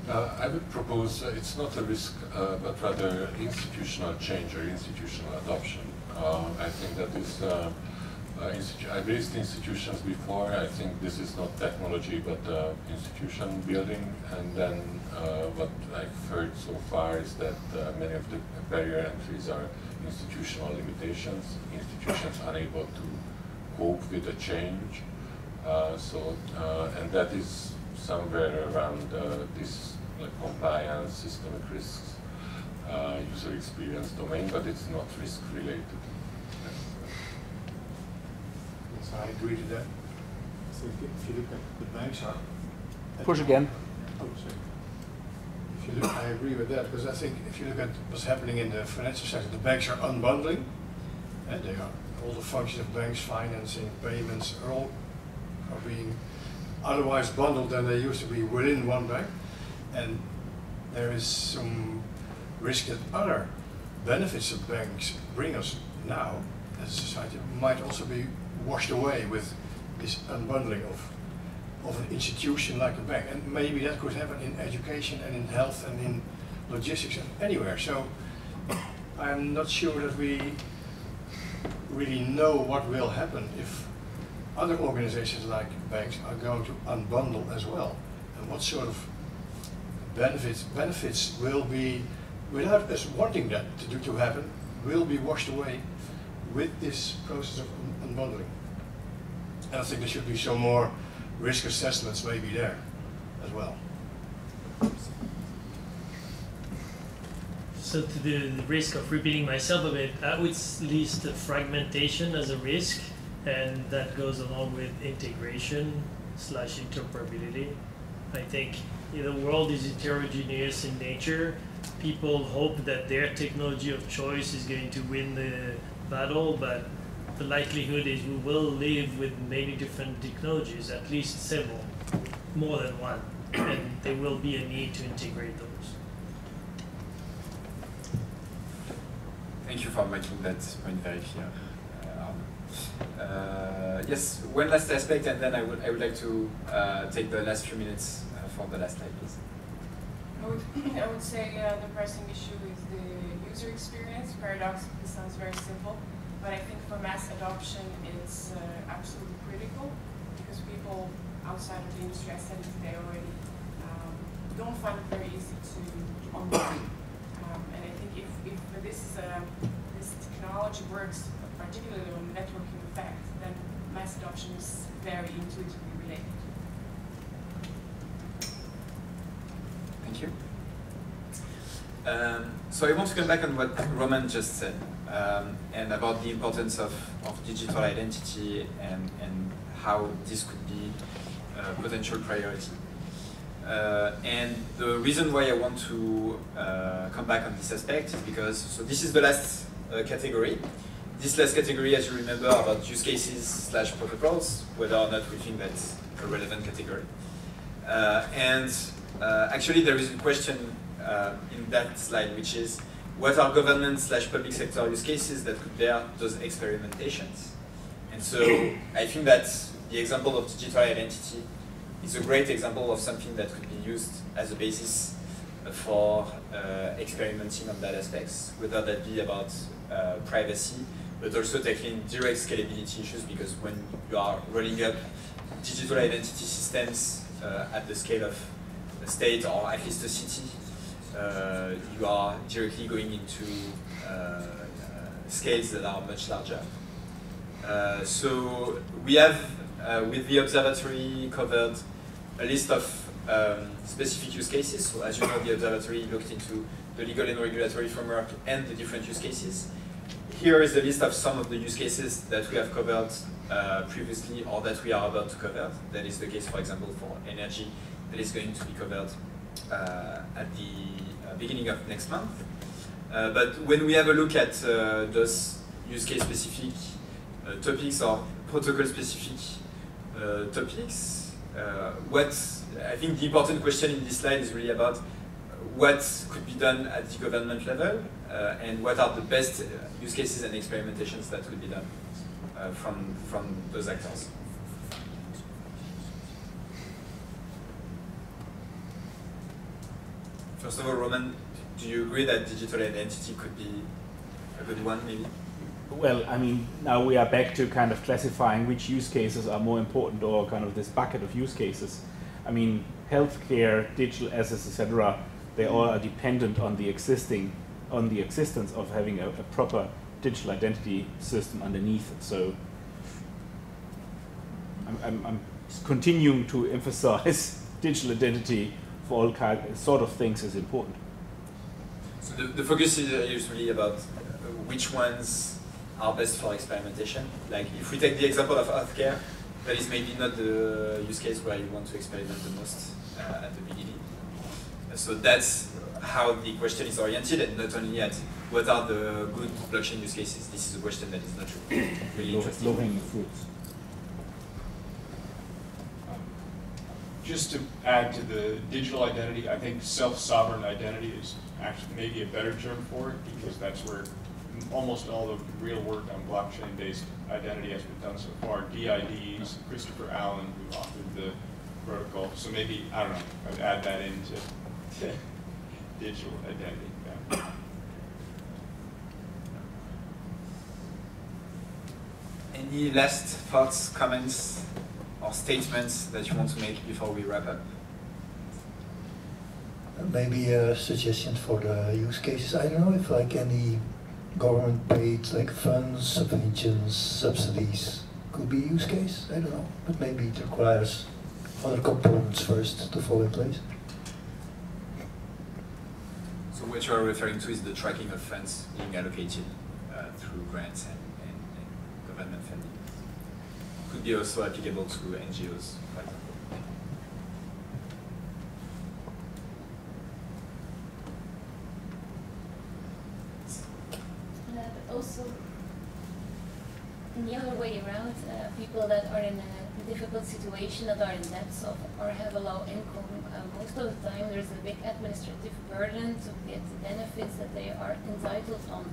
I would propose it's not a risk, but rather institutional change or institutional adoption. I think that is, I raised institutions before. I think this is not technology, but institution building. And then what I've heard so far is that many of the barrier entries are institutional limitations, institutions unable to cope with the change. And that is somewhere around this compliance, systemic risks, user experience domain, but it's not risk related. Yes, I agree to that. So if you look at the banks are... Push again. Oh, sorry. If you look, I agree with that, because I think if you look at what's happening in the financial sector, the banks are unbundling, and they are, all the functions of banks, financing, payments, are being otherwise bundled than they used to be within one bank. And there is some risk that other benefits that banks bring us now as a society might also be washed away with this unbundling of an institution like a bank. And maybe that could happen in education and in health and in logistics and anywhere. So I'm not sure that we really know what will happen if other organizations like banks are going to unbundle as well. And what sort of benefits will be, without us wanting that to happen, will be washed away with this process of unbundling. And I think there should be some more risk assessments maybe there as well. So to the risk of repeating myself a bit, I would list fragmentation as a risk, and that goes along with integration / interoperability. I think the world is heterogeneous in nature. People hope that their technology of choice is going to win the battle, but the likelihood is we will live with many different technologies, at least several, more than one, and there will be a need to integrate those. Thank you for making that point very clear. Yes, one last aspect, and then I would like to take the last few minutes for the last slide, please. I would say the pressing issue is the user experience. Paradoxically, sounds very simple, but I think for mass adoption, it's absolutely critical because people outside of the industry, I said it today already, don't find it very easy to onboard. And I think if this technology works, particularly on networking effect, then mass adoption is very intuitively related. Thank you. So I want to come back on what Roman just said, and about the importance of digital identity and how this could be a potential priority. And the reason why I want to come back on this aspect is because, so this is the last category. This last category, as you remember, about use cases / protocols, whether or not we think that's a relevant category. Actually, there is a question in that slide, which is, what are government / public sector use cases that could bear those experimentations? And so I think that the example of digital identity is a great example of something that could be used as a basis for experimenting on that aspects, whether that be about privacy, but also tackling direct scalability issues, because when you are rolling up digital identity systems at the scale of a state or at least a city, you are directly going into scales that are much larger. So we have, with the observatory, covered a list of specific use cases. So as you know, the observatory looked into the legal and regulatory framework and the different use cases. Here is the list of some of the use cases that we have covered previously or that we are about to cover. That is the case, for example, for energy, that is going to be covered at the beginning of next month. But when we have a look at those use case specific topics or protocol specific topics, I think the important question in this slide is really about what could be done at the government level and what are the best use cases and experimentations that could be done from those actors. First of all, Roman, do you agree that digital identity could be a good one, maybe? Well, I mean, now we are back to kind of classifying which use cases are more important, or kind of this bucket of use cases. I mean, healthcare, digital assets, etc., they all are dependent on the existence of having a proper digital identity system underneath it. So I'm continuing to emphasize digital identity for all sort of things is important. So the focus is usually about which ones are best for experimentation. Like if we take the example of healthcare, that is maybe not the use case where you want to experiment the most at the beginning. So that's how the question is oriented, and not only at what are the good blockchain use cases. This is a question that is not really interesting. Low-hanging fruits. Just to add to the digital identity, I think self-sovereign identity is actually maybe a better term for it, because that's where almost all the real work on blockchain-based identity has been done so far. DIDs, Christopher Allen, who authored the protocol. So maybe, I don't know, I'd add that into digital identity. Yeah. Any last thoughts, comments, or statements that you want to make before we wrap up? Maybe a suggestion for the use cases. I don't know if like any government paid like funds, subventions, subsidies could be a use case. I don't know, but maybe it requires other components first to fall in place. So what you are referring to is the tracking of funds being allocated through grants and government funding. Could be also applicable to NGOs, for example. But also, in the other way around, people that are in a difficult situation, that are in debt or have a low income, most of the time there's a big administrative burden to get the benefits that they are entitled on.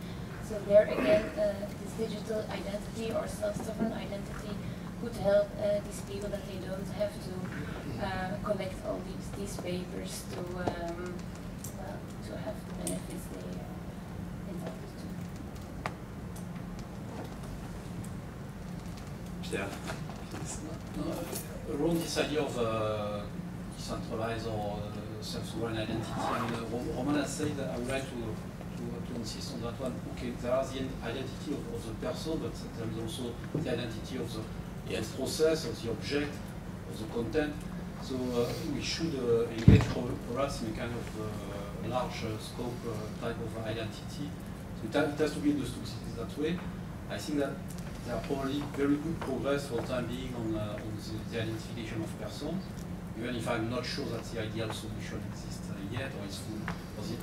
So there again, this digital identity or self-sovereign identity could help these people, that they don't have to collect all these papers to have the benefits they are entitled to. Pierre. Around this idea of decentralized or self-sovereign identity, I mean, Roman has said that I would like to insist on that one. Okay, there is the identity of the person, but there is also the identity of the process, of the object, of the content. So we should engage perhaps in a kind of large scope type of identity. So it has to be understood that way. I think that there are probably very good progress for the time being on the identification of persons, even if I'm not sure that the ideal solution exists yet, or is full,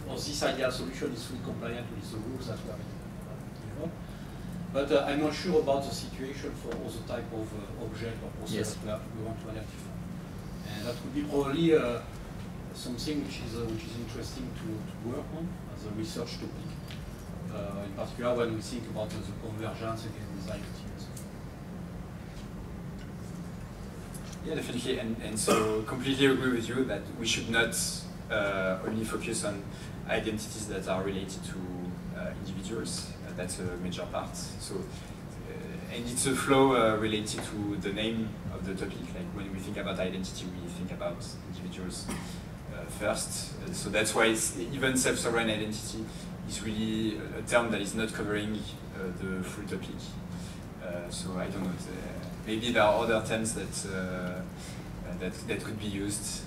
or this ideal solution is fully compliant with the rules that we have developed. But I'm not sure about the situation for other type of object or process that we want to identify. And that would be probably something which is interesting to work on as a research topic. In particular when we think about the convergence against with IoT. Yeah, definitely, and so completely agree with you that we should not only focus on identities that are related to individuals. That's a major part. So, and it's a flow related to the name of the topic. Like when we think about identity, we think about individuals first. So that's why even self-sovereign identity is really a term that is not covering the full topic. So I don't know. Maybe there are other terms that that could be used.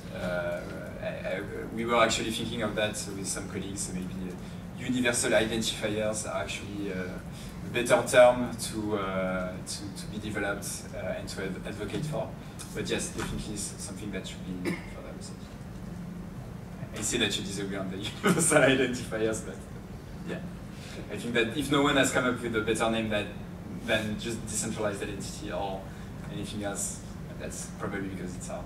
We were actually thinking of that with some colleagues. Maybe universal identifiers are actually a better term to be developed and to advocate for. But yes, definitely is something that should be further researched. I see that you disagree on the universal identifiers, but yeah. I think that if no one has come up with a better name than just decentralized identity or anything else, that's probably because it's hard.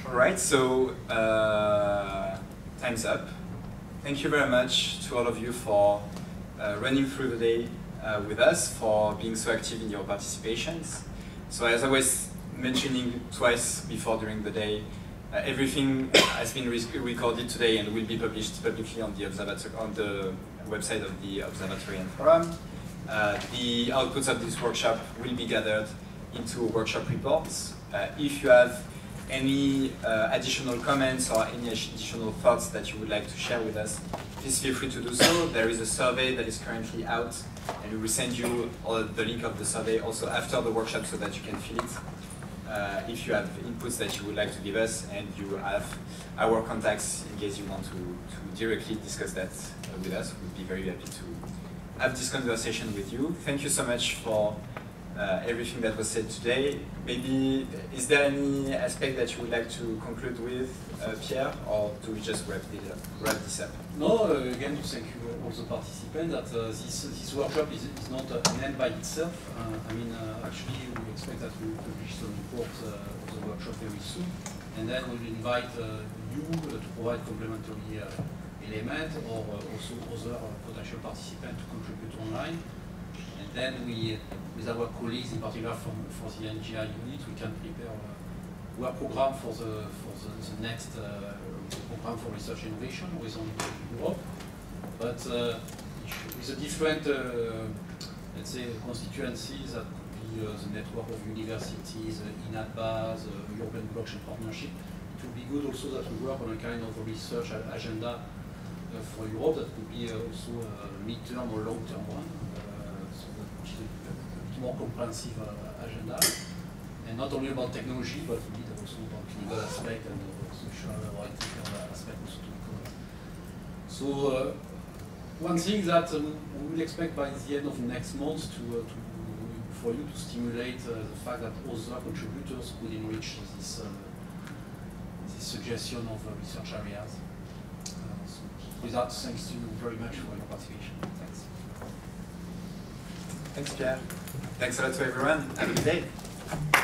All right, so time's up. Thank you very much to all of you for running through the day with us, for being so active in your participations. So as I was mentioning twice before during the day, everything has been recorded today and will be published publicly on the website of the Observatory and Forum. The outputs of this workshop will be gathered into workshop reports. If you have any additional comments or any additional thoughts that you would like to share with us, please feel free to do so. There is a survey that is currently out, and we will send you the link of the survey also after the workshop so that you can fill it. If you have inputs that you would like to give us, and you have our contacts in case you want to directly discuss that with us, we'd be very happy to have this conversation with you. Thank you so much for everything that was said today. Maybe, is there any aspect that you would like to conclude with, Pierre, or do we just wrap this up? No, again, to thank you all the participants, that this workshop is not an end by itself. I mean, actually, we expect that we will publish the report of the workshop very soon, and then we'll invite you to provide complementary elements, or also other potential participants to contribute online. And then we, with our colleagues, in particular for the NGI unit, we can prepare a work program for the next program for research innovation within Europe. But with a different, let's say, constituencies, that could be the network of universities, INATBA, the European Blockchain Partnership. It would be good also that we work on a kind of a research agenda for Europe that could be also a mid-term or long-term one. Which is a more comprehensive agenda, and not only about technology, but indeed also about clinical aspect and social or ethical aspect also to be covered. So one thing that we will expect by the end of next month for you to stimulate the fact that other contributors could enrich this suggestion of research areas. So with that, thanks to you very much for your participation. Thanks. Thanks, Pierre. Thanks a lot to everyone. Have a good day.